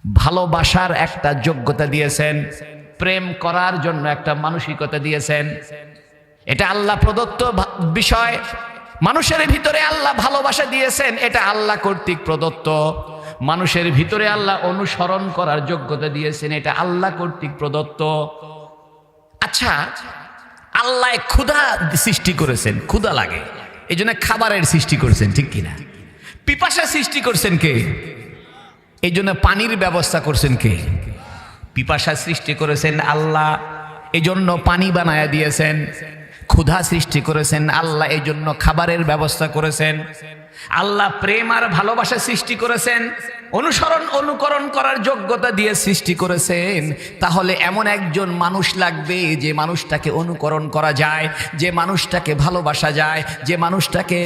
ভালোবাসার একটা যোগ্যতা দিয়েছেন, প্রেম করার জন্য একটা মানসিকতা দিয়েছেন। এটা আল্লাহ প্রদত্ত বিষয়। মানুষের ভিতরে আল্লাহ ভালোবাসা দিয়েছেন, এটা আল্লাহ কর্তৃক প্রদত্ত। মানুষের ভিতরে আল্লাহ অনুসরণ করার যোগ্যতা দিয়েছেন, এটা আল্লাহ কর্তৃক প্রদত্ত। আচ্ছা, আল্লাহ ক্ষুধা সৃষ্টি করেছেন, ক্ষুধা লাগে এই জন্য খাবারের সৃষ্টি করেছেন, ঠিক কিনা? পিপাসা সৃষ্টি করছেন কে? এই জন্য পানির ব্যবস্থা করছেন কে? পিপাসা সৃষ্টি করেছেন আল্লাহ, এই জন্য পানি বানায়া দিয়েছেন। ক্ষুধা সৃষ্টি করেছেন আল্লাহ, এই জন্য খাবারের ব্যবস্থা করেছেন। আল্লাহ প্রেম আর ভালোবাসা সৃষ্টি করেছেন, অনুকরণ করার যোগ্যতা দিয়ে সৃষ্টি করেছেন। তাহলে এমন একজন মানুষ লাগবে যে মানুষটাকে অনুকরণ করা যায়, যে মানুষটাকে ভালোবাসা যায়, যে মানুষটাকে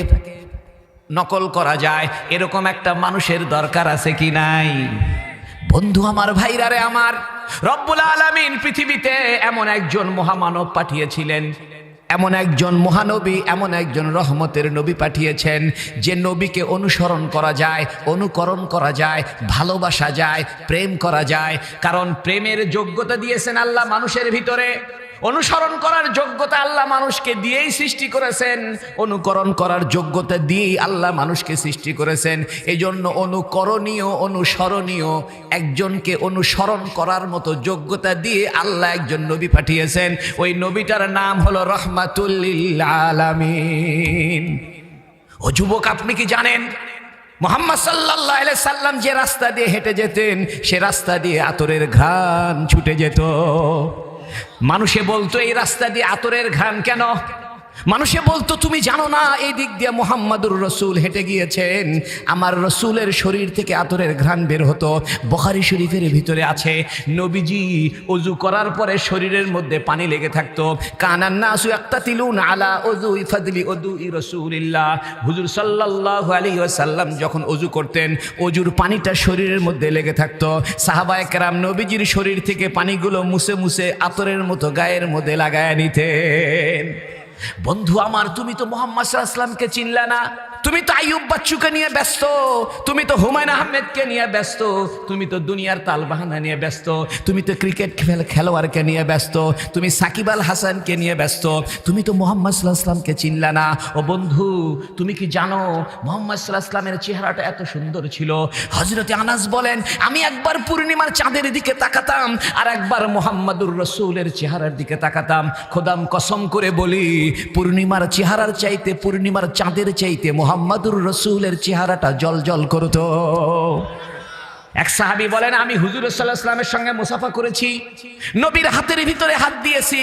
নকল করা যায়। এরকম একটা মানুষের দরকার আছে কি নাই? বন্ধু আমার, ভাইরারে আমার, রব্বুল আলামিন পৃথিবীতে এমন একজন মহামানব পাঠিয়েছিলেন, এমন একজন মহানবী, এমন একজন রহমতের নবী পাঠিয়েছেন যে নবীকে অনুসরণ করা যায়, অনুকরণ করা যায়, ভালোবাসা যায়, প্রেম করা যায়। কারণ প্রেমের যোগ্যতা দিয়েছেন আল্লাহ মানুষের ভিতরে, অনুসরণ করার যোগ্যতা আল্লাহ মানুষকে দিয়েই সৃষ্টি করেছেন, অনুকরণ করার যোগ্যতা দিয়েই আল্লাহ মানুষকে সৃষ্টি করেছেন। এই জন্য অনুকরণীয়, অনুসরণীয় একজনকে অনুসরণ করার মতো যোগ্যতা দিয়ে আল্লাহ একজন নবী পাঠিয়েছেন। ওই নবীটার নাম হলো রহমাতুল লিল আলামিন। ও যুবক, আপনি কি জানেন মুহাম্মদ সাল্লাল্লাহু আলাইহি সাল্লাম যে রাস্তা দিয়ে হেঁটে যেতেন, সে রাস্তা দিয়ে আতরের ঘ্রাণ ছুটে যেত। মানুষে বলতো এই রাস্তা দিয়ে আতরের ঘ্রাণ কেন? মানুষে বলতো তুমি জানো না এই দিক দিয়ে মুহাম্মাদুর রাসূল হেঁটে গিয়েছেন, আমার রাসূলের শরীর থেকে আতরের ঘ্রাণ বের হতো। বুখারী শরীফের ভিতরে আছে, নবীজি ওযু করার পরে শরীরের মধ্যে পানি লেগে থাকতো। কানান নাসু ইয়াক্তাতিলুন আলা ওযুই ফাদলি ওযুই রাসূলিল্লাহ। হুজুর সাল্লাল্লাহু আলাইহি ওয়াসাল্লাম যখন ওযু করতেন, ওযুর পানিটা শরীরের মধ্যে লেগে থাকতো। সাহাবায়ে কেরাম নবীজির শরীর থেকে পানিগুলো মুছে মুছে আতরের মতো গায়ের মধ্যে লাগায় নিতেন। বন্ধু আমার, তুমি তো মুহাম্মদ সাল্লাল্লাহু আলাইহি ওয়াসাল্লামকে চিনলা না। তুমি তো আইয়ুব বাচ্চুকে নিয়ে ব্যস্ত, তুমি তো হুমায়ুন আহমেদকে নিয়ে ব্যস্ত, তুমি তো দুনিয়ার তালবাহানা নিয়ে ব্যস্ত, তুমি তো ক্রিকেট খেলোয়াড়কে নিয়ে ব্যস্ত, তুমি সাকিব আল হাসানকে নিয়ে ব্যস্ত, তুমি তো মুহাম্মদ সাল্লাল্লাহু আলাইহি ওয়াসাল্লামকে চিনলা না। ও বন্ধু, তুমি কি জানো মুহাম্মদ সাল্লাল্লাহু আলাইহি ওয়াসাল্লামের চেহারাটা এত সুন্দর ছিল? হযরত আনাস বলেন, আমি একবার পূর্ণিমার চাঁদের দিকে তাকাতাম আর একবার মুহাম্মাদুর রাসূলের চেহারার দিকে তাকাতাম। খোদাম কসম করে বলি, পূর্ণিমার চেহারার চাইতে, পূর্ণিমার চাঁদের চাইতে মুহাম্মাদুর রাসূলের চেহারাটা জলজল করতো। এক সাহাবী বলেন, আমি হুজুর সাল্লাল্লাহু আলাইহি ওয়াসাল্লামের সঙ্গে মুসাফা করেছি, নবীর হাতের ভিতরে হাত দিয়েছি,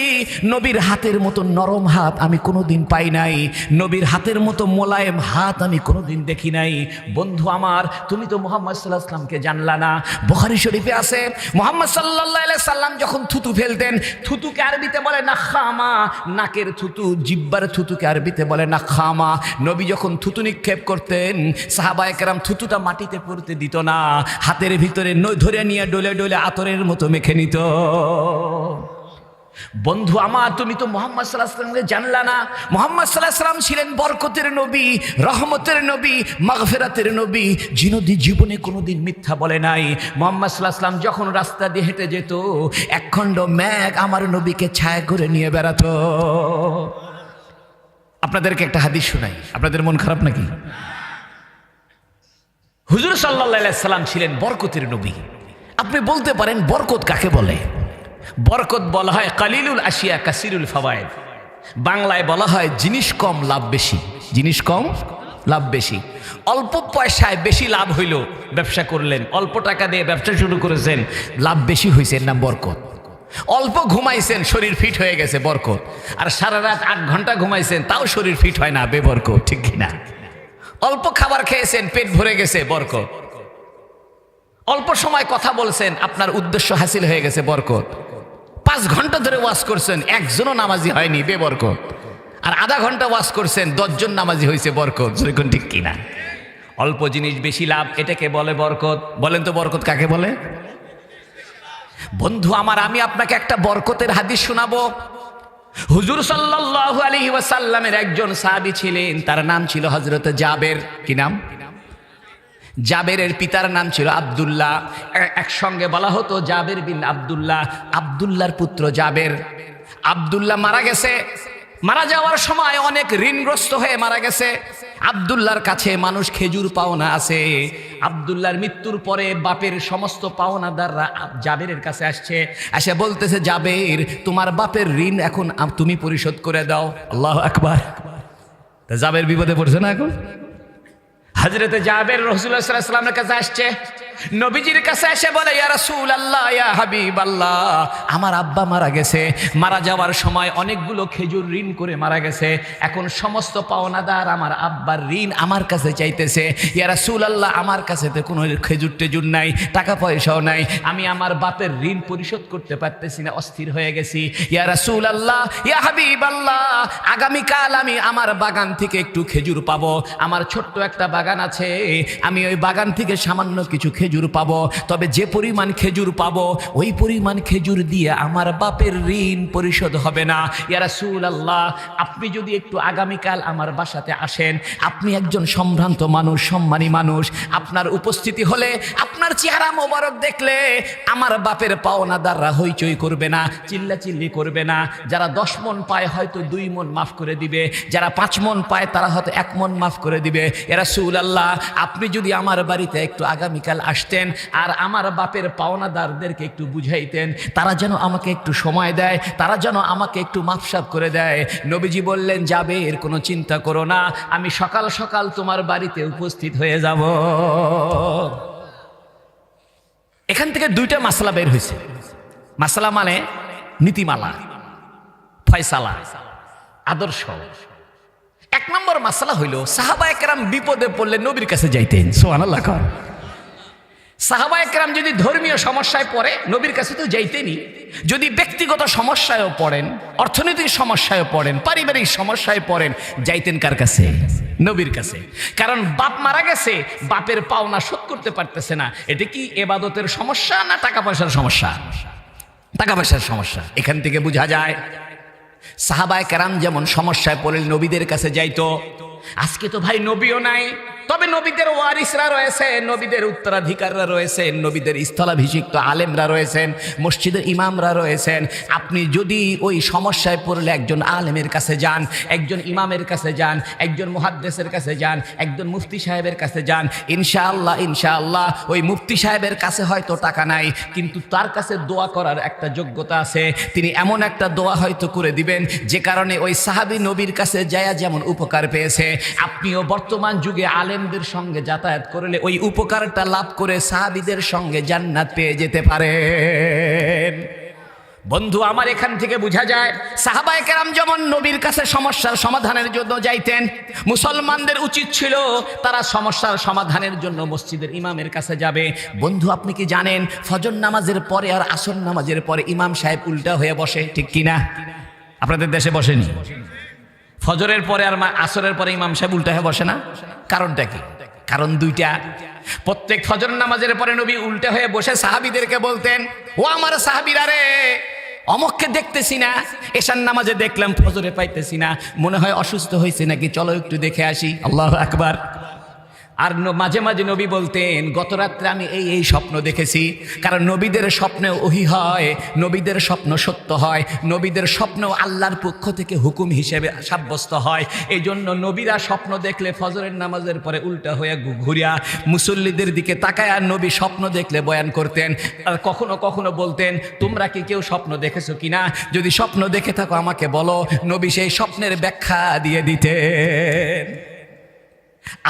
নবীর হাতের মতো নরম হাত আমি কোনোদিন পাই নাই, নবীর হাতের মতো মোলায়েম হাত আমি কোনোদিন দেখি নাই। বন্ধু আমার, তুমি তো মুহাম্মদ সাল্লাল্লাহু আলাইহি ওয়াসাল্লামকে জানলা না। বুখারী শরীফে আছে, মুহাম্মদ সাল্লাল্লাহু আলাইহি ওয়াসাল্লাম যখন থুতু ফেলতেন, থুতুকে আরবিতে বলে নাখামা, নাকের থুতু, জিহ্বার থুতুকে আরবিতে বলে নাখামা। নবী যখন থুতু নিক্ষেপ করতেন, সাহাবায়ে কেরাম থুতুটা মাটিতে পড়তে দিত না, হাতের ভিতরে ধরে নিয়ে ডলে ডলে আতরের মতো মেখে নিত। বন্ধু আমার, তুমি তো মুহাম্মদ সাল্লাল্লাহু আলাইহি ওয়াসাল্লামকে জানলা না। মুহাম্মদ সাল্লাল্লাহু আলাইহি ওয়াসাল্লাম ছিলেন বরকতের নবী, রহমতের নবী, মাগফিরাতের নবী, যিনি জীবনে কোনোদিন মিথ্যা বলে নাই। মুহাম্মদ সাল্লাল্লাহু আলাইহি ওয়াসাল্লাম যখন রাস্তা দিয়ে হেঁটে যেত, একখণ্ড মেঘ আমার নবীকে ছায়া করে নিয়ে বেড়াতো। আপনাদেরকে একটা হাদিস শোনাই, আপনাদের মন খারাপ নাকি? হুজুর সাল্লাল্লাহু আলাইহি ওয়াসাল্লাম ছিলেন বরকতের নবী। আপনি বলতে পারেন বরকত কাকে বলে? বরকত বলা হয় কালিলুল আশিয়া কাসিরুল ফাওয়ায়েদ। বাংলায় বলা হয় জিনিস কম লাভ বেশি, জিনিস কম লাভ বেশি। অল্প পয়সায় বেশি লাভ হইল, ব্যবসা করলেন, অল্প টাকা দিয়ে ব্যবসা শুরু করেছেন, লাভ বেশি হয়েছে, এর নাম বরকত। অল্প ঘুমাইছেন, শরীর ফিট হয়ে গেছে, বরকত। আর সারা রাত 8 ঘন্টা ঘুমাইছেন, তাও শরীর ফিট হয় না, বেবরকত, ঠিক কিনা? অল্প খাবার খেয়েছেন, পেট ভরে গেছে, বরকত। অল্প সময় কথা বলছেন, আপনার উদ্দেশ্য হাসিল হয়ে গেছে, বরকত। 5 ঘন্টা ধরে ওয়াজ করছেন, একজনও নামাজি হয়নি, বেবরকত। আর আধা ঘন্টা ওয়াজ করছেন, 10 জন নামাজি হয়েছে, বরকত, যেরকম, ঠিক কিনা? অল্প জিনিস বেশি লাভ, এটাকে বলে বরকত। বলেন তো বরকত কাকে বলে? বন্ধু আমার, আমি আপনাকে একটা বরকতের হাদিস শোনাবো। হুজুর সাল্লাল্লাহু আলাইহি ওয়াসাল্লামের একজন সাহাবী ছিলেন, তার নাম ছিল হযরত জাবের। কি নাম? জাবেরের পিতার নাম ছিল আব্দুল্লাহ, একসঙ্গে বলা হতো জাবের বিন আব্দুল্লাহ। আব্দুল্লাহর পুত্র জাবের। আব্দুল্লাহ মারা গেছে। মারা যাওয়ার সময় অনেক ঋণগ্রস্ত হয়ে মারা গেছে। আব্দুল্লাহর কাছে মানুষ খেজুর পাওনা আছে। আব্দুল্লাহর মৃত্যুর পরে বাপের সমস্ত পাওনাদাররা জাবেরের কাছে আসছে, এসে বলতেছে, জাবের, তোমার বাপের ঋণ এখন তুমি পরিশোধ করে দাও। আল্লাহু আকবার। তা জাবের বিপদে পড়ছে না এখন। হযরতে জাবের রাসূলুল্লাহ সাল্লাল্লাহু আলাইহি ওয়াসাল্লামের কাছে আসছে, নবীজির কাছে এসে বলে, ইয়া রাসূলুল্লাহ, ইয়া হাবিবাল্লাহ, আমার আব্বা মারা গেছে। মারা যাওয়ার সময় অনেকগুলো খেজুর ঋণ করে মারা গেছে। এখন সমস্ত পাওনাদার আমার আব্বার ঋণ আমার কাছে চাইতেছে। ইয়া রাসূলুল্লাহ, আমার কাছে তো কোনো খেজুর টেজুর নাই, টাকা পয়সাও নাই। আমি আমার বাপের ঋণ পরিশোধ করতে পারতেছি না, অস্থির হয়ে গেছি। ইয়া রাসূলুল্লাহ, ইয়া হাবিবাল্লাহ, আগামীকাল আমি আমার বাগান থেকে একটু খেজুর পাবো। আমার ছোট্ট একটা বাগান আছে, আমি ওই বাগান থেকে সামান্য কিছু খেজুর পাবো। তবে যে পরিমাণ খেজুর পাবো ওই পরিমাণ খেজুর দিয়ে আমার বাপের ঋণ পরিশোধ হবে না। ইয়া রাসূলুল্লাহ, আপনি যদি একটু আগামীকাল আমার বাসাতে আসেন, আপনি একজন সম্ভ্রান্ত মানুষ, সম্মানী মানুষ, আপনার উপস্থিতি হলে, আপনার চেহারা মোবারক দেখলে আমার বাপের পাওনাদাররা হইচই করবে না, চিল্লাচিল্লি করবে না। যারা 10 মণ পায় হয়তো 2 মণ মাফ করে দিবে, যারা 5 মণ পায় তারা হয়তো 1 মণ মাফ করে দিবে। ইয়া রাসূলুল্লাহ, আপনি যদি আমার বাড়িতে একটু আগামীকাল আসতেন আর আমার বাপের পাওনাদারদেরকে একটু বুঝাইতেন, তারা যেন আমাকে একটু সময় দেয়, তারা যেন আমাকে একটু মাফসাফ করে দেয়। নবীজি বললেন, যাবে, এর কোনো চিন্তা করো না, আমি সকাল সকাল তোমার বাড়িতে উপস্থিত হয়ে যাব। এখান থেকে 2টা মাসলা বের হয়েছে। মাসলা মানে নীতিমালা, ফয়সালা, আদর্শ। 1 নম্বর মাসলা হইল, সাহাবায়ে কেরাম বিপদে পড়লে নবীর কাছে যাইতেন। সুবহানাল্লাহ। সাহাবায়ে কেরাম যদি ধর্মীয় সমস্যায় পড়ে নবীর কাছে তো যাইতেনই। যদি ব্যক্তিগত সমস্যায়ও পড়েন, অর্থনৈতিক সমস্যায় পড়েন, পারিবারিক সমস্যায় পড়েন, যাইতেন কার কাছে? নবীর কাছে। কারণ বাপ মারা গেছে, বাপের পাওনা শোধ করতে পারতেছে না। এটা কি ইবাদতের সমস্যা না টাকা পয়সার সমস্যা? টাকা পয়সার সমস্যা। এখান থেকে বোঝা যায় সাহাবায়ে কেরাম যেমন সমস্যায় পড়লে নবীদের কাছে যাইতো। আজকে তো ভাই নবীও নাই, তবে নবীদের ওয়ারিসরা রয়েছে, নবীদের উত্তরাধিকাররা রয়েছেন, নবীদের স্থলাভিষিক্ত আলেমরা রয়েছেন, মসজিদের ইমামরা রয়েছেন। আপনি যদি ওই সমস্যায় পড়লে একজন আলেমের কাছে যান, একজন ইমামের কাছে যান, একজন মুহাদ্দিসের কাছে যান, একজন মুফতি সাহেবের কাছে যান, ইনশাআল্লাহ ইনশাআল্লাহ ওই মুফতি সাহেবের কাছে হয়তো টাকা নাই, কিন্তু তার কাছে দোয়া করার একটা যোগ্যতা আছে। তিনি এমন একটা দোয়া হয়তো করে দিবেন যে কারণে ওই সাহাবী নবীর কাছে যায়া যেমন উপকার পেয়েছে, আপনিও বর্তমান যুগে আলেমদের সঙ্গে যাতায়াত করলে ওই উপকারটা লাভ করে সাহাবীদের সঙ্গে জান্নাত পেয়ে যেতে পারেন। বন্ধু আমার, এখান থেকে বোঝা যায় সাহাবায়ে কেরাম যেমন নবীর কাছে সমস্যার সমাধানের জন্য যাইতেন, মুসলমানদের উচিত ছিল তারা সমস্যার সমাধানের জন্য মসজিদের ইমামের কাছে যাবে। বন্ধু আপনি কি জানেন, ফজর নামাজের পরে আর আসর নামাজের পরে ইমাম সাহেব উল্টা হয়ে বসে, ঠিক কিনা? আপনাদের দেশে বসেনি? ফজরের পরে আর আসরের পরে ইমাম সাহেব উল্টা হয়ে বসে না? কারণটা কি? কারণ 2টা। প্রত্যেক ফজর নামাজের পরে নবী উল্টা হয়ে বসে সাহাবীদেরকে বলতেন, ও আমার সাহাবীরা রে, অমককে দেখতেছি না, এশার নামাজে দেখলাম, ফজরে পাইতেছি না, মনে হয় অসুস্থ হয়েছে নাকি, চলো একটু দেখে আসি। আল্লাহু আকবার। আর মাঝে মাঝে নবী বলতেন, গত রাত্রে আমি এই স্বপ্ন দেখেছি। কারণ নবীদের স্বপ্নে ওহী হয়, নবীদের স্বপ্ন সত্য হয়, নবীদের স্বপ্ন আল্লাহর পক্ষ থেকে হুকুম হিসেবে সাব্যস্ত হয়। এই জন্য নবীরা স্বপ্ন দেখলে ফজরের নামাজের পরে উল্টা হয়ে ঘুরিয়া মুসল্লিদের দিকে তাকায় আর নবী স্বপ্ন দেখলে বয়ান করতেন। আর কখনো কখনো বলতেন, তোমরা কি কেউ স্বপ্ন দেখেছো কিনা? যদি স্বপ্ন দেখে থাকো আমাকে বলো। নবী সেই স্বপ্নের ব্যাখ্যা দিয়ে দিতেন।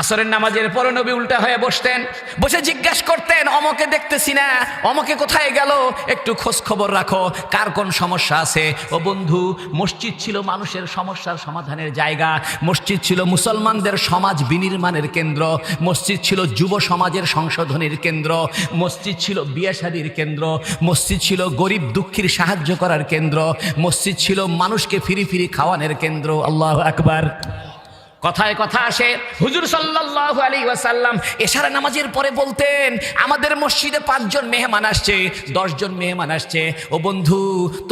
আসরের নামাজের পরে নবী উল্টা হয়ে বসতেন, বসে জিজ্ঞাসা করতেন, অমকে দেখতেছি না, অমকে কোথায় গেল, একটু খোঁজ খবর রাখো, কার কোন সমস্যা আছে। ও বন্ধু, মসজিদ ছিল মানুষের সমস্যার সমাধানের জায়গা, মসজিদ ছিল মুসলমানদের সমাজ বিনির্মাণের কেন্দ্র, মসজিদ ছিল যুব সমাজের সংশোধনের কেন্দ্র, মসজিদ ছিল বিয়ে শাদীর কেন্দ্র, মসজিদ ছিল গরিব দুঃখীর সাহায্য করার কেন্দ্র, মসজিদ ছিল মানুষকে ফিরি ফিরি খাওয়ানোর কেন্দ্র। আল্লাহু আকবার। কথায় কথা আসে, হুজুর সাল্লাল্লাহু আলাইহি ওয়াসাল্লাম এশার নামাজের পরে বলতেন, আমাদের মসজিদে 5 জন মেহমান আসছে, 10 জন মেহমান আসছে, ও বন্ধু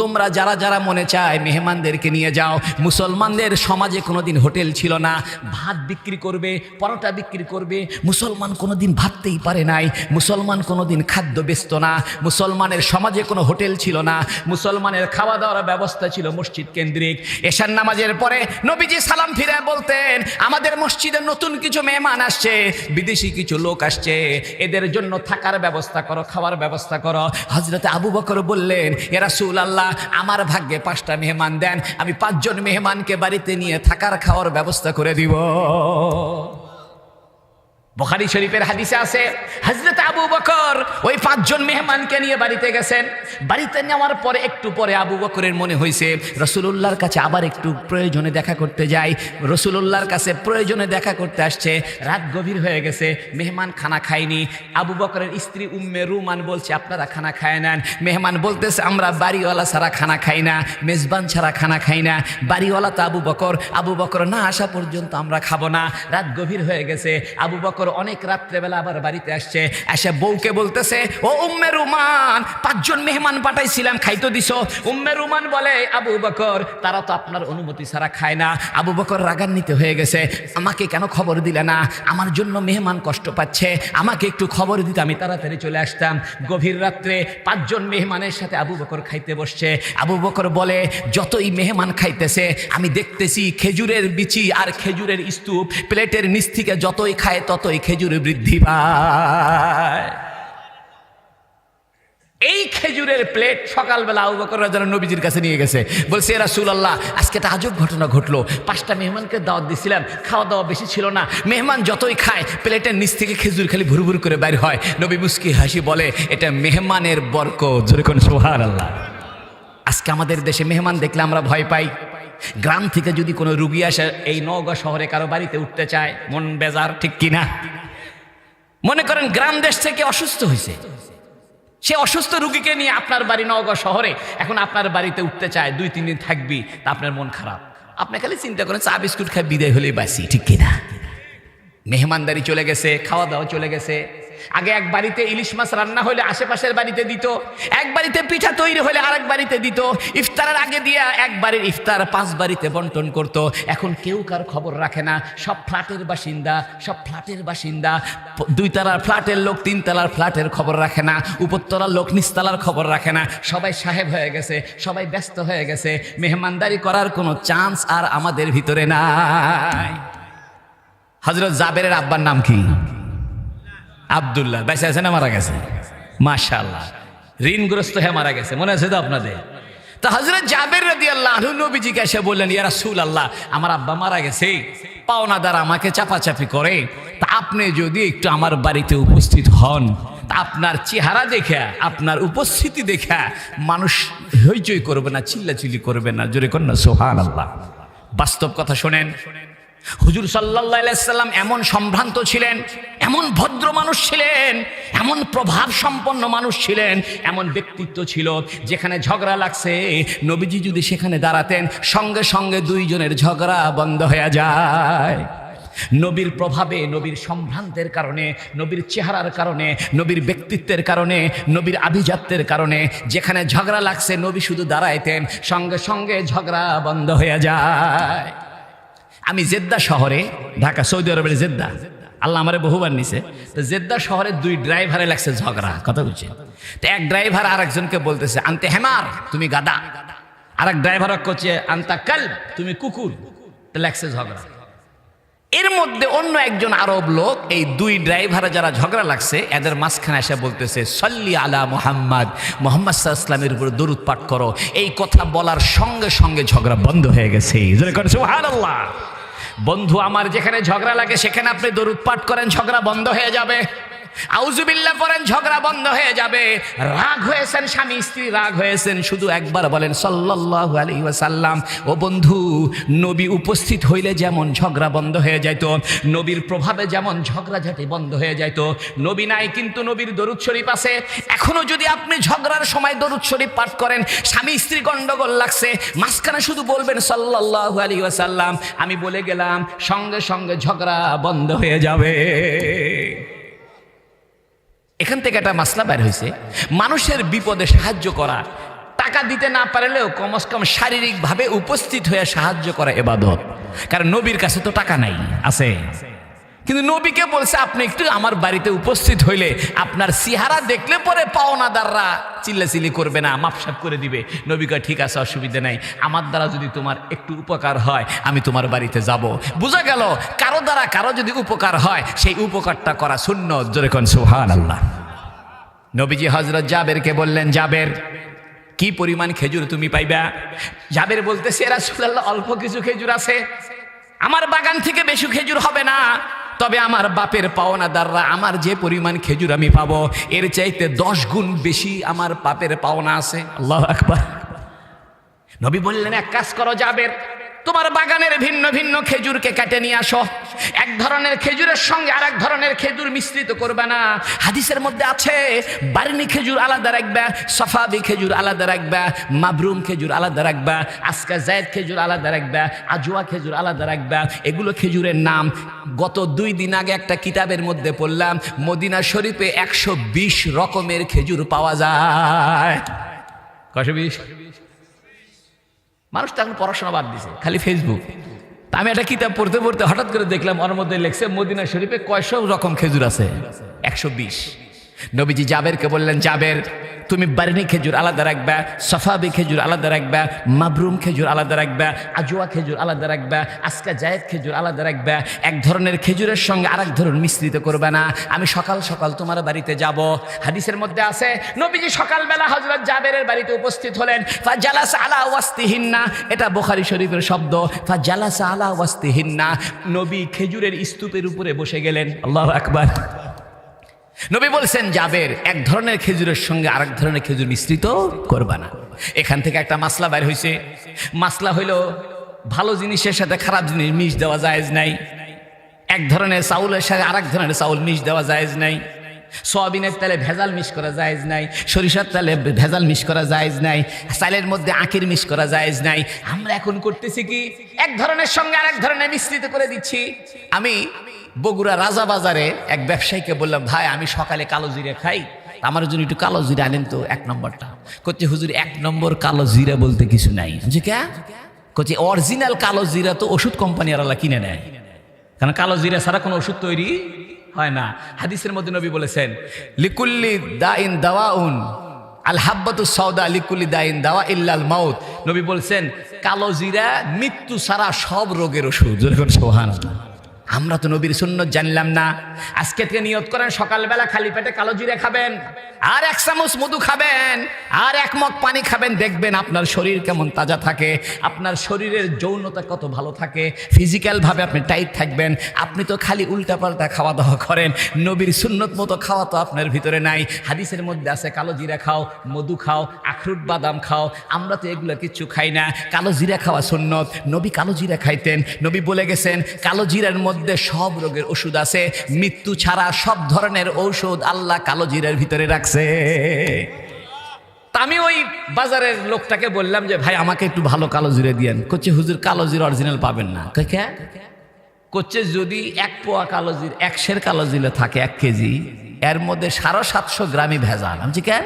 তোমরা যারা যারা মনে চায় মেহমানদেরকে নিয়ে যাও। মুসলমানদের সমাজে কোনোদিন হোটেল ছিল না, ভাত বিক্রি করবে, পরোটা বিক্রি করবে। মুসলমান কোনোদিন ভাবতেই পারে নাই, মুসলমান কোনোদিন খাদ্য বেচত না, মুসলমানের সমাজে কোনো হোটেল ছিল না, মুসলমানের খাওয়া দাওয়ার ব্যবস্থা ছিল মসজিদ কেন্দ্রিক। এশার নামাজের পরে নবীজি সালাম ফিরে বলতেন, আমাদের মসজিদে নতুন কিছু মেহমান আসছে, বিদেশি কিছু লোক আসছে, এদের জন্য থাকার ব্যবস্থা করো, খাওয়ার ব্যবস্থা করো। হযরত আবু বকর বললেন, ইয়া রাসূলুল্লাহ আমার ভাগ্যে 5টা মেহমান দেন, আমি 5 জন মেহমানকে বাড়িতে নিয়ে থাকার খাওয়ার ব্যবস্থা করে দিব। বুখারী শরীফের হাদিসে আছে, হযরত আবু বকর ওই 5 জন মেহমানকে নিয়ে বাড়িতে গেছেন। বাড়িতে নেওয়ার পরে একটু পরে আবু বকরের মনে হয়েছে রাসূলুল্লাহর কাছে আবার একটু প্রয়োজনে দেখা করতে যাই। রাসূলুল্লাহর কাছে প্রয়োজনে দেখা করতে আসছে, রাত গভীর হয়ে গেছে, মেহমান খানা খায়নি। আবু বকরের স্ত্রী উম্মে রুমান বলছে, আপনারা খানা খায় নেন। মেহমান বলতেছে, আমরা বাড়িওয়ালা ছাড়া খানা খাই না, মেজবান ছাড়া খানা খাই না। বাড়িওয়ালা তো আবু বকর না আসা পর্যন্ত আমরা খাবো না। রাত গভীর হয়ে গেছে, আবু বকর অনেক রাত্রেবেলা আবার বাড়িতে আসছে, এসে বউকে বলতেছে, ও উম্মে রুমান 5 জন মেহমান পাঠাইছিলাম, খাইতো দিছো? উম্মে রুমান বলে, আবু বকর তারা তো আপনার অনুমতি ছাড়া খায় না। আবু বকর রাগান্বিত হয়ে গেছে, আমাকে কেন খবর দিলে না? আমার জন্য মেহমান কষ্ট পাচ্ছে, আমাকে একটু খবর দিতে আমি তাড়াতাড়ি চলে আসতাম। গভীর রাত্রে 5 জন মেহমানের সাথে আবু বকর খাইতে বসছে। আবু বকর বলে, যতই মেহমান খাইতেছে আমি দেখতেছি খেজুরের বিচি আর খেজুরের স্তূপ প্লেটের নিচ থেকে যতই খায় ততই খেজুর বৃদ্ধি পায়। এই খেজুরের প্লেট সকালবেলা আবু বকর রাদিয়াল্লাহু আনহু নবীজির কাছে নিয়ে গেছে, বলছে, ইয়া রাসূলুল্লাহ আজকে একটা আজব ঘটনা ঘটলো। 5টা মেহমানকে দাওয়াত দিছিলাম, খাওয়া দাওয়া বেশি ছিল না, মেহমান যতই খায় প্লেটের নিচ থেকে খেজুর খালি ভুরভুর করে বাইর হয়। নবী মুস্কি হাসি বলে, এটা মেহমানের বরকত। জোরে কোন সুবহানাল্লাহ। আজকে আমাদের দেশে মেহমান দেখলে আমরা ভয় পাই। গ্রাম থেকে যদি কোনো রুগী আসে, এই নওগাঁ শহরে কারো বাড়িতে উঠতে চায়, মন বেজার, ঠিক কিনা? মনে করেন গ্রাম দেশ থেকে অসুস্থ হয়েছে, সে অসুস্থ রুগীকে নিয়ে আপনার বাড়ি নওগাঁ শহরে, এখন আপনার বাড়িতে উঠতে চায়, 2-3 দিন থাকবি, তা আপনার মন খারাপ। আপনি খালি চিন্তা করেন চা বিস্কুট খাই বিদায় হলেই বাসি, ঠিক কিনা? মেহমানদারি চলে গেছে, খাওয়া দাওয়া চলে গেছে। আগে এক বাড়িতে ইলিশ মাছ রান্না হলে আশেপাশের বাড়িতে দিত, এক বাড়িতে পিঠা তৈরি হলে আরেক বাড়িতে দিত, ইফতারের আগে দিয়া এক বাড়ির ইফতার 5 বাড়িতে বন্টন করত। এখন কেউ কার খবর রাখে না, সব ফ্ল্যাটের বাসিন্দা, 2 তলার ফ্ল্যাটের লোক 3 তলার ফ্ল্যাটের খবর রাখে না, উপরতলার লোক নিচতলার খবর রাখে না, সবাই সাহেব হয়ে গেছে, সবাই ব্যস্ত হয়ে গেছে, মেহমানদারি করার কোনো চান্স আর আমাদের ভিতরে নাই। হযরত জাবেরের আব্বার নাম কি? আব্দুল্লাহ। বেঁচে আছে না মারা গেছে? মাশাআল্লাহ, ঋণগ্রস্ত হয়ে মারা গেছে, মনে আছে তো আপনাদের? তো হযরত জাবের রাদিয়াল্লাহু আনহু নবীজিকে এসে বললেন, ইয়া রাসূলুল্লাহ আমার আব্বা মারা গেছে, পাওনাদার আমাকে চাপাচাপি করে, তা আপনি যদি একটু আমার বাড়িতে উপস্থিত হন, তা আপনার চেহারা দেখা, আপনার উপস্থিতি দেখা মানুষ হইচই করবে না, চিল্লাচিল্লি করবে না। জোরে কর না সুবহানাল্লাহ। বাস্তব কথা শোনেন, হুজুর সাল্লাল্লাহু আলাইহি সাল্লাম এমন সম্ভ্রান্ত ছিলেন, এমন ভদ্র মানুষ ছিলেন, এমন প্রভাব সম্পন্ন মানুষ ছিলেন, এমন ব্যক্তিত্ব ছিল, যেখানে ঝগড়া লাগছে নবীজি যদি সেখানে দাঁড়াতেন, সঙ্গে সঙ্গে 2 জনের ঝগড়া বন্ধ হয়ে যায়। নবীর প্রভাবে, নবীর সম্ভ্রান্তের কারণে, নবীর চেহারার কারণে, নবীর ব্যক্তিত্বের কারণে, নবীর আভিজাত্যের কারণে যেখানে ঝগড়া লাগছে নবী শুধু দাঁড়াইতেন, সঙ্গে সঙ্গে ঝগড়া বন্ধ হয়ে যায়। আমি জেদ্দা শহরে, ঢাকা সৌদি আরবের জেদ্দা, আল্লাহ আমারে বহুবার নিছে, তো জেদ্দা শহরে 2 ড্রাইভারে লাগছে ঝগড়া, কথা বুঝছে? তো এক ড্রাইভার আরেকজনকে বলতেছে, আনতে হেমার, তুমি গাদা। আরেক ড্রাইভার করছে, আনতা কালব, তুমি কুকুর। তো লাগছে ঝগড়া। এর মধ্যে অন্য একজন আরব লোক, এই 2 ড্রাইভারে যারা ঝগড়া লাগছে এদের মাঝখানে এসে বলতেছে, সল্লি আলা মুহাম্মদ, মুহাম্মদ সাল্লাল্লাহু আলাইহি ওয়াসাল্লামের উপর দরুদ পাঠ করো। এই কথা বলার সঙ্গে সঙ্গে ঝগড়া বন্ধ হয়ে গেছে। সুবহানাল্লাহ। বন্ধু আমার, যেখানে ঝগড়া লাগে সেখানে আপনি দরুদ পাঠ করেন, ঝগড়া বন্ধ হয়ে যাবে। আউযুবিল্লাহ পড়েন, ঝগড়া বন্ধ হয়ে যাবে। রাগ হয়েছেন, স্বামী স্ত্রী রাগ হয়েছেন, শুধু একবার বলেন সাল্লাল্লাহু আলাইহি ওয়াসাল্লাম। ও বন্ধু, নবী উপস্থিত হইলে যেমন ঝগড়া বন্ধ হয়ে যাইত, নবীর প্রভাবে যেমন ঝগড়াঝাটি বন্ধ হয়ে যাইত। নবী নাই কিন্তু নবীর দরুদ শরীফ আছে। এখনো যদি আপনি ঝগড়ার সময় দরুদ শরীফ পাঠ করেন, স্বামী স্ত্রী গন্ডগোল লাগছে, মাঝখানে শুধু বলবেন সাল্লাল্লাহু আলাইহি ওয়াসাল্লাম, আমি বলে গেলাম, সঙ্গে সঙ্গে ঝগড়া বন্ধ হয়ে যাবে। এখান থেকে একটা মাসলা বের হয়েছে, মানুষের বিপদে সাহায্য করা, টাকা দিতে না পারলেও কমস কম শারীরিকভাবে উপস্থিত হয়ে সাহায্য করা ইবাদত। কারণ নবীর কাছে তো টাকা নাই, আছে, কিন্তু নবীকে বলছে আপনি একটু আমার বাড়িতে উপস্থিত হইলে আপনার চেহারা দেখলে পরে পাওনাদাররা চিল্লাচিল্লি করবে না, মাপসাপ করে দিবে। নবী কয় ঠিক আছে, অসুবিধা নাই, আমার দ্বারা যদি তোমার একটু উপকার হয় আমি তোমার বাড়িতে যাব। বোঝা গেল, কারো দ্বারা কারো যদি উপকার হয় সেই উপকারটা করা সুন্নত। জোরে কোন সুবহানাল্লাহ। নবীজি হযরত জাবেরকে বললেন, জাবের, কি পরিমাণ খেজুর তুমি পাইবা? জাবের বলতেছে, রাসূলুল্লাহ, অল্প কিছু খেজুর আছে, আমার বাগান থেকে বেশি খেজুর হবে না, তবে আমার বাপের পাওনাদাররা আমার যে পরিমাণ খেজুর আমি পাবো এর চাইতে 10 গুণ বেশি আমার বাপের পাওনা আছে। আল্লাহু আকবার। নবী বললেন, এক কাজ করো জাবের, তোমার বাগানের ভিন্ন ভিন্ন খেজুরকে কেটে নিয়ে আসো। এক ধরনের খেজুরের সঙ্গে আরেক ধরনের খেজুর মিশ্রিত করবে না। হাদিসের মধ্যে আছে, বার্নি খেজুর আলাদা রাখবা, সফাবি খেজুর আলাদা রাখবা, মাবরুম খেজুর আলাদা রাখবা, আজকা জায়েদ খেজুর আলাদা রাখবা, আজওয়া খেজুর আলাদা রাখবা। এগুলো খেজুরের নাম। গত 2 দিন আগে একটা কিতাবের মধ্যে পড়লাম, মদিনা শরীফে 120 রকমের খেজুর পাওয়া যায়। 120? মানুষ তো এখন পড়াশোনা বাদ দিছে, খালি ফেসবুক। তা আমি একটা কিতাব পড়তে পড়তে হঠাৎ করে দেখলাম ওর মধ্যে লেখছে মদিনা শরীফে কয়শো রকম খেজুর আছে, 120। নবীজি জাবেরকে বললেন, জাবের, তুমি বার্নি খেজুর আলাদা রাখবা, সফাবি খেজুর আলাদা রাখবা, মাবরুম খেজুর আলাদা রাখবা, আজওয়া খেজুর আলাদা রাখবা, আজকা জায়েদ খেজুর আলাদা রাখবা। এক ধরনের খেজুরের সঙ্গে আরেক ধরনের মিশ্রিত করবে না। আমি সকাল সকাল তোমার বাড়িতে যাব। হাদিসের মধ্যে আছে, নবীজি সকালবেলা হযরত জাবেরের বাড়িতে উপস্থিত হলেন। ফাজালাসা আলা ওয়াসতিহিন্না, এটা বুখারী শরীফের শব্দ। ফাজালাসা আলা ওয়াসতিহিন্না, নবী খেজুরের স্তূপের উপরে বসে গেলেন। আল্লাহু আকবার। নবী বলছেন, জাবের, এক ধরনের খেজুরের সঙ্গে আরেক ধরনের খেজুর মিশ্রিত করবা না। এখান থেকে একটা মাসলা বের হয়েছে। মাসলা হইল, ভালো জিনিসের সাথে খারাপ জিনিস মিশ দেওয়া জায়েজ নাই। এক ধরনের চাউলের সাথে আরেক ধরনের চাউল মিশ দেওয়া জায়েজ নাই। সয়াবিনের তেলে ভেজাল মিশ করা জায়েজ নাই। সরিষার তেলে ভেজাল মিশ করা জায়েজ নাই। চালের মধ্যে আখের মিশ করা জায়েজ নাই। আমরা এখন করতেছি কি, এক ধরনের সঙ্গে আরেক ধরনের মিশ্রিত করে দিচ্ছি। আমি বগুড়া রাজা বাজারে এক ব্যবসায়ীকে বললাম, ভাই আমি সকালে কালো জিরা খাই, আমার জন্য একটু কালো জিরা আনেন তো 1 নম্বরটা। করছে, হুজুর 1 নম্বর কালো জিরা বলতে কিছু নাই। যে কে? করছে, অরিজিনাল কালো জিরা তো ওষুধ কোম্পানিওয়ালা কিনে নেয়, কারণ কালো জিরা ছাড়া কোনো ওষুধ তৈরি হয় না। হাদিসের মধ্যে নবী বলেছেন, লিকুল্লি দাইন দাওয়াউন, আল হাব্বাতু সাউদা লিকুল্লি দাইন দাওয়া ইল্লাল মাউত। নবী বলছেন, কালো জিরা মৃত্যু ছাড়া সব রোগের ওষুধ। সুবহানাল্লাহ। আমরা তো নবীর সুন্নত জানলাম না। আজকে থেকে নিয়ত করেন, সকালবেলা খালি পেটে কালো জিরা খাবেন, আর 1 চামচ মধু খাবেন, আর 1 মগ পানি খাবেন। দেখবেন আপনার শরীর কেমন তাজা থাকে, আপনার শরীরের যৌনতা কত ভালো থাকে, ফিজিক্যাল ভাবে আপনি টাইট থাকবেন। আপনি তো খালি উল্টাপাল্টা খাওয়া দাওয়া করেন, নবীর সুন্নত মতো খাওয়া তো আপনার ভিতরে নাই। হাদিসের মধ্যে আছে, কালো জিরা খাও, মধু খাও, আখরুট বাদাম খাও। আমরা তো এগুলো কিচ্ছু খাই না। কালো জিরা খাওয়া সুন্নত। নবী কালো জিরা খাইতেন। নবী বলে গেছেন, কালো জিরার মধ্যে সব রোগের ওষুধ আছে, মৃত্যু ছাড়া সব ধরনের ঔষধ আল্লাহ কালো জিরার ভিতরে রাখছে। আমি ওই বাজারের লোকটাকে বললাম যে, ভাই আমাকে একটু ভালো কালো জিরা দিয়েন। করছে, হুজুর কালো জিরা অরিজিনাল পাবেন না। করছে, যদি 1 পোয়া কালো জিরা, 1 সের কালো জিরা থাকে 1 কেজি, এর মধ্যে 750 গ্রামই ভেজাল। আমি কেন?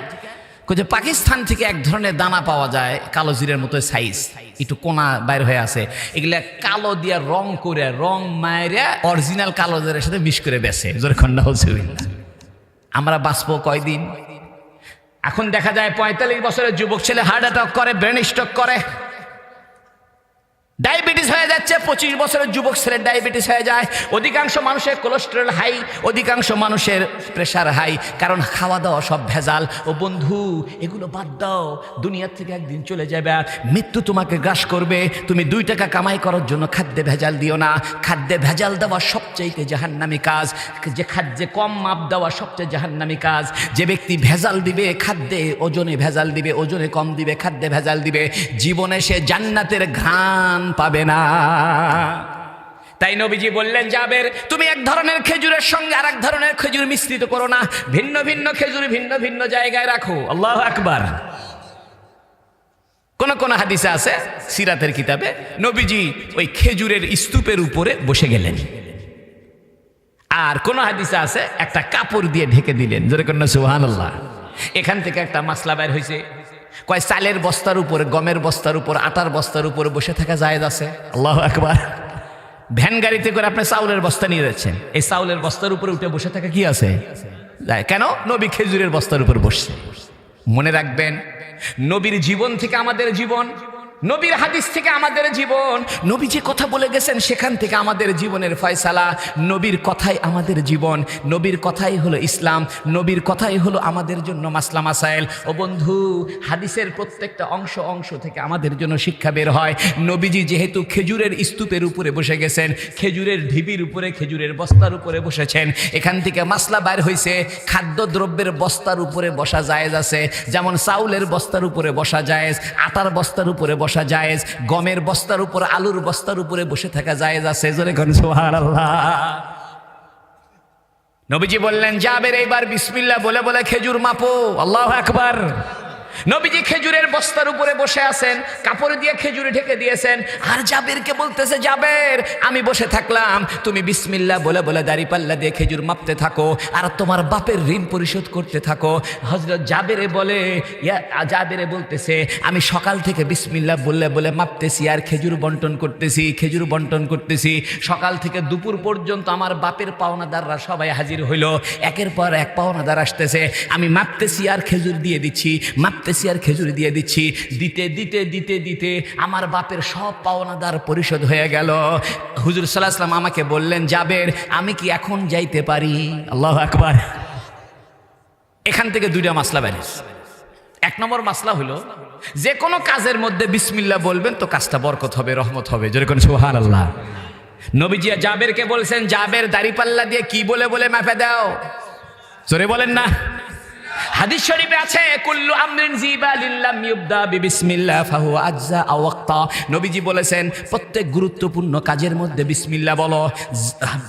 যে পাকিস্তান থেকে এক ধরনের দানা পাওয়া যায়, কালো জিরার মতো সাইজ, একটু কোনা বাইর হয়ে আছে। এগুলা কালো দিয়া রং করে, রং মায়েরা অরিজিনাল কালো জিরার সাথে মিশ করে বেছে। আমরা বাঁচবো কয়দিন? এখন দেখা যায় 45 বছরের যুবক ছেলে হার্ট অ্যাটাক করে, ব্রেন স্ট্রোক করে, ডায়াবেটিস হয়ে যাচ্ছে। 25 বছরের যুবক ছেলের ডায়াবেটিস হয়ে যায়। অধিকাংশ মানুষের কোলেস্টেরল হাই, অধিকাংশ মানুষের প্রেশার হাই, কারণ খাওয়া দাওয়া সব ভেজাল। ও বন্ধু, এগুলো বাদ দাও, দুনিয়ার থেকে একদিন চলে যাবে, মৃত্যু তোমাকে গ্রাস করবে। তুমি 2 টাকা কামাই করার জন্য খাদ্যে ভেজাল দিও না। খাদ্যে ভেজাল দেওয়া সবচেয়ে সবচেয়ে জাহান্নামী কাজ, যে খাদ্যে কম মাপ দেওয়া সবচেয়ে জাহান্নামী কাজ। যে ব্যক্তি ভেজাল দিবে খাদ্যে, ওজনে ভেজাল দিবে, ওজনে কম দিবে, খাদ্যে ভেজাল দিবে, জীবনে সে জান্নাতের ঘ্রাণ পাবে না। তাই নবীজি বললেন, জাবের তুমি এক ধরনের খেজুরের সঙ্গে আর এক ধরনের খেজুর মিশ্রিত করো না, ভিন্ন ভিন্ন খেজুর ভিন্ন ভিন্ন জায়গায় রাখো। আল্লাহু আকবার। কোন কোন হাদিসে আছে সিরাতের কিতাবে, নবীজি ওই খেজুরের স্তূপের উপরে বসে গেলেন, আর কোন হাদিসে আছে একটা কাপড় দিয়ে ঢেকে দিলেন। জোরে কন্যা সুবহানাল্লাহ। এখান থেকে একটা মাসলা বের হয়েছে, কয় চালের বস্তার উপরে, গমের বস্তার উপর, আটার বস্তার উপরে বসে থাকা জায়েজ আছে। আল্লাহু আকবার। ভ্যান গাড়িতে করে আপনি চাউলের বস্তা নিয়ে যাচ্ছেন, এই চাউলের বস্তার উপরে উঠে বসে থাকা কি আছে? কেন? নবী খেজুরের বস্তার উপর বসছে। মনে রাখবেন, নবীর জীবন থেকে আমাদের জীবন, নবীর হাদিস থেকে আমাদের জীবন, নবী যে কথা বলে গেছেন সেখান থেকে আমাদের জীবনের ফয়সালা। নবীর কথাই আমাদের জীবন, নবীর কথাই হলো ইসলাম, নবীর কথাই হলো আমাদের জন্য মাসলা মাসাইল। ও বন্ধু, হাদিসের প্রত্যেকটা অংশ অংশ থেকে আমাদের জন্য শিক্ষা বের হয়। নবীজি যেহেতু খেজুরের স্তূপের উপরে বসে গেছেন, খেজুরের ঢিবির উপরে, খেজুরের বস্তার উপরে বসেছেন, এখান থেকে মাসলা বাইর হয়েছে খাদ্যদ্রব্যের বস্তার উপরে বসা জায়েজ আছে। যেমন চাউলের বস্তার উপরে বসা জায়েজ, আটার বস্তার উপরে বসা জায়েজ, গমের বস্তার উপর, আলুর বস্তার উপরে বসে থাকা জায়েজ আছে। জোরে কোন সুবহানাল্লাহ। নবীজি বললেন, জাবের এইবার বিসমিল্লাহ বলে বলে খেজুর মাপো। আল্লাহু আকবার। নবীজি খেজুরের বস্তার উপরে বসে আছেন, কাপড় দিয়ে খেজুরে ঢেকে দিয়েছেন, আর জাবেরকে বলতেছে, জাবের আমি বসে থাকলাম, তুমি বিসমিল্লাহ বলে বলে দাড়িপাল্লা দিয়ে খেজুর মাপতে থাকো আর তোমার বাপের ঋণ পরিশোধ করতে থাকো। হযরত জাবেরে বলে, জাবেরে বলতেছে, আমি সকাল থেকে বিসমিল্লাহ বলে বলে মাপতেছি আর খেজুর বন্টন করতেছি, খেজুর বন্টন করতেছি। সকাল থেকে দুপুর পর্যন্ত আমার বাপের পাওনাদাররা সবাই হাজির হইল, একের পর এক পাওনাদার আসতেছে, আমি মাপতেছি আর খেজুর দিয়ে দিচ্ছি, মাপতেছি আর খেজুর দিয়ে দিচ্ছি। দিতে দিতে দিতে দিতে আমার বাপের সব পাওনাদার পরিশোধ হয়ে গেল। হুজুর সাল্লাল্লাহু আলাইহি ওয়াসাল্লাম আমাকে বললেন, জাবের আমি কি এখন যাইতে পারি? আল্লাহু আকবার। এখান থেকে দুইটা মাসলা বের হয়েছে। এক নম্বর মাসলা হলো, যে কোনো কাজের মধ্যে বিসমিল্লাহ বলবেন তো কাজটা বরকত হবে, রহমত হবে। জোরে কোন সুবহানাল্লাহ। নবীজি জাবেরকে বলছেন, জাবের দাড়িপাল্লা দিয়ে কি বলে বলে মাপে দাও? জোরে বলেন না। হাদিস শরীফে আছে, কুল্লু আমরিন জিবালিন লাম ইউবদা বিবিসমিল্লাহ ফাহুয়া আজজা আও ওয়াক্তা। নবীজি বলেছেন, প্রত্যেক গুরুত্বপূর্ণ কাজের মধ্যে বিসমিল্লাহ বলো।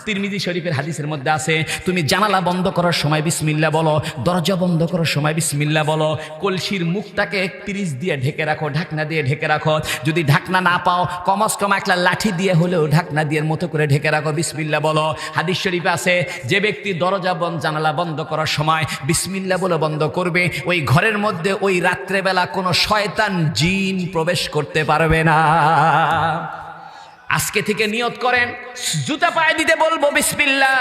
তিরমিজি শরীফের হাদিসের মধ্যে আছে, তুমি জানালা বন্ধ করার সময় বিসমিল্লাহ বলো, দরজা বন্ধ করার সময় বিসমিল্লাহ বলো, কলসির মুখটাকে 30 দিয়ে ঢেকে রাখো, ঢাকনা দিয়ে ঢেকে রাখো, যদি ঢাকনা না পাও কমস কম একটা লাঠি দিয়ে হলেও ঢাকনা দিয়ে মতো করে ঢেকে রাখো, বিসমিল্লাহ বলো। হাদিস শরীফে আছে, যে ব্যক্তি দরজা বন্ধ, জানালা বন্ধ করার সময় বিসমিল্লাহ বলে বন্ধ করবে, ওই ঘরের মধ্যে ওই রাত্রেবেলা কোনো শয়তান জিন প্রবেশ করতে পারবে না। আজকে থেকে নিয়ত করেন, জুতা পায়ে দিতে বলবো বিসমিল্লাহ,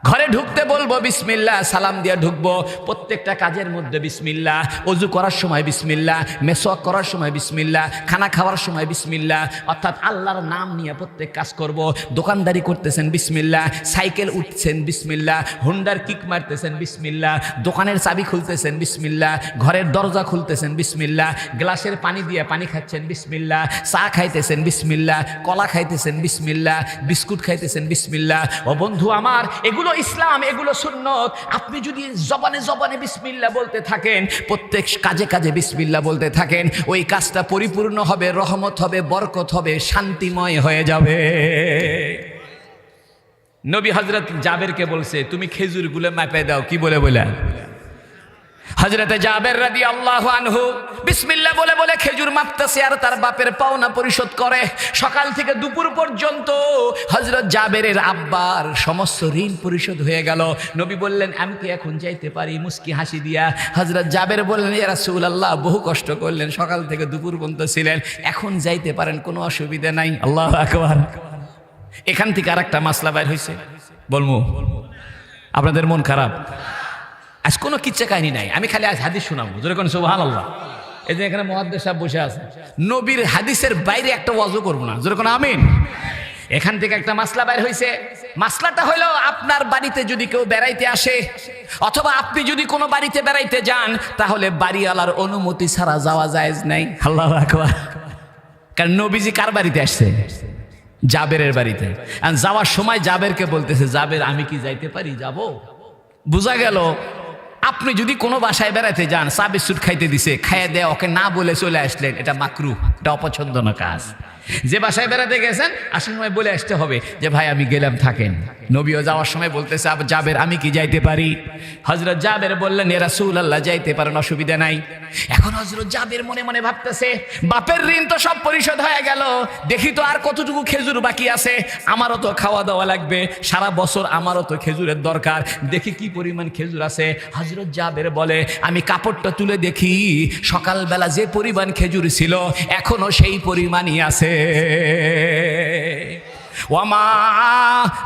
ঘরে ঢুকতে বলবো বিসমিল্লাহ, সালাম দিয়ে ঢুকবো, প্রত্যেকটা কাজের মধ্যে বিসমিল্লাহ, ওযু করার সময় বিসমিল্লাহ, মেসওয়াক করার সময় বিসমিল্লাহ, খানা খাওয়ার সময় বিসমিল্লাহ, অর্থাৎ আল্লাহর নাম নিয়ে প্রত্যেক কাজ করব। দোকানদারি করতেছেন বিসমিল্লাহ, সাইকেল উঠছেন বিসমিল্লাহ, হুন্ডার কিক মারতেছেন বিসমিল্লাহ, দোকানের চাবি খুলতেছেন বিসমিল্লাহ, ঘরের দরজা খুলতেছেন বিসমিল্লাহ, গ্লাসের পানি দিয়ে পানি খাচ্ছেন বিসমিল্লাহ, চা খাইতেছেন বিসমিল্লাহ, কলা খাইতেছেন বিসমিল্লাহ, বিস্কুট খাইতেছেন বিসমিল্লাহ। ও বন্ধু আমার, এগুলো ইসলাম, এগুলো সুন্নত। আপনি যদি জবানে জবানে বিসমিল্লাহ বলতে থাকেন, প্রত্যেক কাজে কাজে বিসমিল্লাহ বলতে থাকেন, ওই কাজটা পরিপূর্ণ হবে, রহমত হবে, বরকত হবে, শান্তিময় হয়ে যাবে। নবী হযরত জাবেরকে বলছে, তুমি খেজুরগুলো মাপে দাও। কি বলে বলে? হযরতে জাবের রাদিয়াল্লাহু আনহু বিসমিল্লাহ বলে বলে খেজুর মাপতেছে আর তার বাপের পাওনা পরিশোধ করে। সকাল থেকে দুপুর পর্যন্ত হযরত জাবেরের আব্বার সমস্ত ঋণ পরিশোধ হয়ে গেল। নবী বললেন, আমি কি এখন যাইতে পারি? মুস্কি হাসি দিয়া হযরত জাবের বললেন, ইয়া রাসূলুল্লাহ, বহু কষ্ট করলেন, সকাল থেকে দুপুর পর্যন্ত ছিলেন, এখন যাইতে পারেন, কোনো অসুবিধা নাই। আল্লাহু আকবার। এখান থেকে আরেকটা মাসলা বের হয়েছে, বলবো আপনাদের মন খারাপ? আজ কোনো কিচ্ছা কাহিনী নাই, আমি খালি আজ হাদিস শোনাবো। জোরে কোন সুবহানাল্লাহ। এই যে এখানে মুহাদ্দিস সাহেব বসে আছে, নবীর হাদিসের বাইরে একটা ওয়াজও করবো না। জোরে কোন আমিন। এখান থেকে একটা মাসলা বের হয়েছে। মাসলাটা হলো, আপনার বাড়িতে যদি কেউ বেড়াইতে আসে, অথবা আপনি যদি কোনো বাড়িতে বেড়াইতে যান, তাহলে বাড়িওয়ালার অনুমতি ছাড়া যাওয়া জায়েজ নাই। আল্লাহু আকবার। কারণ নবীজি কার বাড়িতে আসছে? জাবেরের বাড়িতে। আর যাওয়ার সময় জাবেরকে বলতেছে, জাবের আমি কি যাইতে পারি, যাব? বোঝা গেল আপনি যদি কোনো বাসায় বেড়াতে যান, চা বিস্কুট খাইতে দিছে, খাইয়ে দেয়, ওকে না বলে চলে আসলেন, এটা মাকরুহ, এটা অপছন্দনীয় কাজ। যে বাসায় বেড়াতে গেছেন আসার সময় বলে আসতে হবে যে ভাই আমি গেলাম, থাকেন। নবীও যাওয়ার সময় বলতেছে, জাবের আমি কি যাইতে পারি? হযরত জাবের বললেন, ইয়া রাসূলুল্লাহ যাইতে পারেন, অসুবিধা নাই। এখন হযরত জাবের মনে মনে ভাবতেছে, বাপের ঋণ তো সব পরিশোধ হয়ে গেল, দেখি তো আর কতটুকু খেজুর বাকি আছে, আমারও তো খাওয়া দাওয়া লাগবে, সারা বছর আমারও তো খেজুরের দরকার, দেখি কি পরিমাণ খেজুর আছে। হযরত জাবের বলে, আমি কাপড়টা তুলে দেখি, সকালবেলা যে পরিমাণ খেজুর ছিল এখনো সেই পরিমাণই আছে। ওয়ামা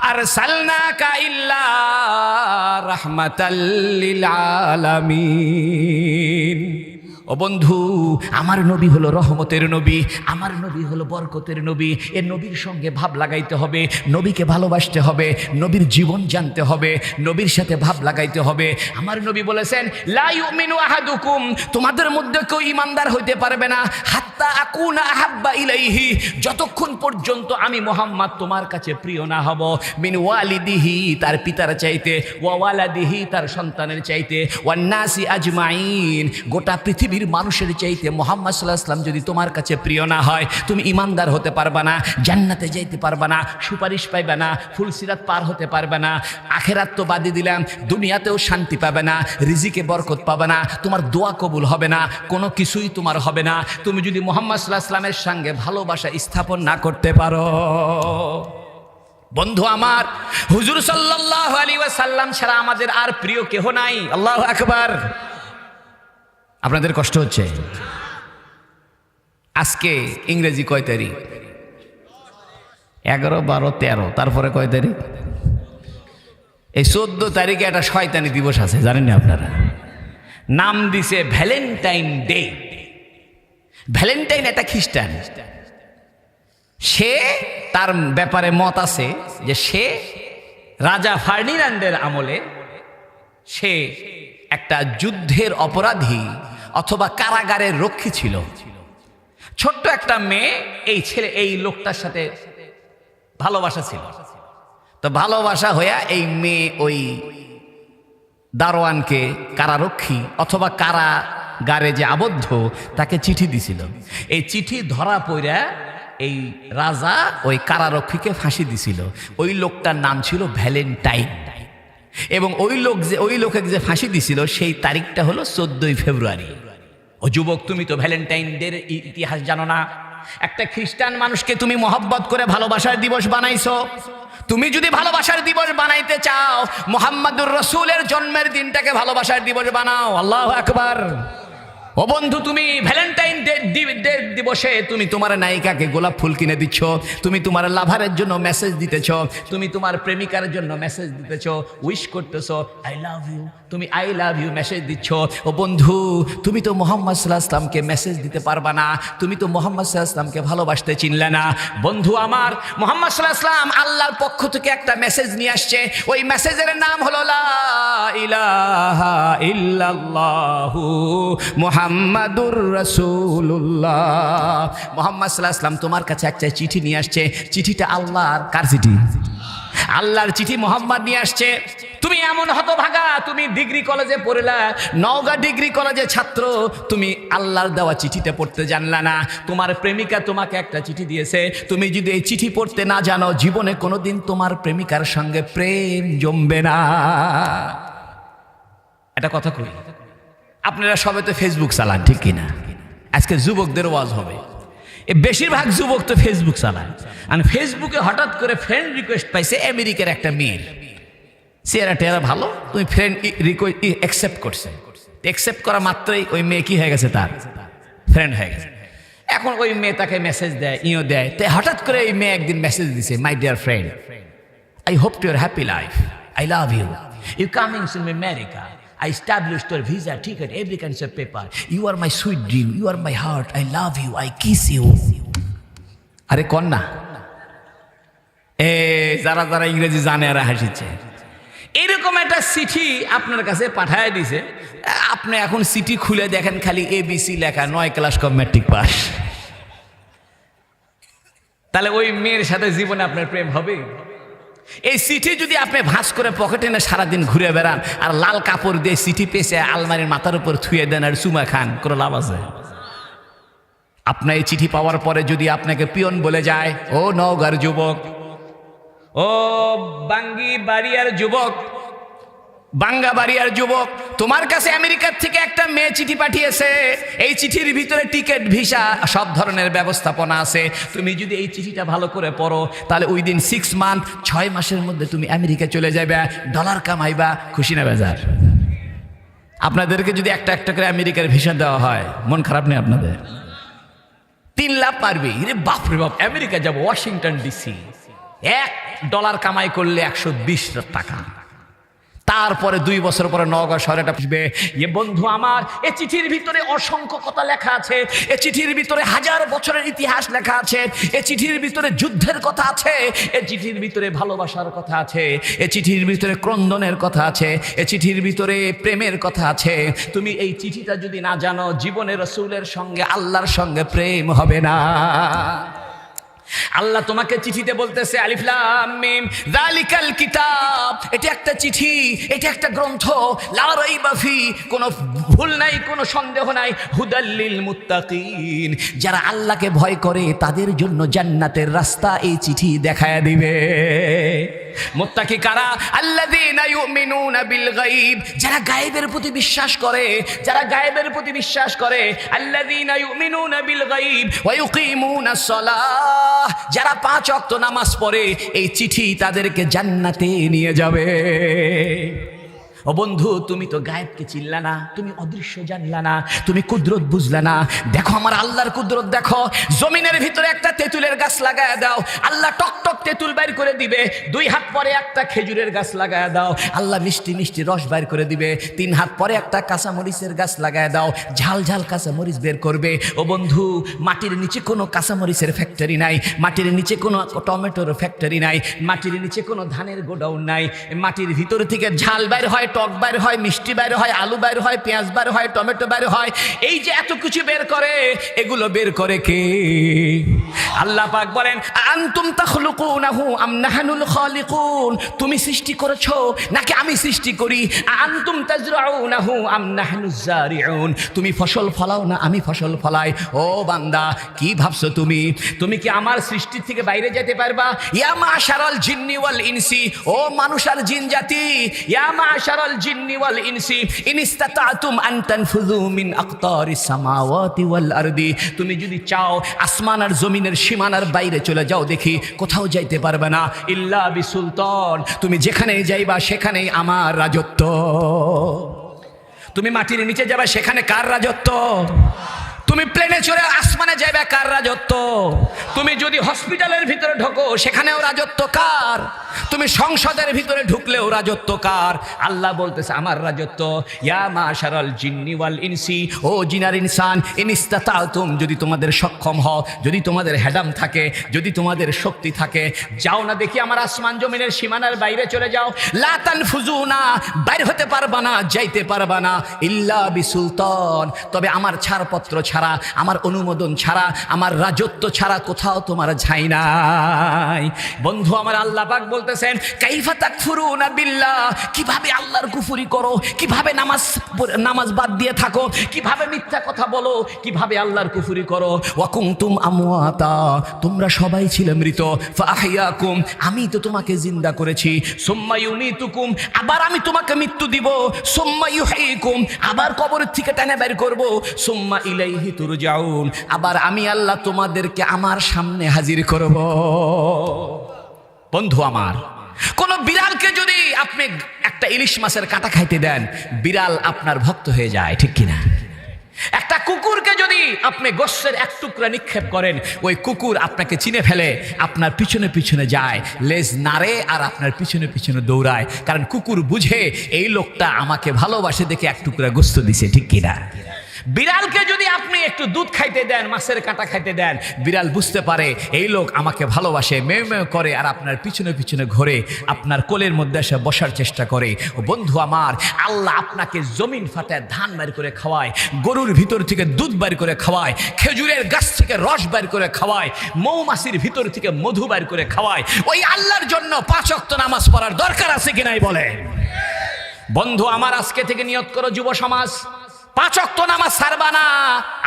আরসালনাকা ইল্লা রাহমাতাল লিল আলামিন। ও বন্ধু, আমার নবী হলো রহমতের নবী, আমার নবী হলো বরকতের নবী। এ নবীর সঙ্গে ভাব লাগাইতে হবে, নবীকে ভালোবাসতে হবে, নবীর জীবন জানতে হবে, নবীর সাথে ভাব লাগাইতে হবে। আমার নবী বলেছেন, লা ইউমিনু আহাদুকুম, তোমাদের মধ্যে কেউ ইমানদার হইতে পারবে না, হাত্তা আকুনা আহাব্বা ইলাইহি, যতক্ষণ পর্যন্ত আমি মুহাম্মদ তোমার কাছে প্রিয় না হব, মিন ওয়ালিদিহি, তার পিতার চাইতে, ওয়া ওয়ালাদিহি, তার সন্তানের চাইতে, ওয়ান নাসি আজমাইন, গোটা পৃথিবীর মানুষের চাইতে মুহাম্মদ সাল্লাল্লাহু আলাইহি ওয়াসাল্লাম যদি তোমার কাছে প্রিয় না হয়, তুমি ইমানদার হতে পারবা না, জান্নাতে যাইতে পারবা না, সুপারিশ পাইবে না, ফুলসিরাত পার হতে পারবে না, আখেরাত তো বাদই দিলাম, দুনিয়াতেও শান্তি পাবে না, রিজিকে বরকত পাবে না, তোমার দোয়া কবুল হবে না, কোনো কিছুই তোমার হবে না, তুমি যদি মুহাম্মদ সাল্লাল্লাহু আলাইহি ওয়াসাল্লামের সঙ্গে ভালোবাসা স্থাপন না করতে পারো। বন্ধু আমার, হুজুর সাল্লাল্লাহু আলাইহি ওয়াসাল্লাম ছাড়া আমাদের আর প্রিয় কেহ নাই। আল্লাহু আকবার। আপনাদের কষ্ট হচ্ছে? আজকে ইংরেজি কয় তারিখ? 11, 12, 13, তারপরে কয় তারিখ? এই 14 তারিখে একটা শয়তানি দিবস আছে, জানেন না আপনারা? নাম দিছে ভ্যালেন্টাইন ডে। ভ্যালেন্টাইন একটা খ্রিস্টান, সে তার ব্যাপারে মত আছে যে সে রাজা ফার্ডিনান্ডের আমলে সে একটা যুদ্ধের অপরাধী অথবা কারাগারের রক্ষী ছিল। ছোট্ট একটা মেয়ে, এই লোকটার সাথে ভালোবাসা ছিল। তো ভালোবাসা হইয়া এই মেয়ে ওই দারোয়ানকে, কারারক্ষী অথবা কারাগারে যে আবদ্ধ, তাকে চিঠি দিছিল। এই চিঠি ধরা পড়া এই রাজা ওই কারারক্ষীকে ফাঁসি দিছিল। ওই লোকটার নাম ছিল ভ্যালেন্টাইন। এবং ওই লোকে যে ফাঁসি দিছিল সেই তারিখটা হলো 14 ফেব্রুয়ারি। ও যুবক, তুমি তো ভ্যালেন্টাইন ডের ইতিহাস জানো না। একটা খ্রিস্টান মানুষকে তুমি মহব্বত করে ভালোবাসার দিবস বানাইছো। তুমি যদি ভালোবাসার দিবস বানাইতে চাও, মুহাম্মাদুর রাসূলের জন্মের দিনটাকে ভালোবাসার দিবস বানাও। আল্লাহু আকবার। ও বন্ধু, তুমি ভ্যালেন্টাইন ডে দিবসে তুমি তোমার নায়িকাকে গোলাপ ফুল কিনে দিচ্ছ, তুমি তোমার লাভারের জন্য মেসেজ দিতেছ, তুমি তোমার প্রেমিকার জন্য মেসেজ দিতেছ, উইশ করতেছ, আই লাভ ইউ, তুমি আই লাভ ইউ মেসেজ দিচ্ছ। ও বন্ধু, তুমি তো মুহাম্মদ সাল্লাল্লাহু আলাইহি ওয়াসাল্লামকে মেসেজ দিতে পারবা না, তুমি তো মুহাম্মদ সাল্লাল্লাহু আলাইহি ওয়াসাল্লামকে ভালোবাসতে চিনলে না। বন্ধু আমার, মুহাম্মদ সাল্লাল্লাহু আলাইহি ওয়াসাল্লাম আল্লাহর পক্ষ থেকে একটা মেসেজ নিয়ে আসছে। ওই মেসেজের নাম হলো লা ইলাহা ইল্লাল্লাহু মুহাম্মাদুর রাসূলুল্লাহ। মুহাম্মদ সাল্লাল্লাহু আলাইহি ওয়াসাল্লাম তোমার কাছে একটা চিঠি নিয়ে আসছে। চিঠিটা আল্লাহর। কার চিঠি? আল্লাহর চিঠি মুহাম্মদ নিয়ে আসছে। তুমি এমন হতভাগা, তুমি ডিগ্রি কলেজে পড়লা, নওগাঁ ডিগ্রি কলেজে ছাত্র, তুমি আল্লাহর দেওয়া চিঠিটা পড়তে জানলা না। তোমার প্রেমিকা তোমাকে একটা চিঠি দিয়েছে, তুমি যদি এই চিঠি পড়তে না জানো, জীবনে কোনোদিন তোমার প্রেমিকার সঙ্গে প্রেম জমবে না। এটা কথা কই, আপনারা সবাই তো ফেসবুক চালান, ঠিক কিনা? আজকে যুবকদের ওয়াজ হবে। বেশিরভাগ যুবক তো ফেসবুক চালায়। আর ফেসবুকে হঠাৎ করে ফ্রেন্ড রিকোয়েস্ট পাইছে আমেরিকার একটা মেয়ের, চেহারা টেহারা ভালো, তুমি ফ্রেন্ড রিকোয়েস্ট অ্যাকসেপ্ট করছে। অ্যাকসেপ্ট করা মাত্রই ওই মেয়ে কি হয়ে গেছে, তার ফ্রেন্ড হয়ে গেছে। এখন ওই মেয়ে তাকে মেসেজ দেয়, দেয়। তাই হঠাৎ করে ওই মেয়ে একদিন মেসেজ দিছে, my dear friend, I hope to your happy life, I love you, you coming to America, I established your visa, ticket, every kind of paper. You are my sweet dream. You are my heart. I love you. I kiss you. আরে কোন না, যারা যারা ইংরেজি জানে আর হাসিচ্ছে। এরকম একটা চিঠি আপনার কাছে পাঠায় দিছে। আপনি এখন চিঠি খুলে দেখেন, খালি ABC লেখা, 9 ক্লাস কম, ম্যাট্রিক পাস। তাহলে ওই মেয়ের সাথে জীবনে আপনার প্রেম হবে? এই চিঠি যদি আপনি ভাঁজ করে পকেটে না সারাদিন ঘুরে বেড়ান আর লাল কাপড় দিয়ে চিঠি পেঁচে আলমারির মাথার উপর থুয়ে দেন আর চুমা খান, কোনো লাভ আছে? আপনার এই চিঠি পাওয়ার পরে যদি আপনাকে পিয়ন বলে যায়, ও নওগাঁর যুবক, ও বাঙ্গি বাড়িয়ার যুবক, বাঙ্গা বাড়িয়ার যুবক, তোমার কাছে আমেরিকার থেকে একটা মেয়ে চিঠি পাঠিয়েছে, এই চিঠির ভিতরে টিকিট ভিসা সব ধরনের ব্যবস্থাপনা আছে, তুমি যদি এই চিঠিটা ভালো করে পড়ো তাহলে ওই দিন 6 মান্থ 6 মাসের মধ্যে তুমি আমেরিকা চলে যাবে, ডলার কামাইবা, খুশি না বেজার? আপনাদেরকে যদি একটা একটা করে আমেরিকার ভিসা দেওয়া হয়, মন খারাপ নেই আপনাদের? 3 লাখ পারবে, রে বাপরে বাপ, আমেরিকা যাবো, ওয়াশিংটন ডিসি, $1 কামাই করলে 120 টাকা, তারপরে 2 বছর পরে নওগাঁ শহরে আসবে। এ বন্ধু আমার, এ চিঠির ভিতরে অসংখ্য কথা লেখা আছে, এ চিঠির ভিতরে হাজার বছরের ইতিহাস লেখা আছে, এ চিঠির ভিতরে যুদ্ধের কথা আছে, এ চিঠির ভিতরে ভালোবাসার কথা আছে, এ চিঠির ভিতরে ক্রন্দনের কথা আছে, এ চিঠির ভিতরে প্রেমের কথা আছে। তুমি এই চিঠিটা যদি না জানো, জীবনে রাসূলের সঙ্গে আল্লাহর সঙ্গে প্রেম হবে না। আল্লাহ তোমাকে চিঠিতে বলতেছে আলিফ লাম মিম যালিকাল কিতাব, এটা একটা চিঠি, এটা একটা গ্রন্থ, লা রাইবা ফি, কোনো ভুল নাই, কোনো সন্দেহ নাই, হুদাল লিল মুত্তাকিন, যারা আল্লাহকে ভয় করে তাদের জন্য জান্নাতের রাস্তা এই চিঠি দেখায়া দিবে। মুত্তাকি কারা? আল্লাযীনা ইউমিনুনা বিল গায়ব, যারা গায়েবের প্রতি বিশ্বাস করে, যারা গায়েবের প্রতি বিশ্বাস করে, আল্লাযীনা ইউমিনুনা বিল গায়ব ওয়া ইউকিমুনাস সালাহ, যারা 5 ওয়াক্ত নামাজ পড়ে, এই চিঠি তাদেরকে জান্নাতে নিয়ে যাবে। ও বন্ধু, তুমি তো গায়েবকে চিনলা না, তুমি অদৃশ্য জানলা না, তুমি কুদরত বুঝলা না। দেখো আমার আল্লাহর কুদরত দেখো, জমিনের ভিতরে একটা তেঁতুলের গাছ লাগায় দাও, আল্লাহ টক টক তেঁতুল বাইর করে দিবে। 2 হাত পরে একটা খেজুরের গাছ লাগায় দাও, আল্লাহ মিষ্টি মিষ্টি রস বাইর করে দিবে। 3 হাত পরে একটা কাঁচামরিচের গাছ লাগায় দাও, ঝাল ঝাল কাঁচামরিচ বের করবে। ও বন্ধু, মাটির নিচে কোনো কাঁচামরিচের ফ্যাক্টরি নাই, মাটির নিচে কোনো টমেটোর ফ্যাক্টরি নাই, মাটির নিচে কোনো ধানের গোডাউন নাই, মাটির ভিতর থেকে ঝাল বাইর হয়, টক বাইর হয়, মিষ্টি বাইর হয়, আলু বাইর হয়, পেঁয়াজ বাইর হয়, টমেটো বাইর হয়। এই যে এত কিছু বের করে, এগুলো বের করে কে? আল্লাহ পাক বলেন, আনতুম তাখলুকুনাহু আম নাহনুল খালিকুন, তুমি সৃষ্টি করেছো নাকি আমি সৃষ্টি করি? আনতুম তাজরাউনাহু আম নাহনুজ জারিউন, তুমি ফসল ফলাও না আমি ফসল ফলাই। ও বান্দা, কি ভাবছো তুমি? তুমি কি আমার সৃষ্টি থেকে বাইরে যেতে পারবা? ইয়া মাশারাল জিন্নি ওয়াল ইনসি, ও মানুষ আর জিন জাতি, ইয়া মাশারাল জিন্নি ওয়াল ইনসি ইন ইসতাতাতুম আন তানফুযু মিন আকতারিস সামাওয়াতি ওয়াল আরদি, তুমি যদি চাও আসমান আর জমিনের সীমানার বাইরে চলে যাও, দেখি কোথাও যাইতে পারবে না। ইল্লা বিসুলতান, তুমি যেখানে যাইবা সেখানেই আমার রাজত্ব। তুমি মাটির নিচে যাবা, সেখানে কার রাজত্ব? তুমি প্লেনে চড়ে আসমানে যাবে, কার রাজত্ব? তুমি যদি হসপিটালের ভিতরে ঢোকো, সেখানেও রাজত্ব কার? তুমি সংসদের ভিতরে ঢুকলেও রাজত্ব কার? আল্লাহ বলতেছে আমার রাজত্ব। ইয়া মাশারাল জিন্নি ওয়াল ইনসি, ও জিনার ইনসান, ইন ইসতাতাতুম, যদি তোমাদের সক্ষম হও, যদি তোমাদের হেডাম থাকে, যদি তোমাদের শক্তি থাকে, যাও না দেখি আমার আসমান জমিনের সীমানার বাইরে চলে যাও। লা তানফুজুনা, বাইর হতে পারবা না, যাইতে পারবা না, ইল্লা বিসুলতান, তবে আমার ছাড়পত্র ছাড়া, আমার অনুমোদন ছাড়া, আমার রাজত্ব ছাড়া কোথাও তোমার ছাই নাই। বন্ধু আমার, আল্লাহ পাক বলতেছেন, কাইফা তাকফুরুনা বিল্লাহ, কিভাবে আল্লাহর কুফরি করো, কিভাবে নামাজ বাদ দিয়ে থাকো, কিভাবে মিথ্যা কথা বলো, কিভাবে আল্লাহর কুফরি করো। ওয়া কুনতুম আমওয়াতা, তোমরা সবাই ছিলে মৃত, ফাআহইয়াকুম, আমি তো তোমাকে জিন্দা করেছি, সুম্মা ইউমিতুকুম, আবার আমি তোমাকে মৃত্যু দিব, সুম্মা ইউহয়িকুম, আবার কবরের থেকে টেনে বের করব, সুম্মা ইলাইহি তুরজাউন, আবার আমি আল্লাহ তোমাদেরকে আমার সামনে হাজির করব। বন্ধু আমার, কোন বিড়ালকে যদি আপনি একটা ইলিশ মাছের কাঁটা খাইতে দেন, বিড়াল আপনার ভক্ত হয়ে যায়, ঠিক কিনা? একটা কুকুরকে যদি আপনি গোশতের এক টুকরা নিক্ষেপ করেন, ওই কুকুর আপনাকে চিনে ফেলে, আপনার পিছনে পিছনে যায়, লেজ নাড়ে আর আপনার পিছনে পিছনে দৌড়ায়, কারণ কুকুর বুঝে এই লোকটা আমাকে ভালোবাসে দেখে এক টুকরা গোশত দিছে, ঠিক কিনা? বিড়ালকে যদি আপনি একটু দুধ খাইতে দেন, মাছের কাঁটা খাইতে দেন, বিড়াল বুঝতে পারে এই লোক আমাকে ভালোবাসে, মেয়ে মেয়ে করে আর আপনার পিছনে পিছনে ঘোরে, আপনার কোলের মধ্যে এসে বসার চেষ্টা করে। ও বন্ধু আমার, আল্লাহ আপনাকে জমিন ফাটায় ধান বের করে খাওয়ায়, গরুর ভিতর থেকে দুধ বের করে খাওয়ায়, খেজুরের গাছ থেকে রস বের করে খাওয়ায়, মৌমাছির ভিতর থেকে মধু বের করে খাওয়ায়। ওই আল্লাহর জন্য 5 ওয়াক্ত নামাজ পড়ার দরকার আছে কিনাই বলে? বন্ধু আমার, আজকে থেকে নিয়ত করো যুব সমাজ, 5 ওয়াক্ত নামাজ ছাড়বা না,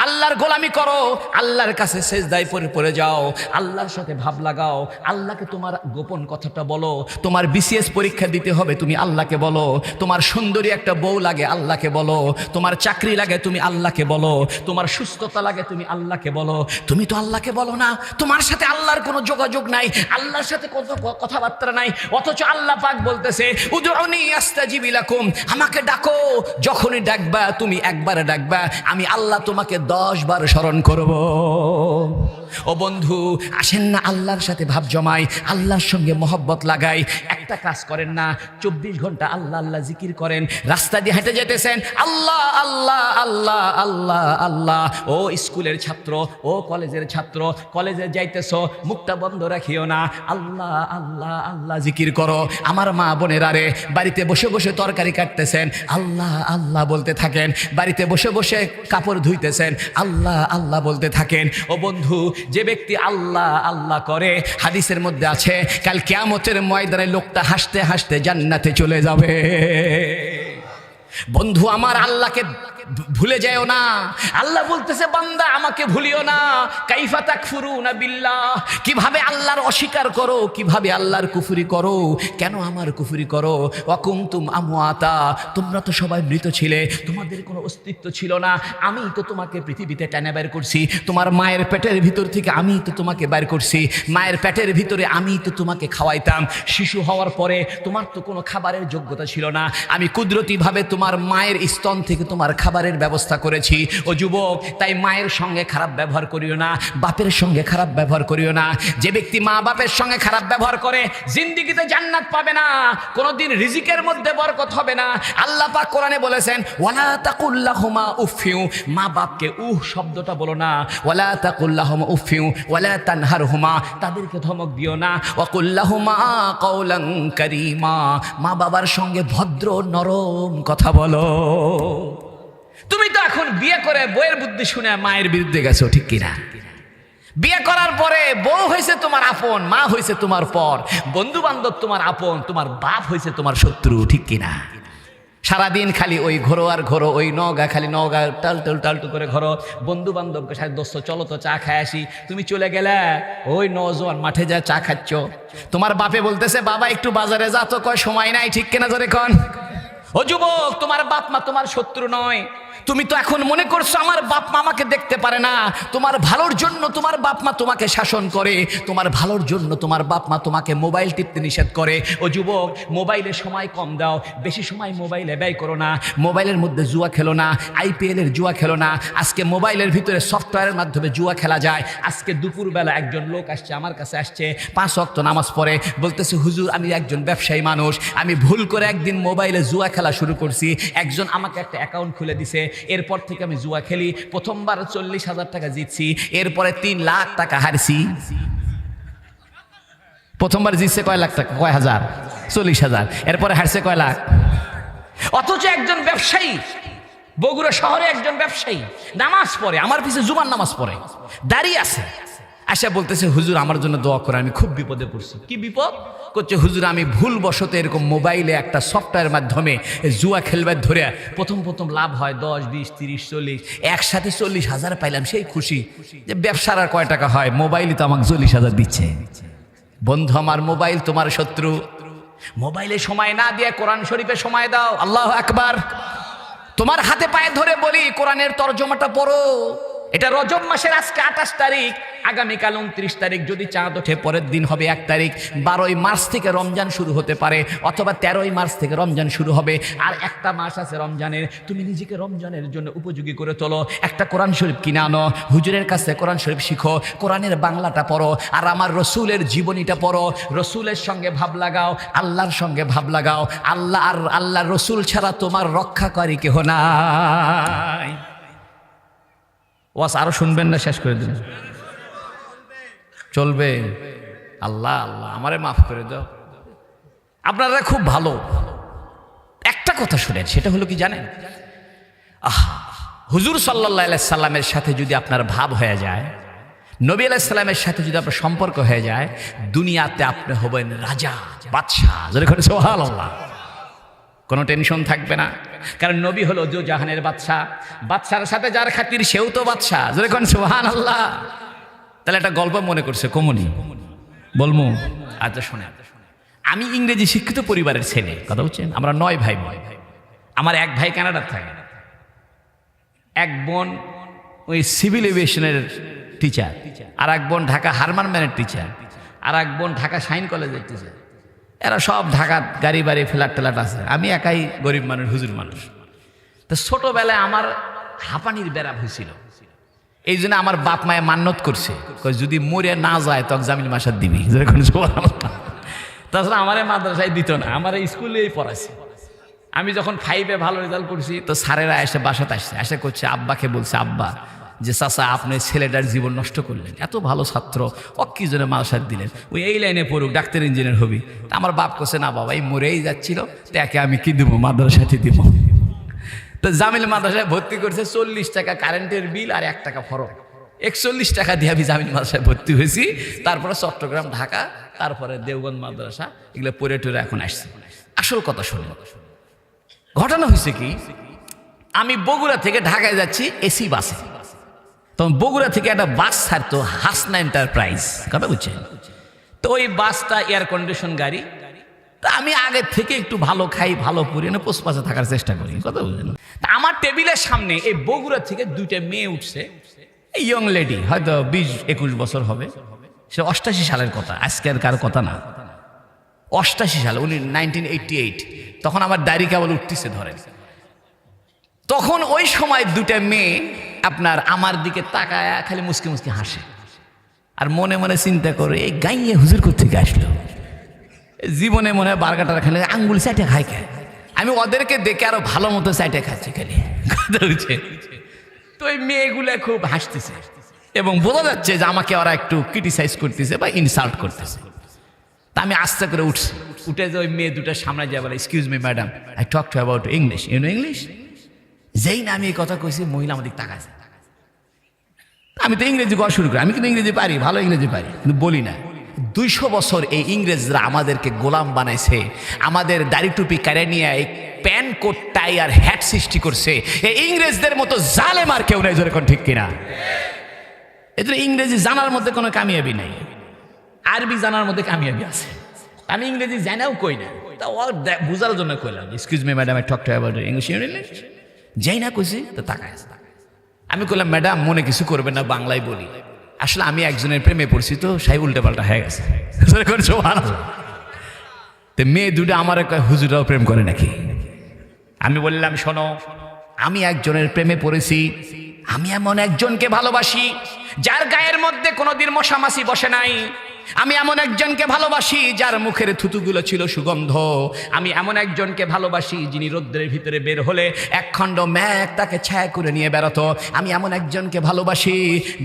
আল্লাহর গোলামি করো, আল্লাহর কাছে সেজদায় পড়ে যাও, আল্লাহর সাথে ভাব লাগাও, আল্লাহকে তোমার গোপন কথাটা বলো। তোমার বিসিএস পরীক্ষা দিতে হবে, তুমি আল্লাহকে বলো। তোমার সুন্দরী একটা বউ লাগে, আল্লাহকে বলো। তোমার চাকরি লাগে, তুমি আল্লাহকে বলো। তোমার সুস্থতা লাগে, তুমি আল্লাহকে বলো। তুমি তো আল্লাহকে বলো না, তোমার সাথে আল্লাহর কোনো যোগাযোগ নাই, আল্লাহর সাথে কোনো কথাবার্তা নাই, অথচ আল্লাহ পাক বলতেছে উদউনি আস্তাজিব লাকুম, আমাকে ডাকো, যখনই ডাকবা তুমি একবার ডাকবা, আমি আল্লাহ তোমাকে 10 বার স্মরণ করব। ও বন্ধু, আসেন না আল্লাহর সাথে ভাব জমাই, আল্লাহর সঙ্গে মহব্বত লাগাই। একটা কাজ করেন না, 24 ঘন্টা আল্লাহ আল্লাহ জিকির করেন। রাস্তা দিয়ে হেঁটে যেতেছেন, আল্লাহ আল্লাহ আল্লাহ আল্লাহ আল্লাহ। ও স্কুলের ছাত্র, ও কলেজের ছাত্র, কলেজে যাইতেছো, মুখটা বন্ধ রাখিও না, আল্লাহ আল্লাহ আল্লাহ জিকির করো। আমার মা বোনেরা রে, বাড়িতে বসে বসে তরকারি কাটতেছেন, আল্লাহ আল্লাহ বলতে থাকেন। বাড়িতে বসে বসে কাপড় ধুইতেছেন, আল্লাহ আল্লাহ বলতে থাকেন। ও বন্ধু, যে ব্যক্তি আল্লাহ আল্লাহ করে, হাদিসের মধ্যে আছে কাল কিয়ামতের ময়দানে লোকটা হাসতে হাসতে জান্নাতে চলে যাবে। বন্ধু আমার, আল্লাহকে ভুলে যাও না। আল্লাহ বলতেছে বান্দা আমাকে ভুলিও না। কাইফা তাকফুরুনা বিল্লাহ, কিভাবে আল্লাহর অস্বীকার করো, কিভাবে আল্লাহর কুফরি করো, কেন আমার কুফরি করো। ওয়া কুনতুম আমওয়াতা, তোমরা তো সবাই মৃত ছিলে, তোমাদের কোনো অস্তিত্ব ছিল না, আমি তো তোমাকে পৃথিবীতে টেনে বের করছি। তোমার মায়ের পেটের ভিতর থেকে আমি তো তোমাকে বের করছি, মায়ের পেটের ভিতরে আমি তো তোমাকে খাওয়াইতাম। শিশু হওয়ার পরে তোমার তো কোনো খাবারের যোগ্যতা ছিল না, আমি কুদরতিভাবে তোমার মায়ের স্তন থেকে তোমার খাবারের ব্যবস্থা করেছি। ও যুবক, তাই মায়ের সঙ্গে খারাপ ব্যবহার করিও না, বাপের সঙ্গে খারাপ ব্যবহার করিও না। যে ব্যক্তি মা বাপের সঙ্গে খারাপ ব্যবহার করে, জিন্দেগিতে জান্নাত পাবে না, কোনোদিন রিজিকের মধ্যে বরকত হবে না। আল্লাহ পাক কোরআনে বলেছেন ওয়ালা তাকুল্লাহুমা উফিউ, মা বাপকে শব্দটা বলো না। ওয়ালা তাকুল্লাহুমা উফিউ ওয়ালা তানহারহুমা, তাদেরকে ধমক দিও না। ওয়াকুল্লাহুমা কাওলান কারীমা, মা বাবার সঙ্গে ভদ্র নরম কথা বলো। তুমি তো এখন বিয়ে করে বউয়ের বুদ্ধি শুনে মায়ের বিরুদ্ধে গেছো, ঠিক কিনা? বিয়ে করার পরে বউ হয়েছে তোমার আপন, মা হয়েছে তোমার পর, বন্ধু বান্ধব তোমার আপন, তোমার বাপ হয়েছে তোমার শত্রু, ঠিক কিনা? সারাদিন খালি ওই ঘোরো আর ঘোরো, ওই নগা খালি নগা টালটু করে ঘোরো। বন্ধু বান্ধবকে সাথে দোস্ত চলো তো চা খায় আসি, তুমি চলে গেলে ওই নওজোয়ান মাঠে যা চা খাচ্ছ। তোমার বাপে বলতেছে বাবা একটু বাজারে যা তো, কয় সময় নাই, ঠিক কিনা জোরে কন। ও যুবক, তোমার বাপ মা তোমার শত্রু নয়। তুমি তো এখন মনে করছো আমার বাপ মা আমাকে দেখতে পারে না। তোমার ভালোর জন্য তোমার বাপ মা তোমাকে শাসন করে, তোমার ভালোর জন্য তোমার বাপ মা তোমাকে মোবাইল টিপতে নিষেধ করে। ও যুবক, মোবাইলে সময় কম দাও, বেশি সময় মোবাইলে ব্যয় করো না। মোবাইলের মধ্যে জুয়া খেলো না, IPL এর জুয়া খেলো না। আজকে মোবাইলের ভিতরে সফটওয়্যারের মাধ্যমে জুয়া খেলা যায়। আজকে দুপুরবেলা একজন লোক আসছে, আমার কাছে আসছে, 5 ওয়াক্ত নামাজ পড়ে, বলতেছে হুজুর আমি একজন ব্যবসায়ী মানুষ, আমি ভুল করে একদিন মোবাইলে জুয়া খেলা শুরু করছি, একজন আমাকে একটা অ্যাকাউন্ট খুলে দিছে, এরপর থেকে আমি জুয়া খেলি, প্রথমবার 40,000 টাকা জিতছি, এরপরে 3 লাখ টাকা হারছি। প্রথমবার জিতছে কয় লাখ টাকা, কয় হাজার, 40,000, এরপরে হারছে কয় লাখ। অথচ একজন ব্যবসায়ী, বগুড়া শহরে একজন ব্যবসায়ী নামাজ পড়ে, আমার পিছে জুমার নামাজ পড়ে, দাঁড়িয়ে আছে, আসা বলতেছে হুজুর আমার জন্য দোয়া করে, আমি খুব বিপদে পড়ছি। কি বিপদ? করছে হুজুর আমি ভুলবশত এরকম মোবাইলে একটা সফটওয়্যার মাধ্যমে জুয়া খেলবার ধরে প্রথম লাভ হয় 10, 20, 30, 40, একসাথে 40,000 পাইলাম, সেই খুশি যে ব্যবসার আর কয় টাকা হয়, মোবাইলই তো আমাকে 40,000 দিচ্ছে। বন্ধু আমার, মোবাইল তোমার শত্রু। মোবাইলে সময় না দিয়ে কোরআন শরীফে সময় দাও। আল্লাহু আকবার। তোমার হাতে পায়ে ধরে বলি কোরআনের তরজমাটা পড়ো। এটা রজব মাসের আজকে 28 তারিখ, আগামীকাল 29 তারিখ, যদি চাঁদ ওঠে পরের দিন হবে 1 তারিখ। 12ই মার্চ থেকে রমজান শুরু হতে পারে, অথবা 13ই মার্চ থেকে রমজান শুরু হবে। আর একটা মাস আছে রমজানের, তুমি নিজেকে রমজানের জন্য উপযোগী করে তোলো। একটা কোরআন শরীফ কিনে আনো, হুজুরের কাছে কোরআন শরীফ শিখো, কোরআনের বাংলাটা পড়ো, আর আমার রসুলের জীবনীটা পড়ো। রসুলের সঙ্গে ভাব লাগাও, আল্লাহর সঙ্গে ভাব লাগাও। আল্লাহ আর আল্লাহর রসুল ছাড়া তোমার রক্ষাকারী কেহ নাই। ওয়াজ আরো শুনবেন না শেষ করে দিন? চলবে? আল্লাহ আল্লাহ আমারে মাফ করে দাও। আপনারা খুব ভালো। একটা কথা শুনেন, সেটা হলো কি জানেন? হুজুর সাল্লাল্লাহু আলাইহি সাল্লামের সাথে যদি আপনার ভাব হয়ে যায়, নবী আলাইহিস সালামের সাথে যদি আপনার সম্পর্ক হয়ে যায়, দুনিয়াতে আপনি হবেন রাজা, বাদশাহ। যেরকম সুবহানাল্লাহ, কোনো টেনশন থাকবে না। কারণ নবী হলো দু জাহানের বাদশাহ। বাদশার সাথে যার খাতির সেও তো বাদশাহ। যেরকম সুবহানাল্লাহ। তাহলে একটা গল্প মনে করছে, কমনি বলবো? আচ্ছা শোনেন, আমি ইংরেজি শিক্ষিত পরিবারের ছেলে, কথা বলছেন। আমরা 9 ভাই। আমার এক ভাই কানাডার থাকে, এক বোন ওই সিভিল এভিয়েশনের টিচার, আর এক বোন ঢাকা হারমানম্যানের টিচার, আর এক বোন ঢাকা শাইন কলেজের টিচার। এরা সব ঢাকার গাড়ি বাড়ি ফ্ল্যাট টেলাট আছে। আমি একাই গরিব মানুষ, হুজুর মানুষ। তো ছোটবেলায় আমার হাঁপানির বেড়া হয়েছিল। এই জন্য আমার বাপ মায়ে মান্যত করছে, যদি মরে না যায় তখন জামিল মাসাদ দিবি। তাছাড়া আমার মাদ্রাসায় দিত না, আমার স্কুলেই পড়াছে। আমি যখন 5-এ ভালো রেজাল্ট করছি, তো স্যারেরা এসে বাসাতে আসে করছে, আব্বাকে বলছে, আব্বা যে চাচা আপনি ছেলেটার জীবন নষ্ট করলেন, এত ভালো ছাত্র, কি জন্য মাদ্রাসায় দিলেন? ওই এই লাইনে পড়ুক, ডাক্তার ইঞ্জিনিয়ার হবি। তা আমার বাপ করছে, না বাবা এই মরেই যাচ্ছিল, তাকে আমি কি দেবো, মাদ্রাসাতে দিব। তো জামিল মাদ্রাসায় ভর্তি করছে। 40 টাকা কারেন্টের বিল আর 1 টাকা ফরক, 41 টাকা দিয়ে আমি জামিল মাদ্রাসায় ভর্তি হয়েছি। তারপরে চট্টগ্রাম, ঢাকা, তারপরে দেওবন্দ মাদ্রাসা, এগুলো পড়ে টরে এখন আসছে। আসল কথা শুনে, ঘটনা হয়েছে কি, আমি বগুড়া থেকে ঢাকায় যাচ্ছি এসি বাসে। তখন বগুড়া থেকে একটা বাস ছাড়তো, হাসনা এন্টারপ্রাইজ, কথা বুঝছেন? তো ওই বাসটা এয়ার কন্ডিশন গাড়ি। তা আমি আগে থেকে একটু ভালো খাই, ভালো পরি, না পোষপাশে থাকার চেষ্টা করি, কথা বুঝলেন? তা আমার টেবিলের সামনে এই বগুড়া থেকে 2টা মেয়ে উঠছে। এই ইয়ং লেডি, হয়তো 20-21 বছর হবে। সে 88 সালের কথা, আজকের কার কথা না। 88 সালে, উনি 1988। তখন আমার দাড়ি কেবল উঠতেছে ধরে। তখন ওই সময় 2টা মেয়ে আপনার আমার দিকে তাকায় খালি মুসকি মুসকি হাসে, আর মনে মনে চিন্তা করে, এই গাইয়ে হুজুর কোত্থেকে আসলো, জীবনে মনে হয় বার্গারটা খালি আঙ্গুল চাইটে খায় খায়। আমি ওদেরকে দেখে আরো ভালো মতো চাইটে খাচ্ছি খালি, কথা হচ্ছে। তো ওই মেয়েগুলো খুব হাসতেছে এবং বোঝা যাচ্ছে যে আমাকে ওরা একটু ক্রিটিসাইজ করতেছে বা ইনসাল্ট করতেছে। তা আমি আস্তে করে উঠছি, উঠে যে ওই মেয়ে 2টার সামনে যায়, বলে, excuse me madam, I talk to about English, you know English? যেই না আমি এই কথা কইছি, মহিলা আমাদের তাকাছে। আমি তো ইংরেজি কথা শুরু করি, আমি কিন্তু ইংরেজি পারি, ভালো ইংরেজি পারি, কিন্তু বলি না। 200 বছর এই ইংরেজরা আমাদেরকে গোলাম বানাইছে, আমাদের দাড়ি টুপি কেড়ে নিয়ে এই প্যান্ট কোট টাই আর হ্যাট সৃষ্টি করছে। এই ইংরেজদের মতো জালেম আর কেউ নাই, যেরকম ঠিক কিনা? এদের ইংরেজি জানার মধ্যে কোনো কামিয়াবি নাই, আরবি জানার মধ্যে কামিয়াবি আছে। আমি ইংরেজি জানাও কই না, তা ও বুঝার জন্য কইলাম, excuse me madam, I talk to about English, you know English? যাই না কইছি, তো তাকায়। আমি কইলাম, ম্যাডাম মনে কিছু করবেন না, বাংলায় বলি। আসলে আমি একজনের প্রেমে পড়ছি, তো সাই উল্টে পাল্টা হয়ে গেছে। তো মেয়ে 2টা আমার হুজুরাও প্রেম করে নাকি? আমি বললাম, শোনো, আমি একজনের প্রেমে পড়েছি। আমি এমন একজনকে ভালোবাসি যার গায়ের মধ্যে কোনোদিন মশামাছি বসে নাই। আমি এমন একজনকে ভালোবাসি যার মুখের থুতুগুলো ছিল সুগন্ধ। আমি এমন একজনকে ভালোবাসি যিনি রৌদ্রের ভিতরে বের হলে একখণ্ড মেঘ তাকে ছায়া করে নিয়ে বেরোতো। আমি এমন একজনকে ভালোবাসি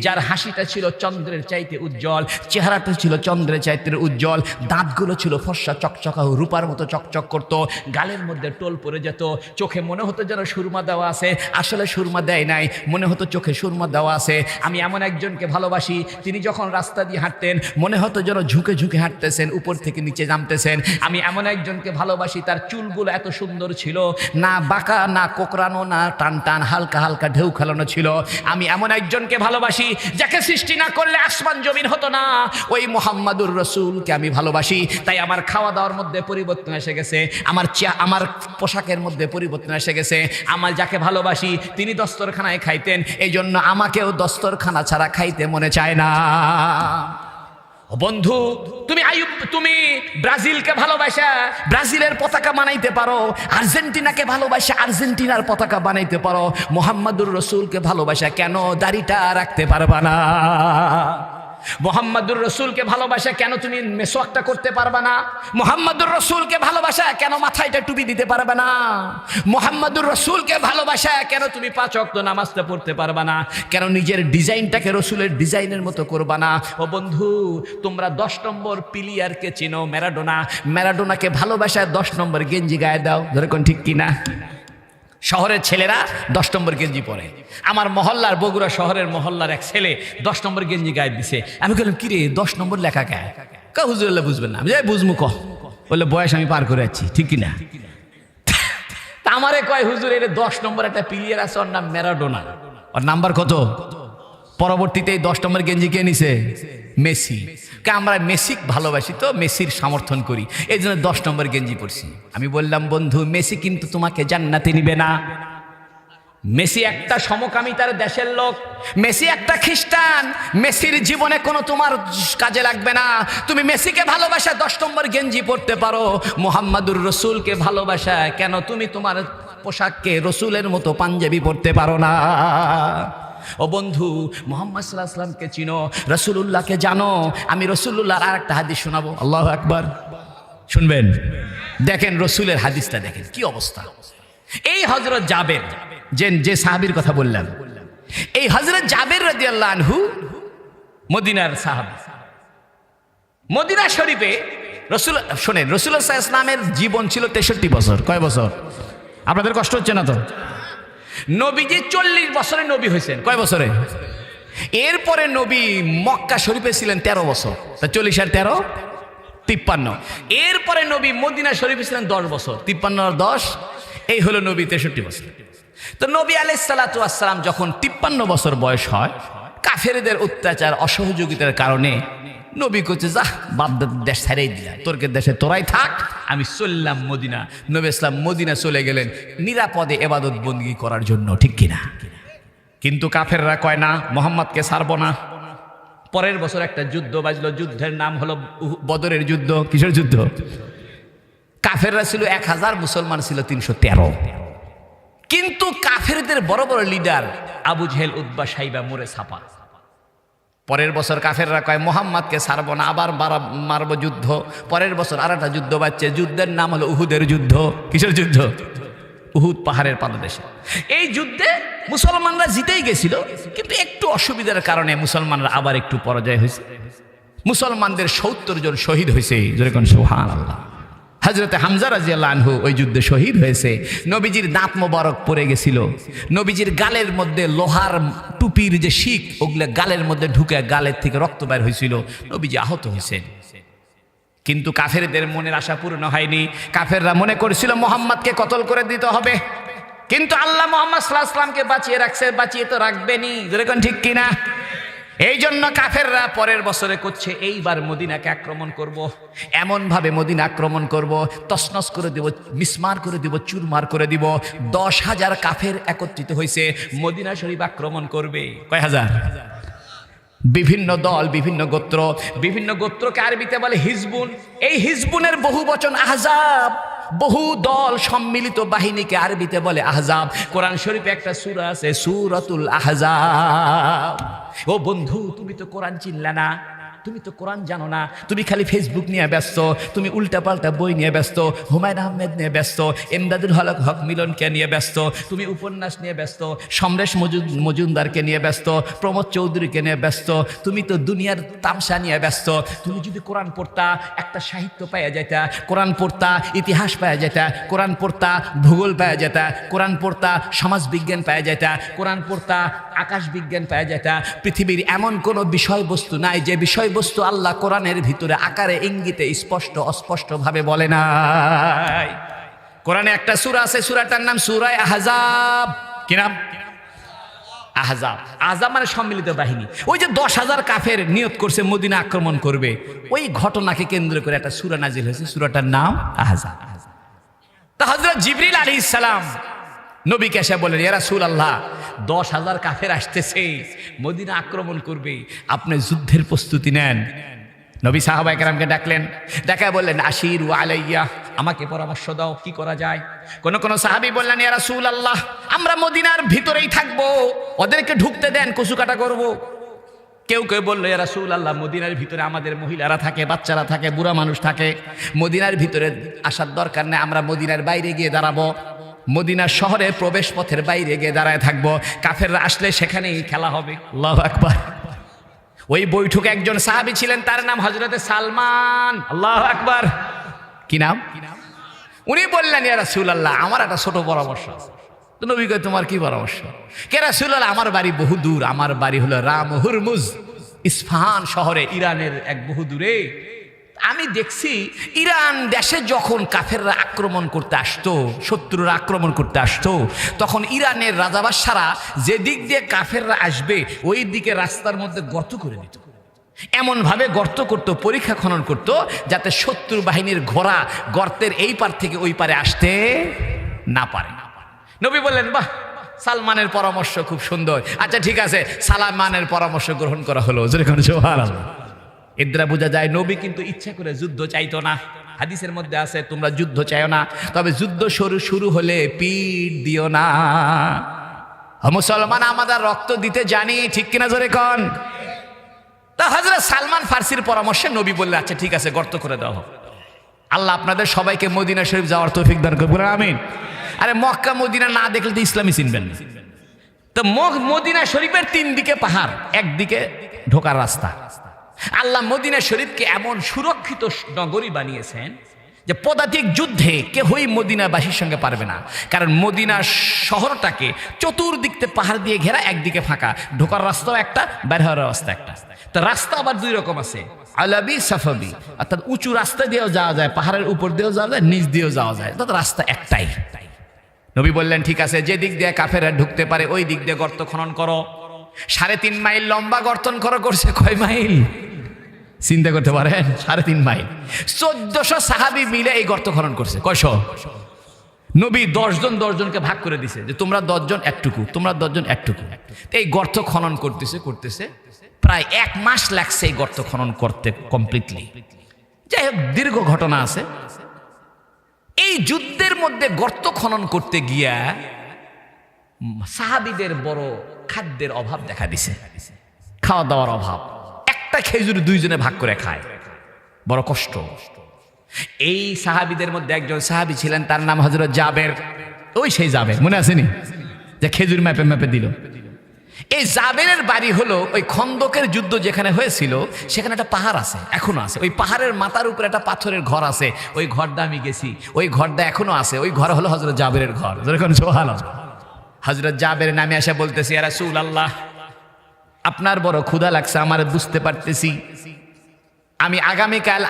যার হাসিটা ছিল চন্দ্রের চাইতে উজ্জ্বল, চেহারাটা ছিল চন্দ্রের চাইতে উজ্জ্বল, দাঁতগুলো ছিল ফর্সা চকচকা রূপার মতো চকচক করতো, গালের মধ্যে টোল পড়ে যেত, চোখে মনে হতো যেন সুরমা দেওয়া আছে, আসলে সুরমা দেয় নাই, মনে হতো চোখে সুরমা দেওয়া আছে। আমি এমন একজনকে ভালোবাসি, তিনি যখন রাস্তা দিয়ে হাঁটতেন মনে হতো যেন ঝুঁকে ঝুঁকে হাঁটতেছেন, উপর থেকে নিচে নামতেছেন। আমি এমন একজনকে ভালোবাসি, তার চুলগুলো এত সুন্দর ছিল, না বাঁকা না কোকড়ানো না টান টান, হালকা হালকা ঢেউ খেলানো ছিল। আমি এমন একজনকে ভালোবাসি যাকে সৃষ্টি না করলে আসমান জমিন হতো না, ওই মুহাম্মাদুর রাসূলকে আমি ভালোবাসি। তাই আমার খাওয়া দাওয়ার মধ্যে পরিবর্তন এসে গেছে, আমার পোশাকের মধ্যে পরিবর্তন এসে গেছে। আমার যাকে ভালোবাসি তিনি দস্তরখানায় খাইতেন, এই জন্য আমাকেও দস্তরখানা ছাড়া খাইতে মনে চায় না। বন্ধু, তুমি ব্রাজিলকে ভালোবাসা ব্রাজিলের পতাকা বানাইতে পারো, আর্জেন্টিনাকে ভালোবাসা আর্জেন্টিনার পতাকা বানাইতে পারো, মুহাম্মাদুর রাসূলকে ভালোবাসা কেন দাড়িটা রাখতে পারবা না? মুহাম্মাদুর রাসূলকে ভালোবাসা কেন তুমি মেসওয়াকটা করতে পারবে না? মুহাম্মাদুর রাসূলকে ভালোবাসা কেন মাথায়টা টুপি দিতে পারবে না? মুহাম্মাদুর রাসূলকে ভালোবাসা কেন তুমি 5 ওয়াক্ত নামাজটা পড়তে পারবে না? কেন নিজের ডিজাইনটাকে রাসূলের ডিজাইনের মতো করবা না? ও বন্ধু, তোমরা 10 নম্বর প্লেয়ারকে চিনো, ম্যারাডোনা। ম্যারাডোনাকে ভালোবাসা 10 নম্বর গেঞ্জি গায়ে দাও, ধরে কোন ঠিক কিনা? শহরের ছেলেরা 10 নম্বর গেঞ্জি পরে। আমার মহল্লার, বগুড়া শহরের মহল্লার এক ছেলে 10 নম্বর গেঞ্জি গায়ে দিছে। আমি বললাম, কিরে 10 নম্বর লেখা কে? কা হুজুরাল্লাহ বুঝবেন না। আমি যাই বুঝমু ক, বললে বয়স আমি পার করে যাচ্ছি, ঠিক কিনা? তা আমারে কয়, হুজুর এর 10 নম্বর একটা প্লেয়ার আছে, ওর নাম ম্যারাডোনা। ওর নাম্বার কত? পরবর্তীতে 10 নম্বর গেঞ্জি কে নিছে? মেসি। আমরা মেসি ভালোবাসি তো মেসির সমর্থন করি, এই জন্য 10 নম্বর গেঞ্জি পরছি। আমি বললাম, বন্ধু মেসি কিন্তু তোমাকে জান্নাতে নিবে না। মেসি একটা সমকামিতার দেশের লোক, মেসি একটা খ্রিস্টান। মেসির জীবনে কোনো তোমার কাজে লাগবে না। তুমি মেসিকে ভালোবাসা 10 নম্বর গেঞ্জি পরতে পারো, মুহাম্মাদুর রাসূলকে ভালোবাসা কেন তুমি তোমার পোশাককে রাসূলের মতো পাঞ্জাবি পরতে পারো না? ও বন্ধু, মুহাম্মদ সাল্লাল্লাহু আলাইহি ওয়াসাল্লামকে চিনো, রাসূলুল্লাহকে জানো। আমি রাসূলুল্লাহর আর একটা হাদিস শোনাবো, আল্লাহু আকবার। শুনবেন? দেখেন রাসূলের হাদিসটা, দেখেন কি অবস্থা। এই হযরত জাবের, যে সাহাবীর কথা বললাম, এই হযরত জাবের রাদিয়াল্লাহু আনহু মদিনার সাহাবী। মদিনা শরীফে রাসূল, শুনেন, রাসূলুল্লাহ সাল্লাল্লাহু আলাইহি ওয়াসাল্লামের জীবন ছিল 63 বছর। কয় বছর? আপনাদের কষ্ট হচ্ছে না তো? নবীজি 40 বছরে নবী হয়েছেন। কয় বছরে? এরপরে নবী মক্কা শরীফে ছিলেন 13 বছর। তা 40 আর 13 53। এরপরে নবী মদিনা শরীফে ছিলেন 10 বছর। 53 আর 10, এই হলো নবী 63 বছর। তো নবী আলাইহিস সালাতু ওয়াস সালাম যখন 53 বছর বয়স হয়, কাফেরদের অত্যাচার অসহযোগিতার কারণে নবী কইছে, যা বাপ দেশ ছেড়েই দিলাম, তোরকে দেশে তোরাই থাক, আমি চললাম মদিনা। নবী ইসলাম মদিনা চলে গেলেন নিরাপদে ইবাদত বন্দেগী করার জন্য, ঠিক কিনা? কিন্তু কাফেররা কয় না, মুহাম্মদকে ছাড়বো না। পরের বছর একটা যুদ্ধ বাজলো, যুদ্ধের নাম হলো বদরের যুদ্ধ। কিসের যুদ্ধ? কাফেররা ছিল 1000, মুসলমান ছিল 313। কিন্তু কাফেরদের বড় বড় লিডার আবু জেহেল, উতবা, সাইবা মরে ছাপা। পরের বছর কাফেররা কয়, মুহাম্মদকে ছাড়বো না, আবার মারবো যুদ্ধ। পরের বছর আর একটা যুদ্ধ বাজছে, যুদ্ধের নাম হলো উহুদের যুদ্ধ। কিসের যুদ্ধ? উহুদ পাহাড়ের পাদদেশে। এই যুদ্ধে মুসলমানরা জিতেই গেছিল, কিন্তু একটু অসুবিধার কারণে মুসলমানরা আবার একটু পরাজয় হয়েছে। মুসলমানদের 70 জন শহীদ হয়েছে। যেরকম সুবহানাল্লাহ। হযরতে হামজা রাদিয়াল্লাহু আনহু ওই যুদ্ধে শহীদ হয়েছে। নবীজির দাঁত মোবারক পড়ে গেছিল, নবীজির গালের মধ্যে লোহার টুপির যে শিক, ওগুলো গালের মধ্যে ঢুকে গালের থেকে রক্ত বের হয়েছিল, নবীজি আহত হয়েছেন। কিন্তু কাফেরদের মনের আশা পূর্ণ হয়নি। কাফেররা মনে করেছিল মুহাম্মদকে কতল করে দিতে হবে, কিন্তু আল্লাহ মুহাম্মদ সাল্লাল্লাহু আলাইহি ওয়াসাল্লামকে বাঁচিয়ে রাখছে, বাঁচিয়ে তো রাখবেনি, যেরকম ঠিক কিনা? এই জন্য কাফেররা পরের বছরে করছে, এইবার মদিনাকে আক্রমণ করব, এমন ভাবে মদিনা আক্রমণ করব, তছনছ করে দেব, মিসমার করে দেব, চুরমার করে দিব। 10,000 কাফের একত্রিত হয়েছে, মদিনা শরীফ আক্রমণ করবে। কয় হাজার? বিভিন্ন দল, বিভিন্ন গোত্র। বিভিন্ন গোত্রকে আরবিতে বলে হিজবুন। এই হিজবুনের বহু বচন আহজাব। বহু দল সম্মিলিত বাহিনীকে আরবিতে বলে আহজাব। কোরআন শরীফে একটা সূরা আছে, সূরাতুল আহজাব। ও বন্ধু, তুমি তো কোরআন চিনলা না, তুমি তো কোরআন জানো না, তুমি খালি ফেসবুক নিয়ে ব্যস্ত, তুমি উল্টাপাল্টা বই নিয়ে ব্যস্ত, হুমায়ুন আহমেদ নিয়ে ব্যস্ত, এমদাদুল হক মিলনকে নিয়ে ব্যস্ত, তুমি উপন্যাস নিয়ে ব্যস্ত, সমরেশ মজুমদারকে নিয়ে ব্যস্ত, প্রমোদ চৌধুরীকে নিয়ে ব্যস্ত, তুমি তো দুনিয়ার তামসা নিয়ে ব্যস্ত। তুমি যদি কোরআন পড়তা, একটা সাহিত্য পাওয়া যেতা, কোরআন পড়তা ইতিহাস পাওয়া যেতা, কোরআন পড়তা ভূগোল পাওয়া যেতা, কোরআন পড়তা সমাজ বিজ্ঞান পাওয়া যেতা, কোরআন পড়তা আকাশ বিজ্ঞান পাওয়া যেতা। পৃথিবীর এমন কোনো বিষয়বস্তু নাই যে বিষয়বস্তু আল্লাহ কোরআনের ভিতরে আকারে ইঙ্গিতে স্পষ্ট অস্পষ্ট ভাবে বলে নাই। কোরআনে একটা সূরা আছে, সূরাটার নাম সূরা আহজাব। কি নাম? আহজাব। আহজাব মানে সম্মিলিত বাহিনী। ওই যে 10,000 কাফের নিয়ত করছে মদিনা আক্রমণ করবে, ওই ঘটনাকে কেন্দ্র করে একটা সূরা নাজিল হয়েছে, সূরাটার নাম আহজাব। তা হযরত জিবরিল আলাইহিস সালাম নবীকে এসে বলেন, ইয়া রাসূলুল্লাহ, 10,000 কাফের আসতেছে, মদিনা আক্রমণ করবে, আপনি যুদ্ধের প্রস্তুতি নেন। নবী সাহাবায়ে কেরামকে ডাকলেন, ডাকায় বললেন, আশিরু আলাইয়া, আমাকে পরামর্শ দাও, কি করা যায়। কোন কোন সাহাবী বললেন, ইয়া রাসূলুল্লাহ, আমরা মদিনার ভিতরেই থাকবো, ওদেরকে ঢুকতে দেন, কচু কাটা করবো। কেউ কেউ বললো ইয়া রাসূলুল্লাহ, মদিনার ভিতরে আমাদের মহিলারা থাকে, বাচ্চারা থাকে, বুড়া মানুষ থাকে, মদিনার ভিতরে আসার দরকার নেই, আমরা মদিনার বাইরে গিয়ে দাঁড়াবো, মদিনার শহরের প্রবেশ পথের বাইরে গিয়ে দাঁড়ায় থাকবো, কাফেররা আসলে সেখানেই খেলা হবে। আল্লাহু আকবার। ওই বৈঠকে একজন সাহাবী ছিলেন, তার নাম হযরতে সালমান। আল্লাহু আকবার। কি নাম? উনি বললেন ইয়া রাসূলুল্লাহ, আমার একটা ছোট পরামর্শ আছে। তো নবী কয়, তোমার কি পরামর্শ? কে রাসূলুল্লাহ, আমার বাড়ি বহু দূর, আমার বাড়ি হলো রাম হুরমুজ, ইস্পাহান শহরে, ইরানের এক বহু দূরে। আমি দেখছি ইরান দেশে যখন কাফেররা আক্রমণ করতে আসতো, শত্রুরা আক্রমণ করতে আসতো, তখন ইরানের রাজাবাদশারা যে দিক দিয়ে কাফেররা আসবে ওই দিকে রাস্তার মধ্যে গর্ত করে দিত, এমনভাবে গর্ত করত, পরীক্ষা খনন করত, যাতে শত্রু বাহিনীর ঘোড়া গর্তের এই পার থেকে ওই পারে আসতে না পারে। নবী বললেন, বাহ, সালমানের পরামর্শ খুব সুন্দর, আচ্ছা ঠিক আছে, সালমানের পরামর্শ গ্রহণ করা হলো। যেরকম সুবহানাল্লাহ। এর দ্বারা বোঝা যায় নবী কিন্তু ইচ্ছা করে যুদ্ধ চাইতো না। হাদিসের মধ্যে আছে, তোমরা যুদ্ধ চাইও না, তবে যুদ্ধ শুরু হলে পিঠ দিও না। মুসলমান আমাদের রক্ত দিতে জানি, ঠিক কিনা জোরে কোন? তা হযরত সালমান ফার্সির পরামর্শে নবী বললে, আচ্ছা ঠিক আছে, গর্ত করে দাও। আল্লাহ আপনাদের সবাইকে মদিনা শরীফ যাওয়ার তৌফিক দান করুন, আমিন। আরে মক্কা মদিনা না দেখলে তো ইসলামই চিনবেন না। তো মদিনা শরীফের 3 দিকে পাহাড়, একদিকে ঢোকার রাস্তা। আল্লাহ মদিনা শরীফকে এমন সুরক্ষিত নগরী বানিয়েছেন যে পদাতিক যুদ্ধে কেউই মদিনাবাসীর সঙ্গে পারবে না, কারণ মদিনা শহরটাকে চতুর্দিকে পাহাড় দিয়ে ঘেরা, একদিকে ফাঁকা, ঢোকার রাস্তাও একটা, বের হওয়ার রাস্তা একটা। তো রাস্তা আবার 2 রকম আছে, আলাবি সাফাবি, অর্থাৎ উঁচু রাস্তা দিয়েও যাওয়া যায়, পাহাড়ের উপর দিয়েও যাওয়া যায়, নিচ দিয়েও যাওয়া যায়, অর্থাৎ রাস্তা একটাই। নবী বললেন, ঠিক আছে, যে দিক দিয়ে কাফেররা ঢুকতে পারে ওই দিক দিয়ে গর্ত খনন করো। 3.5 মাইল লম্বা গর্তন করছে। কয় মাইল? চিন্তা করতে পারেন, 3.5 মাইল। 1400 সাহাবী মিলে এই গর্ত খনন করছে। কয়শো? নবী 10 জনকে ভাগ করে দিছে, যে তোমরা 10 জন একটুকু, তোমরা 10 জন একটুকু। এই গর্ত খনন করতেছে প্রায় 1 মাস লাগছে এই গর্ত খনন করতে কমপ্লিটলি। যাই হোক, দীর্ঘ ঘটনা আছে। এই যুদ্ধের মধ্যে গর্ত খনন করতে গিয়া সাহাবীদের বড় খাদ্যের অভাব দেখা দিছে, খাওয়া দাওয়ার অভাব। একটা খেজুর 2 জনে ভাগ করে খায়, বড় কষ্ট। এই সাহাবীদের মধ্যে একজন সাহাবী ছিলেন, তার নাম হযরত জাবের। ওই সেই জাবের, মনে আছেনি, যে খেজুর ম্যাপে দিল। এই জাবেরের বাড়ি হলো ওই খন্দকের যুদ্ধ যেখানে হয়েছিল, সেখানে একটা পাহাড় আছে, এখনো আছে। ওই পাহাড়ের মাথার উপরে একটা পাথরের ঘর আছে, ওই ঘরটা আমি গেছি, ওই ঘরটা এখনো আছে। ওই ঘর হলো হযরত জাবেরের ঘর। যেরকম সুবহানাল্লাহ। হযরত জাবের নামে এসে বলতেছি, ইয়া রাসূলুল্লাহ, আপনার বড় ক্ষুধা লাগছে, আমার বুঝতে পারতেছি। আমি আগামীকাল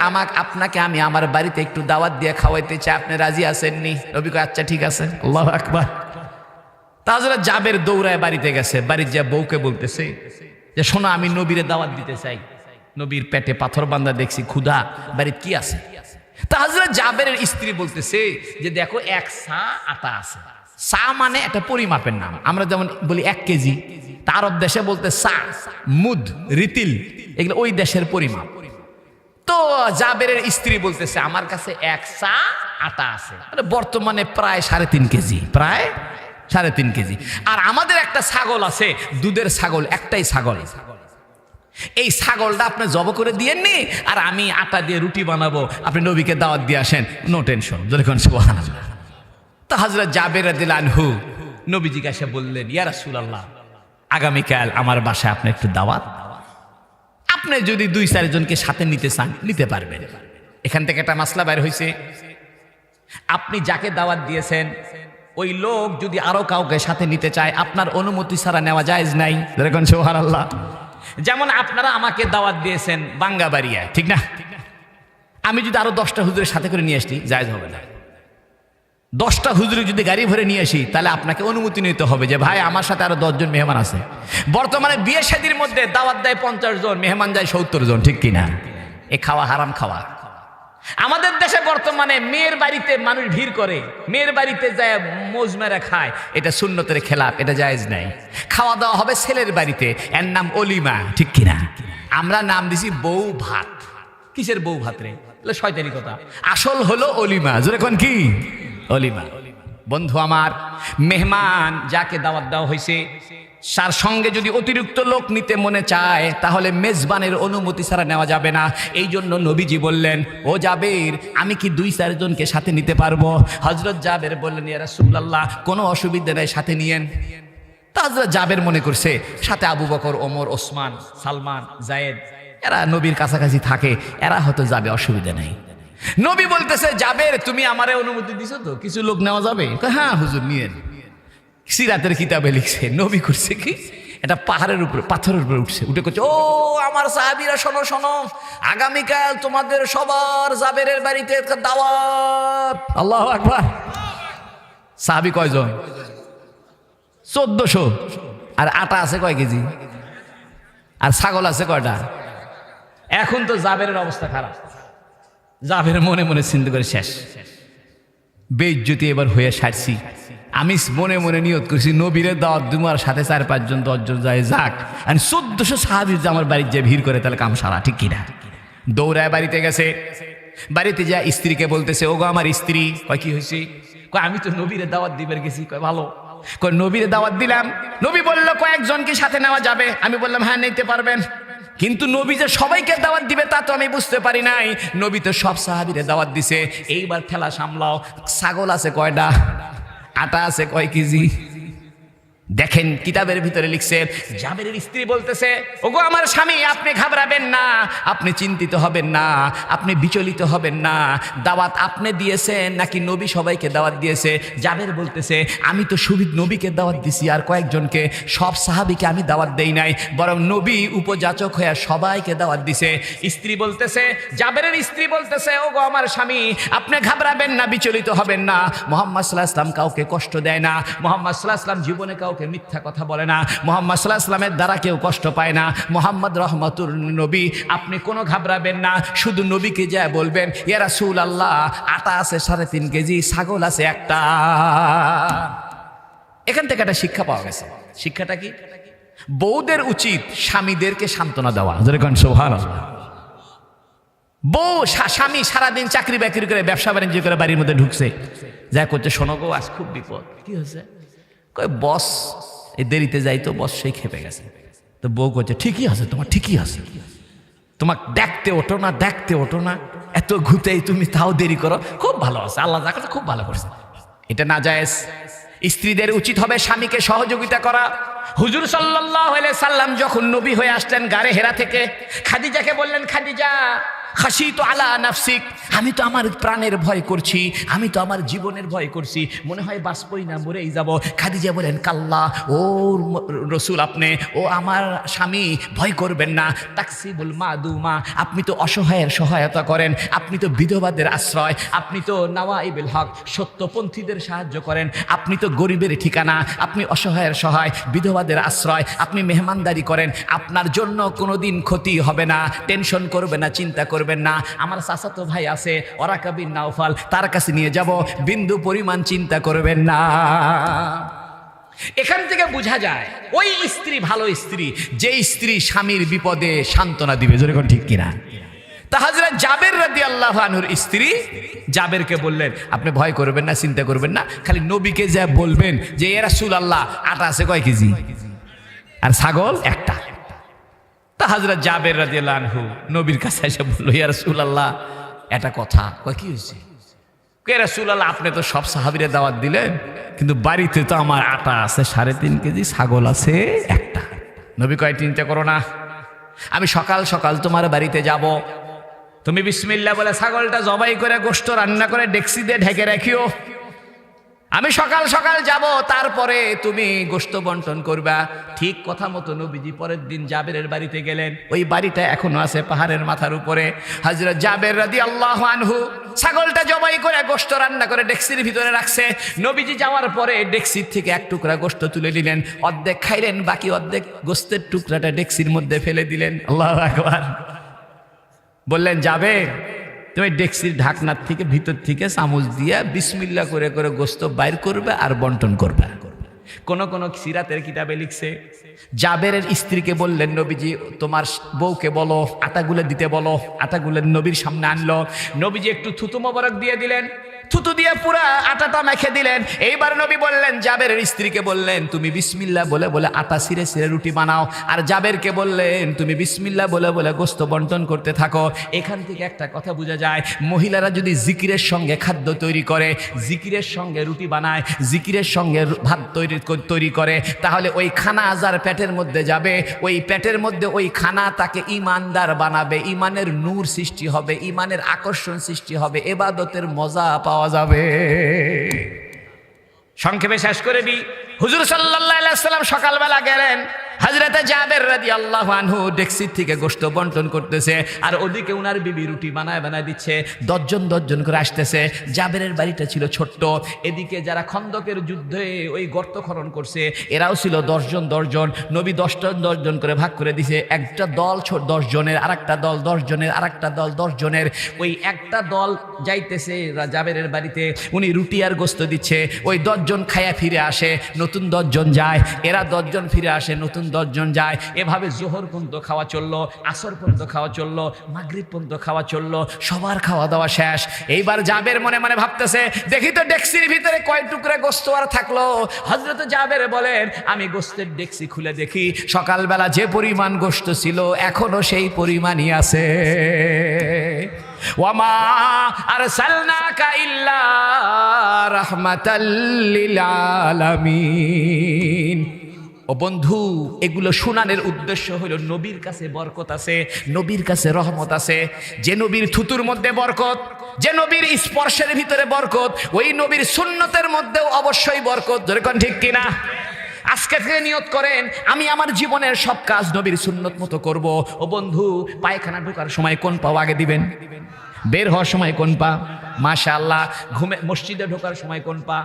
আপনাকে আমি আমার বাড়িতে একটু দাওয়াত দিয়ে খাওয়াইতে চাই, আপনি রাজি আছেননি? নবী কয়, আচ্ছা ঠিক আছে। আল্লাহু আকবার। তা হযরত জাবের দৌড়ায় বাড়িতে গেছে, বাড়ির যে বউকে বলতেছে যে, শোনো, আমি নবীরে দাওয়াত দিতে চাই, নবীর পেটে পাথর বান্ধা, দেখছি ক্ষুধা, বাড়িতে কি আছে? তা হযরত জাবেরের স্ত্রী বলতেছে যে, দেখো, 1 সা আটা আছে। সা মানে একটা পরিমাপের নাম, আমরা যেমন বলি 1 কেজি, তা আরব দেশে বলতে সা, মুদ, রিতিল, এগুলো ওই দেশের পরিমাপ। তো জাবেরের স্ত্রী বলতেছে, আমার কাছে 1 সা আটা আছে, মানে বর্তমানে প্রায় 3.5 কেজি, প্রায় 3.5 কেজি। আর আমাদের একটা ছাগল আছে, দুধের ছাগল, একটাই ছাগল। এই ছাগলটা আপনি জব করে দিয়েননি, আর আমি আটা দিয়ে রুটি বানাবো, আপনি নবীকে দাওয়াত দিয়ে আসেন, নো টেনশন। যখন সুবহানাল্লাহ। তো হযরত জাবের রাদিয়াল্লাহু আনহু নবীজিকে এসে বললেন, ইয়া রাসূলুল্লাহ, আগামীকাল আমার বাসায় আপনি একটু দাওয়াত, আপনি যদি 2-4 জনকে সাথে নিতে চান নিতে পারবেন। এখান থেকে একটা মাসলা বের হয়েছে, আপনি যাকে দাওয়াত দিয়েছেন ওই লোক যদি আরো কাউকে সাথে নিতে চায়, আপনার অনুমতি ছাড়া নেওয়া জায়েজ নাই। যেরকম সুবহানাল্লাহ। যেমন আপনারা আমাকে দাওয়াত দিয়েছেন বাঙ্গাবাড়িয়া, ঠিক না? আমি যদি আরো 10টা হুজুরের সাথে করে নিয়ে আসি, জায়েজ হবে না। 10টা হুজুর যদি গাড়ি ভরে নিয়ে আসি, তাহলে আপনাকে অনুমতি নিতে হবে যে, ভাই, আমার সাথে আরো 10 জন মেহমান আছে। বর্তমানে বিয়ে শাদীর মধ্যে দাওয়াত দেয় 50 জন, মেহমান যায় 70 জন, ঠিক কিনা? এ খাওয়া হারাম খাওয়া। আমাদের দেশে বর্তমানে মেয়ের বাড়িতে মানুষ ভিড় করে, মেয়ের বাড়িতে যায় মোজ মেরে খায়, এটা সুন্নতের খেলাফ, এটা জায়েজ নাই। খাওয়া দাওয়া হবে ছেলের বাড়িতে, এর নাম অলিমা, ঠিক কিনা? আমরা নাম দিছি বউ ভাত। কিসের বউ ভাত রে? শয়তানি কথা। আসল হলো অলিমা। যেরকম কি অলিমা। বন্ধু আমার, মেহমান যাকে দাওয়াত দেওয়া হয়েছে তার সঙ্গে যদি অতিরিক্ত লোক নিতে মনে চায় তাহলে মেজবানের অনুমতি ছাড়া নেওয়া যাবে না। এই জন্য নবীজি বললেন, ও জাবের, আমি কি 2-4 জনকে সাথে নিতে পারবো? হযরত জাবের বললেন, ইয়া রাসূলুল্লাহ, কোনো অসুবিধা নেই, সাথে নিয়েন। তা হযরত জাবের মনে করছে সাথে আবু বকর, ওমর, ওসমান, সালমান, জায়েদ, এরা নবীর কাছাকাছি থাকে, এরা হয়তো যাবে, অসুবিধা নেই। নবী বলতেছে, জাবের, তুমি আমারে অনুমতি দিছো তো, কিছু লোক নেওয়া যাবে? হ্যাঁ হুজুর, নিয়েন। সিরাতের কিতাবে লিখছে, নবী করছে কি, এটা পাহাড়ের উপরে, পাথরের উপরে উঠছে, উঠে করছে, ও আমার সাহাবীরা, শোনো শোনো, আগামীকাল তোমাদের সবার জাবেরের বাড়িতে দাওয়াত। আল্লাহু আকবার। সাহাবী কয়জন? 1400। আর আটা আছে কয় কেজি? আর ছাগল আছে কয়টা? এখন তো জাবেরের অবস্থা খারাপ। জাবের মনে মনে চিন্তা করে, শেষ, বেইজ্জতি এবার হয়ে সারছি। আমি মনে মনে নিয়ত করছি, নবীরে দাওয়াত দিব, আর সাথে 4-5 জন 10 জন যায়, যাক। আর 1400 সাহাবী যে আমার বাড়িতে যে ভিড় করে, তাহলে কাম সারা, ঠিক কিনা? দৌড়ায় বাড়িতে গেছে। বাড়িতে যা স্ত্রীকে বলতেছে, ওগো আমার স্ত্রী। কয় কি হয়েছে? কয় আমি তো নবীরে দাওয়াত দিবার গেছি। কয় ভালো। কয় নবীরে দাওয়াত দিলাম, নবী বলল কয়েকজনকে সাথে নেওয়া যাবে। আমি বললাম হ্যাঁ, নিতে পারবেন। কিন্তু নবী যে সবাইকে দাওয়াত দিবে তা তো আমি বুঝতে পারি নাই। নবী তো সব সাহাবীরে দাওয়াত দিছে। এইবার ঠেলা সামলাও, ছাগল আছে কয়টা, আটা আছে কয় কেজি? দেখেন কিতাবের ভিতরে লিখছে, জাবেরের স্ত্রী বলতেছে, ওগো আমার স্বামী, আপনি ঘাবড়াবেন না, আপনি চিন্তিত হবেন না, আপনি বিচলিত হবেন না। দাওয়াত আপনি দিয়েছেন নাকি নবী সবাইকে দাওয়াত দিয়েছে? জাবের বলতেছে, আমি তো শুধু নবীকে দাওয়াত দিছি, আর কয়েকজনকে, সব সাহাবীকে আমি দাওয়াত দেই নাই, বরং নবী উপযাচক হয়ে সবাইকে দাওয়াত দিছে। স্ত্রী বলতেছে, জাবেরের স্ত্রী বলতেছে, ওগো আমার স্বামী, আপনি ঘাবড়াবেন না, বিচলিত হবেন না। মুহাম্মদ সাল্লাল্লাহু আলাইহি ওয়াসাল্লাম কাউকে কষ্ট দেয় না। মুহাম্মদ সাল্লাল্লাহু আলাইহি ওয়াসাল্লাম জীবনে কাউকে মিথ্যা কথা বলে না। মুহাম্মদ সাল্লাল্লাহু আলাইহি ওয়াসাল্লামের দ্বারা কেউ কষ্ট পায় না। মুহাম্মদ রহমাতুর নবী, আপনি কোনো ঘাবড়াবেন না, শুধু নবীকে যা বলবেন, ইয়া রাসূলুল্লাহ, আটা আছে 3.5 কেজি, ছাগল আছে একটা। এখান থেকে একটা শিক্ষা পাওয়া গেছে। শিক্ষাটা কি? বউদের উচিত স্বামীদেরকে সান্ত্বনা দেওয়া। যেরকম সুবহানাল্লাহ। বউ, স্বামী সারাদিন চাকরি বাকরি করে, ব্যবসা বাণিজ্য করে বাড়ির মধ্যে ঢুকছে, যা করছে, শোনো গো, আজ খুব বিপদ। কি হয়েছে? কয় বস এই দেরিতে যাই তো, বস সেই খেপে গেছে। তো বউ করছে, ঠিকই আছে, তোমার ঠিকই আছে, তোমাকে দেখতে ওঠো না, দেখতে ওঠো না, এত ঘুতেই তুমি তাও দেরি করো, খুব ভালো আছে, আল্লাহ যা করছে খুব ভালো করছে। এটা না জায়েজ। স্ত্রীদের উচিত হবে স্বামীকে সহযোগিতা করা। হুজুর সাল্লাল্লাহু আলাইহি সাল্লাম যখন নবী হয়ে আসলেন গারে হেরা থেকে, খাদিজাকে বললেন, খাদিজা, খাশিতু আলা নাফসিক, আমি তো আমার প্রাণের ভয় করছি, আমি তো আমার জীবনের ভয় করছি, মনে হয় বাঁচবই না, মরেই যাব। খাদিজা বলেন, কাল্লা, ও রসুল, আপনি, ও আমার স্বামী, ভয় করবেন না। তাকসিবুল মাদুমা, আপনি তো অসহায়ের সহায়তা করেন, আপনি তো বিধবাদের আশ্রয়, আপনি তো নাওয়াইবুল হক, সত্যপন্থীদের সাহায্য করেন, আপনি তো গরিবের ঠিকানা, আপনি অসহায়ের সহায়, বিধবাদের আশ্রয়, আপনি মেহমানদারি করেন, আপনার জন্য কোনোদিন ক্ষতি হবে না, টেনশন করবে না, চিন্তা করবেন না। আমার চাচাতো ভাই আছে ওরাকা বিন নাওফাল, তার কাছে নিয়ে যাব, বিন্দু পরিমাণ চিন্তা করবেন না। এখান থেকে বোঝা যায় ওই স্ত্রী ভালো স্ত্রী, যে স্ত্রী স্বামীর বিপদে সান্ত্বনা দিবে। যেরকম ঠিক কিনা? তা হযরত জাবের রাদিয়াল্লাহু আনহুর স্ত্রী জাবেরকে বললেন, আপনি ভয় করবেন না, চিন্তা করবেন না, খালি নবীকে যা বলবেন যে, ইয়া রাসূলুল্লাহ, আটা আছে কয় কেজি, আর ছাগল একটা। তা হযরত জাবের রাদিয়াল্লাহু আনহু নবীর কাছে এসে বলল, ইয়া রাসূলুল্লাহ, এটা কথা। কয় কি হয়েছে? কে রাসূলুল্লাহ, আপনি তো সব সাহাবীরে দাওয়াত দিলেন, কিন্তু বাড়িতে তো আমার আটা আছে 3.5 কেজি, ছাগল আছে একটা। নবী কয়, চিন্তা করো না, আমি সকাল সকাল তোমার বাড়িতে যাব, তুমি বিসমিল্লাহ বলে ছাগলটা জবাই করে গোশত রান্না করে ডেকসি দিয়ে ঢেকে রাখিও। আমি সকাল সকাল যাব, তারপরে তুমি গোশত বন্টন করবা। ঠিক কথা মতো নবীজি পরের দিন জাবেরের বাড়িতে গেলেন। ওই বাড়িটা এখনো আছে পাহাড়ের মাথার উপরে। হযরত জাবের রাদিয়াল্লাহু আনহু ছাগলটা জবাই করে গোশত রান্না করে ডেকসির ভিতরে রাখছে। নবীজি যাওয়ার পরে ডেকসির থেকে এক টুকরা গোশত তুলে নিলেন, অর্ধেক খাইলেন, বাকি অর্ধেক গোশতের টুকরাটা ডেকসির মধ্যে ফেলে দিলেন। আল্লাহু আকবার। বললেন, জাবের, তুমি ডেকসির ঢাকনার থেকে ভিতর থেকে চামচ দিয়ে বিসমিল্লাহ করে করে গোশত বাইর করবে আর বন্টন করবে। কোন কোন সিরাতের কিতাবে লিখছে, জাবেরের স্ত্রীকে বললেন, নবীজি তোমার বউকে বলো আটাগুলো দিতে বলো। আটাগুলো নবীর সামনে আনলো। নবীজি একটু থুতু মোবারক দিয়ে দিলেন। থুতু দিয়ে পুরা আটাটা মেখে দিলেন। এইবার নবী বললেন, জাবেরের স্ত্রীকে বললেন, তুমি বিসমিল্লাহ বলে বলে আটা ছিঁড়ে ছিঁড়ে রুটি বানাও। আর জাবেরকে বললেন, তুমি বিসমিল্লাহ বলে বলে গোস্ত বন্টন করতে থাকো। এখান থেকে একটা কথা বোঝা যায়, মহিলারা যদি জিকিরের সঙ্গে খাদ্য তৈরি করে, জিকিরের সঙ্গে রুটি বানায়, জিকিরের সঙ্গে ভাত তৈরি করে, তাহলে ওই খানা যার পেটের মধ্যে যাবে, ওই পেটের মধ্যে ওই খানা তাকে ইমানদার বানাবে, ইমানের নূর সৃষ্টি হবে, ইমানের আকর্ষণ সৃষ্টি হবে, ইবাদতের মজা পাওয়া যাবে। সংক্ষেপে শেষ করে দিই, হুজুর সাল্লাল্লাহু আলাইহি ওয়াসাল্লাম সকালবেলা গেলেন, হযরতে জাবের রাদিয়াল্লাহু আনহু ডেক্সি থেকে গোশত বন্টন করতেছে, আর ওদিকে উনার বিবি রুটি বানায় বানায় দিচ্ছে। 10 জন করে আসতেছে। জাবেরের বাড়িটা ছিল ছোট্ট। এদিকে যারা খন্দকের যুদ্ধে ওই গর্ত খনন করছে, এরাও ছিল 10 জন। নবী 10 জন করে ভাগ করে দিছে। একটা দল 10 জনের, আরেকটা দল 10 জনের, আরেকটা দল 10 জনের। ওই একটা দল যাইতেছে জাবেরের বাড়িতে, উনি রুটি আর গোশত দিচ্ছে। ওই 10 জন খায়া ফিরে আসে, নতুন 10 জন যায়, এরা 10 জন ফিরে আসে, নতুন 10 জন যায়। এভাবে জোহর পর্যন্ত খাওয়া চললো, আসর পর্যন্ত খাওয়া চললো, মাগরিব পর্যন্ত খাওয়া চললো, সবার খাওয়া দাওয়া শেষ। এইবার জাবের মনে মনে ভাবতেছে, দেখি তো ডেক্সির ভিতরে কয় টুকরা গোশত আর থাকলো। হযরত জাবের বলেন, আমি গোশতের ডেক্সি খুলে দেখি, সকালবেলা যে পরিমাণ গোশত ছিল এখনো সেই পরিমাণই আছে। ওয়ামা আরসালনাকা ইল্লা রাহমাতাল লিল আলামিন। ও বন্ধু, এগুলো শুনানের উদ্দেশ্য হলো নবীর কাছে বরকত আছে, নবীর কাছে রহমত আছে। যে নবীর থুতুর মধ্যে বরকত, যে নবীর স্পর্শের ভিতরে বরকত, ওই নবীর সুন্নতের মধ্যেও অবশ্যই বরকত। জোরে কোন ঠিক কিনা? আজকে থেকে নিয়ত করেন, আমি আমার জীবনের সব কাজ নবীর সুন্নত মতো করব। ও বন্ধু, পায়খানা ঢোকার সময় কোন পা আগে দিবেন? বের হওয়ার সময় কোন পা? মাশাআল্লাহ। মসজিদে ঢোকার সময় কোন পা?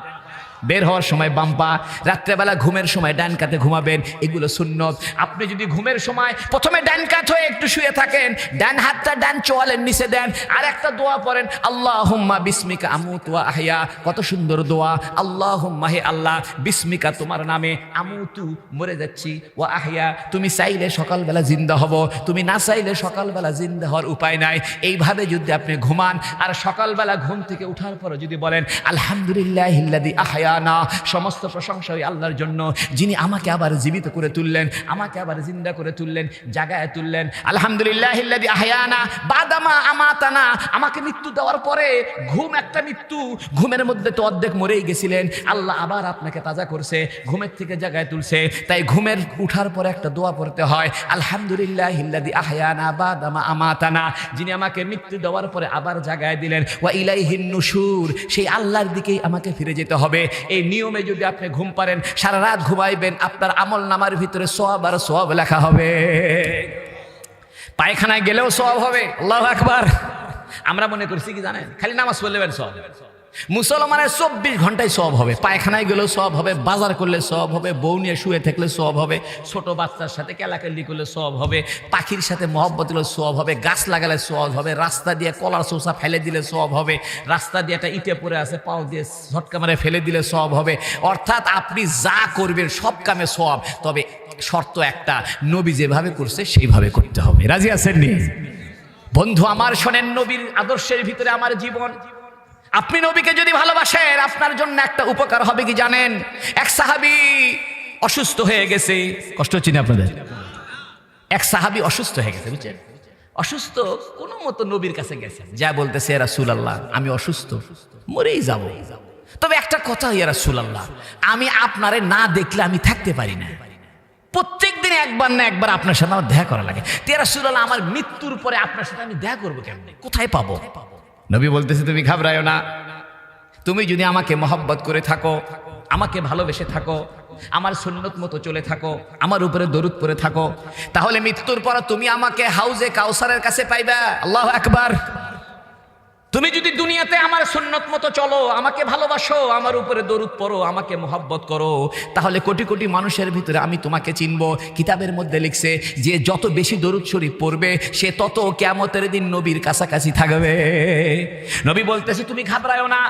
বের হওয়ার সময় বাম পা। রাত্রেবেলা ঘুমের সময় ডান কাতে ঘুমাবেন, এগুলো সুন্নত। আপনি যদি ঘুমের সময় প্রথমে ডান কাত হয়ে একটু শুয়ে থাকেন, ডান হাতটা ডান চোয়ালের নিচে দেন, আর একটা দোয়া পড়েন, আল্লাহুম্মা বিসমিকা আমুতু ওয়া আহইয়া। কত সুন্দর দোয়া! আল্লাহুম্মা, হে আল্লাহ, বিসমিকা, তোমার নামে, আমুতু, মরে যাচ্ছি, ওয়া আহইয়া, তুমি চাইলে সকালবেলা জিন্দা হব, তুমি না চাইলে সকালবেলা জিন্দা হওয়ার উপায় নাই। এইভাবে যদি আপনি ঘুমান, আর সকালবেলা ঘুম থেকে উঠার পর যদি বলেন, আলহামদুলিল্লাহিল্লাযী আহইয়া না, সমস্ত প্রশংসা ওই আল্লাহর জন্য, যিনি আমাকে আবার জীবিত করে তুললেন, আমাকে আবার জিন্দা করে তুললেন, জাগায় তুললেন। আলহামদুলিল্লাহিল্লাযী আহয়ানা বাদামা আমাতানা, আমাকে মৃত্যু দেওয়ার পরে, ঘুম একটা মৃত্যু, ঘুমের মধ্যে তো অর্ধেক মরেই গেছিলেন, আল্লাহ আবার আপনাকে তাজা করছে, ঘুমের থেকে জাগায় তুলছে। তাই ঘুমের উঠার পরে একটা দোয়া পড়তে হয়, আলহামদুলিল্লাহিল্লাযী আহয়ানা বাদামা আমাতানা, যিনি আমাকে মৃত্যু দেওয়ার পরে আবার জাগায় দিলেন, ওয়া ইলাইহিন নুশুর, সেই আল্লাহর দিকেই আমাকে ফিরে যেতে হবে। এই নিয়মে যদি আপনি ঘুম পারেন, সারা রাত ঘুমাইবেন, আপনার আমল নামার ভিতরে সওয়াব আর সওয়াব লেখা হবে। পায়খানায় গেলেও সওয়াব হবে। আল্লাহু আকবার। আমরা মনে করছি কি জানেন, খালি নামাজ পড়লেন সওয়াব। মুসলমানের 24 ঘন্টায় সওয়াব হবে। পায়খানায় গেলেও সওয়াব হবে, বাজার করলে সওয়াব হবে, বউ নিয়ে শুয়ে থাকলে সওয়াব হবে, ছোট বাচ্চার সাথে কেলাকেলি করলে সওয়াব হবে, পাখির সাথে মহব্বত দিলে সওয়াব হবে, গাছ লাগালে সওয়াব হবে, রাস্তা দিয়ে কলার চোষা ফেলে দিলে সওয়াব হবে, রাস্তা দিয়ে একটা ইটে পড়ে আছে পাও দিয়ে ঝটকা মারে ফেলে দিলে সওয়াব হবে। অর্থাৎ আপনি যা করবেন সব কামে সওয়াব। তবে শর্ত একটা, নবী যেভাবে করছে সেইভাবে করতে হবে। রাজি আছেন নি? বন্ধু আমার শোনেন, নবীর আদর্শের ভিতরে আমার জীবন। আপনি নবীকে যদি ভালোবাসেন, আপনার জন্য একটা উপকার হবে কি জানেন? এক সাহাবী অসুস্থ হয়ে গেছে। কষ্ট হচ্ছে না আপনাদের? এক সাহাবী অসুস্থ হয়ে গেছে, বুঝছেন? অসুস্থ, কোনো মতো নবীর কাছে গেছে, যা বলতেছে, ইয়া রাসূলুল্লাহ, আমি অসুস্থ, মরেই যাব, তবে একটা কথা, ইয়া রাসূলুল্লাহ, আমি আপনারে না দেখলে আমি থাকতে পারি না। প্রত্যেক দিন একবার না একবার আপনার সাথে আমার দেখা করা লাগে। ইয়া রাসূলুল্লাহ, আমার মৃত্যুর পরে আপনার সাথে আমি দেখা করবো কেমনে? কোথায় পাবো? নবী বলতেছে, তুমি ঘাবড়ায়ো না, তুমি যদি আমাকে মহব্বত করে থাকো, আমাকে ভালোবেসে থাকো, আমার সুন্নত মতো চলে থাকো, আমার উপরে দরুদ পড়ে থাকো, তাহলে মৃত্যুর পর তুমি আমাকে হাউজে কাউসারের কাছে পাইবা। আল্লাহু আকবার। তুমি যদি দুনিয়াতে আমার সুন্নত মতো চলো, আমাকে ভালোবাসো, আমার উপরে দরুদ পড়ো, আমাকে মহব্বত করো, তাহলে কোটি কোটি মানুষের ভিতরে আমি তোমাকে চিনবো। কিতাবের মধ্যে লিখছে যে যত বেশি দরুদ শরীফ পড়বে, সে তত কিয়ামতের দিন নবীর কাছাকাছি থাকবে। নবী বলতেছে, তুমি ঘাবড়ায়ো না,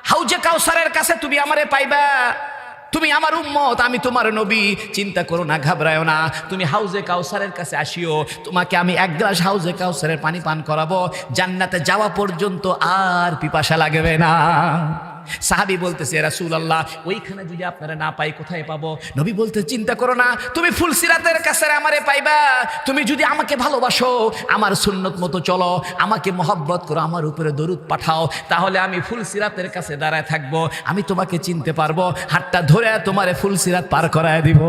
হাউজে কাউসারের কাছে তুমি আমারে পাইবা। তুমি আমার উম্মত, আমি তোমার নবী, চিন্তা করো না, ঘাবড়ায়ো না, তুমি হাউজে কাউসারের কাছে আসিও, তোমাকে আমি এক গ্লাস হাউজে কাউসারের পানি পান করাবো, জান্নাতে যাওয়া পর্যন্ত আর পিপাসা লাগবে না। সাহাবী বলতেছে, রাসূলুল্লাহ ওইখানে যদি আপনারা না পাই কোথায় পাবো? নবী বলতে, চিন্তা করো না, তুমি ফুলসিরাতের কাছে আমারে পাইবা। তুমি যদি আমাকে ভালোবাসো, আমার সুন্নত মতো চলো, আমাকে মহব্বত করো, আমার উপরে দরুদ পাঠাও, তাহলে আমি ফুলসিরাতের কাছে দাঁড়ায় থাকবো, আমি তোমাকে চিনতে পারবো, হাতটা ধরে তোমারে ফুলসিরাত পার করায় দিব।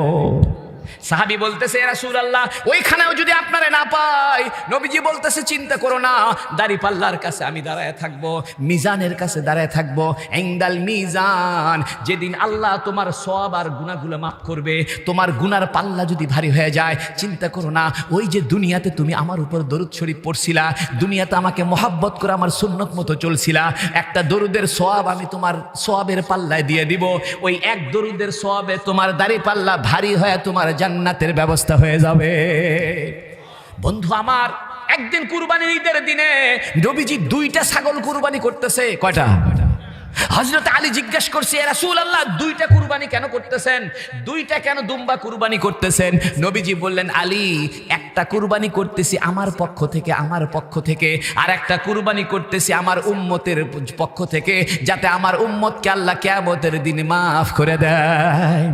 সাহাবী বলতেছে, রাসূলুল্লাহ ওইখানেও যদি আপনারে না পাই, নবীজি বলতেছে, চিন্তা করো না, দাড়িপাল্লার কাছে আমি দাঁড়ায় থাকবো, মিজানের কাছে দাঁড়ায় থাকবো, ইনদাল মিজান, যেদিন আল্লাহ তোমার সওয়াব আর গুনাহগুলো মাফ করবে, তোমার গুনার পাল্লা যদি ভারী হয়ে যায়, চিন্তা করো না, ওই যে দুনিয়াতে তুমি আমার উপর দরুদ শরীফ পড়ছিলা, দুনিয়াতে আমাকে মহব্বত করে আমার সুন্নত মতো চলছিলা, একটা দরুদের সওয়াব আমি তোমার সওয়াবের পাল্লায় দিয়ে দিব, ওই এক দরুদের সওয়াবে তোমার দাড়িপাল্লা ভারী হয়ে তোমার জান্নাতের ব্যবস্থা হয়ে যাবে। বন্ধু আমার, একদিন কুরবানির ঈদের দিনে নবীজি 2টা ছাগল কুরবানি করতেছে। কয়টা? হযরত আলী জিজ্ঞেস করছে, ইয়া রাসূলুল্লাহ 2টা কুরবানি কেন করতেছেন? 2টা কেন দুম্বা কুরবানি করতেছেন? নবীজি বললেন, আলী, একটা কুরবানি করতেছি আমার পক্ষ থেকে, আর একটা কুরবানি করতেছি আমার উম্মতের পক্ষ থেকে, যাতে আমার উম্মতকে আল্লাহ কিয়ামতের দিন মাফ করে দেয়।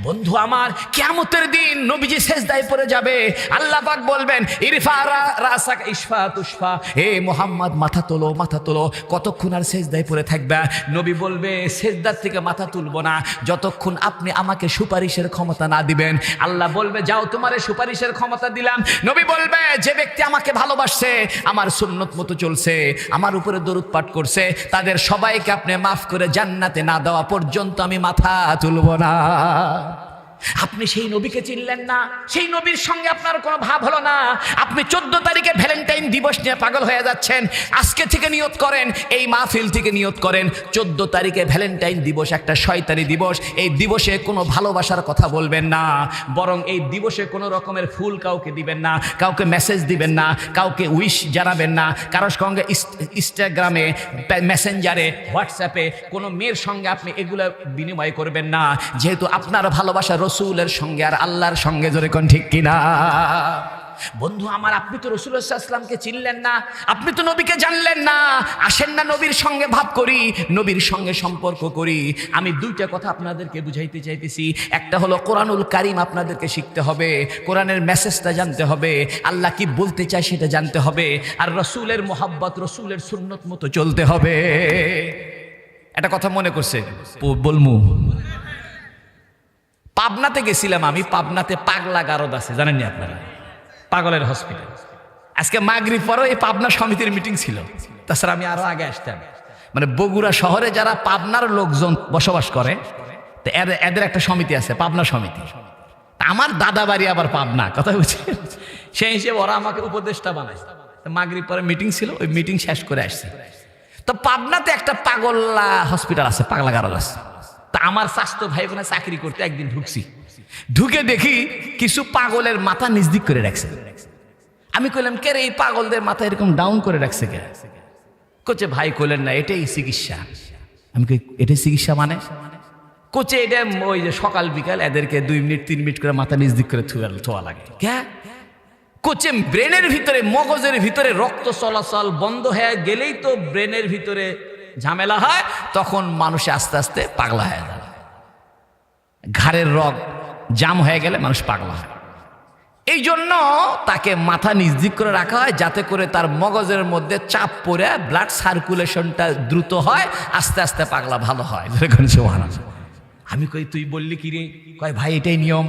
বন্ধু আমার, কিয়ামতের দিন নবীজি সেজদায় পড়ে যাবে, আল্লাহ পাক বলবেন, ইরফা রাসাক ইশফা তুশফা, হে মুহাম্মদ মাথা তোলো। কতক্ষণ আর সেজদায় পড়ে থাকবে? নবী বলবে, সেজদার থেকে মাথা তুলবো না যতক্ষণ আপনি আমাকে সুপারিশের ক্ষমতা না দিবেন। আল্লাহ বলবে, যাও, তোমারে সুপারিশের ক্ষমতা দিলাম। নবী বলবে, যে ব্যক্তি আমাকে ভালোবাসছে, আমার সুন্নত মতো চলছে, আমার উপরে দরুদ পাঠ করছে, তাদের সবাইকে আপনি মাফ করে জান্নাতে না দেওয়া পর্যন্ত আমি মাথা তুলবো না। আপনি সেই নবীকে চিনলেন না, সেই নবীর সঙ্গে আপনার কোনো ভাব হলো না, আপনি 14 তারিখে ভ্যালেন্টাইন দিবস নিয়ে পাগল হয়ে যাচ্ছেন। আজকে থেকে নিয়ত করেন, এই মাহফিল থেকে নিয়ত করেন, 14 তারিখে ভ্যালেন্টাইন দিবস একটা শয়তানি দিবস। এই দিবসে কোনো ভালোবাসার কথা বলবেন না, বরং এই দিবসে কোনো রকমের ফুল কাউকে দিবেন না, কাউকে মেসেজ দিবেন না, কাউকে উইশ জানাবেন না, কারোর সঙ্গে ইনস্টাগ্রামে, মেসেঞ্জারে, হোয়াটসঅ্যাপে কোনো মেয়ের সঙ্গে আপনি এগুলো বিনিময় করবেন না, যেহেতু আপনার ভালোবাসা রসুলের সঙ্গে আর আল্লাহর সঙ্গে। জোরে কোন ঠিক কিনা? বন্ধু আমার, আপনি তো রাসূলুল্লাহ সাল্লাল্লাহু আলাইহি ওয়াসাল্লামকে চিনলেন না, আপনি তো নবীকে জানলেন না। আসেন না নবীর সঙ্গে ভাব করি, নবীর সঙ্গে সম্পর্ক করি। আমি 2টা কথা আপনাদেরকে বুঝাইতে চাইতেছি। একটা হলো কোরআনুল কারীম আপনাদেরকে শিখতে হবে, কোরআনের মেসেজটা জানতে হবে, আল্লাহ কি বলতে চায় সেটা জানতে হবে, আর রসুলের মোহাব্বত, রসুলের সুন্নত মতো চলতে হবে। একটা কথা মনে করছে বলমু, পাবনাতে গেছিলাম আমি, পাবনাতে পাগলা গারদ আছে, জানেন না আপনারা? পাগলের হসপিটাল। আজকে মাগরিব পরে এই পাবনা সমিতির মিটিং ছিল, তাছাড়া আমি আরো আগে আসতাম। মানে বগুড়া শহরে যারা পাবনার লোকজন বসবাস করে, তো এদের একটা সমিতি আছে, পাবনা সমিতি। আমার দাদা বাড়ি আবার পাবনা, কথা বুঝছি। সেই হিসেবে ওরা আমাকে উপদেষ্টা বানায়। মাগরিব পরে মিটিং ছিল, ওই মিটিং শেষ করে আসছে। তো পাবনাতে একটা পাগলা হসপিটাল আছে, পাগলা গারদ আছে। তা আমার স্বাস্থ্য ভাই ওখানে চাকরি করতে একদিন ঢুকছি, ঢুকে দেখি কিছু পাগলের মাথা নিচদিক করে রাখছে। আমি কইলাম, কে রে এই পাগলদের মাথা এরকম ডাউন করে রাখছে কে? কোচে ভাই কইলেন না, এটাই চিকিৎসা। আমি কই, এটাই চিকিৎসা মানে? কোচে এটা ওই যে সকাল বিকাল এদেরকে 2 মিনিট 3 মিনিট করে মাথা নিচদিক করে থোয়া লাগে। কে? কোচে ব্রেনের ভিতরে, মগজের ভিতরে রক্ত চলাচল বন্ধ হয়ে গেলেই তো ব্রেনের ভিতরে ঝামেলা হয়, তখন মানুষ আস্তে আস্তে পাগলা হয়ে যায়। ঘাড়ের রগ জাম হয়ে গেলে মানুষ পাগলা হয়। এই জন্য তাকে মাথা নিচদিক করে রাখা হয়, যাতে করে তার মগজের মধ্যে চাপ পড়ে ব্লাড সার্কুলেশনটা দ্রুত হয়, আস্তে আস্তে পাগলা ভালো হয়। আমি কই, তুই বললি কি রে? কয়, ভাই এটাই নিয়ম।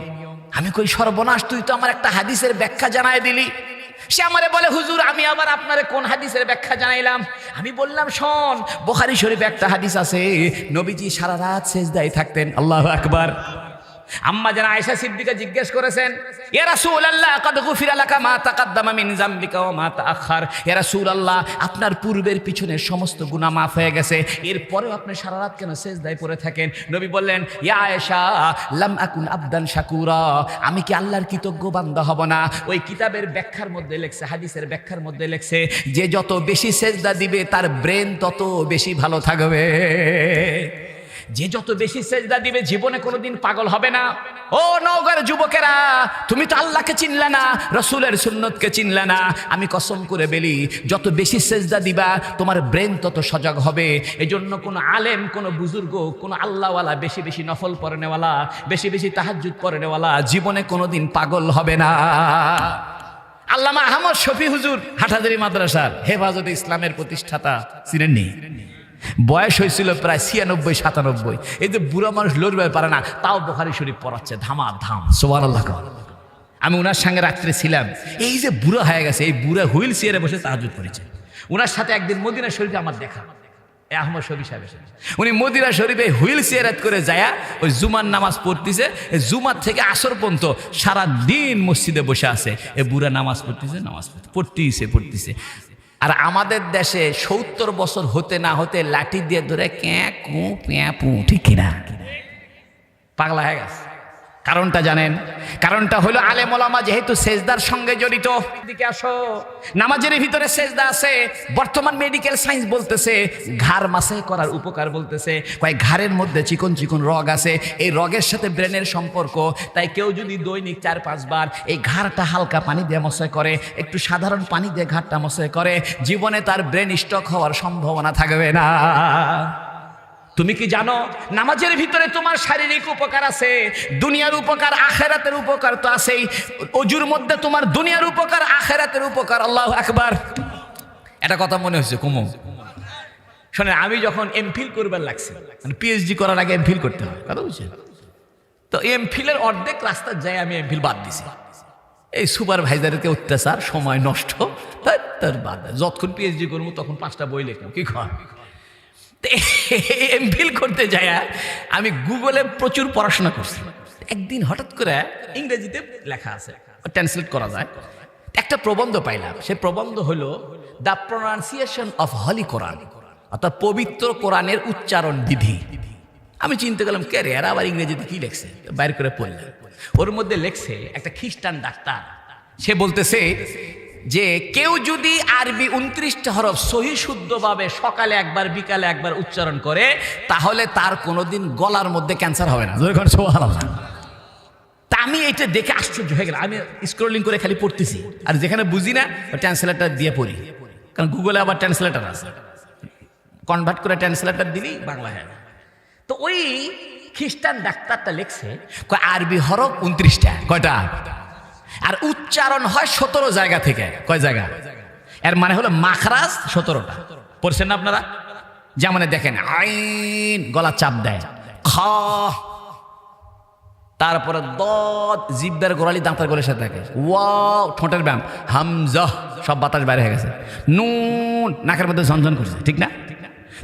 আমি কই, সর্বনাশ, তুই তো আমার একটা হাদিসের ব্যাখ্যা জানায় দিলি। সে আমারে বলে, হুজুর আমি আবার আপনারে কোন হাদিসের ব্যাখ্যা জানাইলাম? আমি বললাম, শোন, বুখারী শরীফে একটা হাদিস আছে, নবীজি সারা রাত সিজদায় থাকতেন। আল্লাহু আকবার। আম্মা জান আয়েশা সিদ্দিকা জিজ্ঞেস করেছেন, ইয়া রাসূলুল্লাহ ক্বাদ গুফিরা লাকা মা তাকাদ্দামা মিন যামবিকা ওয়া মা তাআখার। ইয়া রাসূলুল্লাহ, আপনার পূর্বের পিছনের সমস্ত গুনাহ মাফ হয়ে গেছে, এরপরেও আপনি সারা রাত কেন সিজদায় পড়ে থাকেন? নবী বললেন, ইয়া আয়েশা, লাম আকুন আবদান শাকুরা, আমি কি আল্লাহর কৃতজ্ঞ বান্দা হব না? ওই কিতাবের ব্যাখ্যার মধ্যে লেখছে, হাদিসের ব্যাখ্যার মধ্যে লেখছে, যে যত বেশি সিজদা দিবে তার ব্রেন তত বেশি ভালো থাকবে। যে যত বেশি সেজদা দিবে জীবনে কোনোদিন পাগল হবে না। ও নওগাঁর যুবকেরা, তুমি তো আল্লাহকে চিনলে না, রাসূলের সুন্নতকে চিনলে না। আমি কসম করে বলি, যত বেশি সেজদা দিবা তোমার ব্রেন তত সজাগ হবে। এজন্য কোনো আলেম, কোনো বুজুর্গ, কোনো আল্লাহওয়ালা, বেশি বেশি নফল পড়নেওয়ালা, বেশি বেশি তাহাজ্জুদ পড়নেওয়ালা জীবনে কোনোদিন পাগল হবে না। আল্লামা আহমদ শফি হুজুর হাটহাজারী মাদ্রাসার হেফাজতে ইসলামের প্রতিষ্ঠাতা, চিনেননি? বয়স হয়েছিল প্রায় 96-97। এই যে বুড়া মানুষ লড়বে পারে না, তাও বুখারী শরীফ পড়াচ্ছে ধামাধাম, সুবহানাল্লাহ। আমি ওনার সঙ্গে রাত্রে ছিলাম। এই যে বুড়া হয়ে গেছে, এই বুড়া হুইল চেয়ারে বসে তাহাজ্জুদ পড়েছে। ওনার সাথে একদিন মদিনা শরীফে আমার দেখা, আহমদ শফি সাহেব, উনি মদিনা শরীফে হুইল চেয়ার করে যায় ওই জুমার নামাজ পড়তেছে। জুমার থেকে আসর পর্যন্ত সারা দিন মসজিদে বসে আছে। এ বুড়া নামাজ পড়তেছে। আর আমাদের দেশে 70 বছর হতে না হতে লাঠি দিয়ে ধরে ক্যাঁ কু প্যাঁ পু, ঠিক কিনা? পাগলা হয়ে গেছে। কারণটা জানেন? কারণটা হলো আলেম ওলামা যেহেতু সেজদার সঙ্গে জড়িত। দিকে আসো, নামাজের ভিতরে সেজদা আছে। বর্তমান মেডিকেল সায়েন্স বলতেছে ঘাড় মাসে করার উপকার বলতেছে। কয় ঘাড়ের মধ্যে চিকন চিকন রগ আছে, এই রগের সাথে ব্রেনের সম্পর্ক। তাই কেউ যদি দৈনিক 4-5 বার এই ঘাড়টা হালকা পানি দিয়ে মশাই করে, একটু সাধারণ পানি দিয়ে ঘাড়টা মশাই করে, জীবনে তার ব্রেন স্ট্রোক হওয়ার সম্ভাবনা থাকবে না। তুমি কি জানো নামাজের ভিতরে তোমার শারীরিক উপকার আছে, দুনিয়ার উপকার, আখেরাতের উপকার তো আছেই। ওজুর মধ্যে তোমার দুনিয়ার উপকার, আখেরাতের উপকার। আল্লাহু আকবার। এটা কথা মনে হচ্ছে কুমু? শোনেন, আমি যখন এমফিল করবার লাগছে, মানে পিএইচডি করার আগে এমফিল করতে হয়, কথা বুঝছেন তো? এমফিলের অর্ধেক রাস্তা যাই আমি এমফিল বাদ দিছি। এই সুপারভাইজারকে অত্যাচার, সময় নষ্ট, তার বাদ। যতক্ষণ পিএইচডি করবো তখন 5টা বই লিখলাম, কি খাওয়া। এমফিল করতে যায় আমি গুগলে প্রচুর পড়াশোনা করছি। একদিন হঠাৎ করে ইংরেজিতে লেখা আছে, ট্রান্সলেট করা যায়, একটা প্রবন্ধ পাইলাম। সে প্রবন্ধ হলো দ্য প্রোনাউন্সিয়েশন অফ হলি কোরআন, অর্থাৎ পবিত্র কোরআনের উচ্চারণ বিধি। আমি চিন্তা করলাম, কে রে এরা আবার ইংরেজিতে কি লেখছে, বাইর করে পড়লাম। ওর মধ্যে লেখছে একটা খ্রিস্টান ডাক্তার, সে বলতেছে যে কেউ যদি আরবি 29টা হরফ সহি শুদ্ধভাবে সকালে একবার বিকালে একবার উচ্চারণ করে, তাহলে তার কোনোদিন গলার মধ্যে ক্যান্সার হবে না। সুবহানাল্লাহ। তা আমি এটা দেখে আশ্চর্য হয়ে গেলাম। আমি স্ক্রলিং করে খালি পড়তেছি, আর যেখানে বুঝি না ট্রান্সলেটর দিয়ে পড়ি, কারণ গুগলে আবার ট্রান্সলেটর আছে, কনভার্ট করে ট্রান্সলেটর দিলেই বাংলা হয়। তো ওই খ্রিস্টান ডাক্তারটা লিখছে আরবি হরফ 29টা, কয়টা? আর উচ্চারণ হয় 17 জায়গা থেকে। কয় জায়গা? এর মানে হলো মাখরাজ 17টা। পড়ছেন না আপনারা? যেমন দেখেন, আইন গলা চাপ দেয়, খ, তারপরে দদ জিব্বার গোড়ালি দাঁতের গোলের সাথে থাকে, ওয়াও ঠোঁটের ব্যায়াম, হামজা সব বাতাস বাইরে হয়ে গেছে, নুন নাকের মধ্যে ঝনঝন করছে, ঠিক না?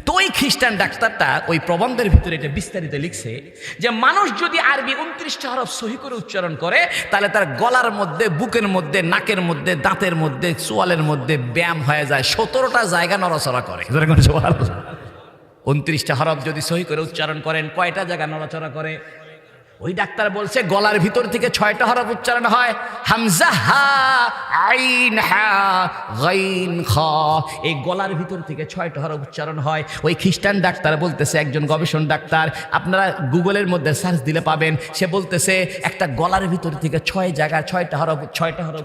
তো ওই খ্রিস্টান ডাক্তারটা ওই প্রবন্ধের ভিতরে এটা বিস্তারিত লিখছে যে মানুষ যদি আরবি 29টা হরফ সহি করে উচ্চারণ করে, তাহলে তার গলার মধ্যে, বুকের মধ্যে, নাকের মধ্যে, দাঁতের মধ্যে, চোয়ালের মধ্যে ব্যায়াম হয়ে যায়, 17টা জায়গা নড়াচড়া করে। 29টা হরফ যদি সহি করে উচ্চারণ করেন, কয়টা জায়গা নড়াচড়া করে? ওই ডাক্তার বলছে গলার ভিতর থেকে 6টা হরফ উচ্চারণ হয়, হামজা হা, আইন হা, গাইন খ। এই গলার ভিতর থেকে 6টা হরফ উচ্চারণ হয়। ওই খ্রিস্টান ডাক্তার বলতেছে, একজন গবেষণ ডাক্তার, আপনারা গুগলের মধ্যে সার্চ দিলে পাবেন, সে বলতেছে একটা গলার ভিতর থেকে 6 জায়গা 6টা হরফ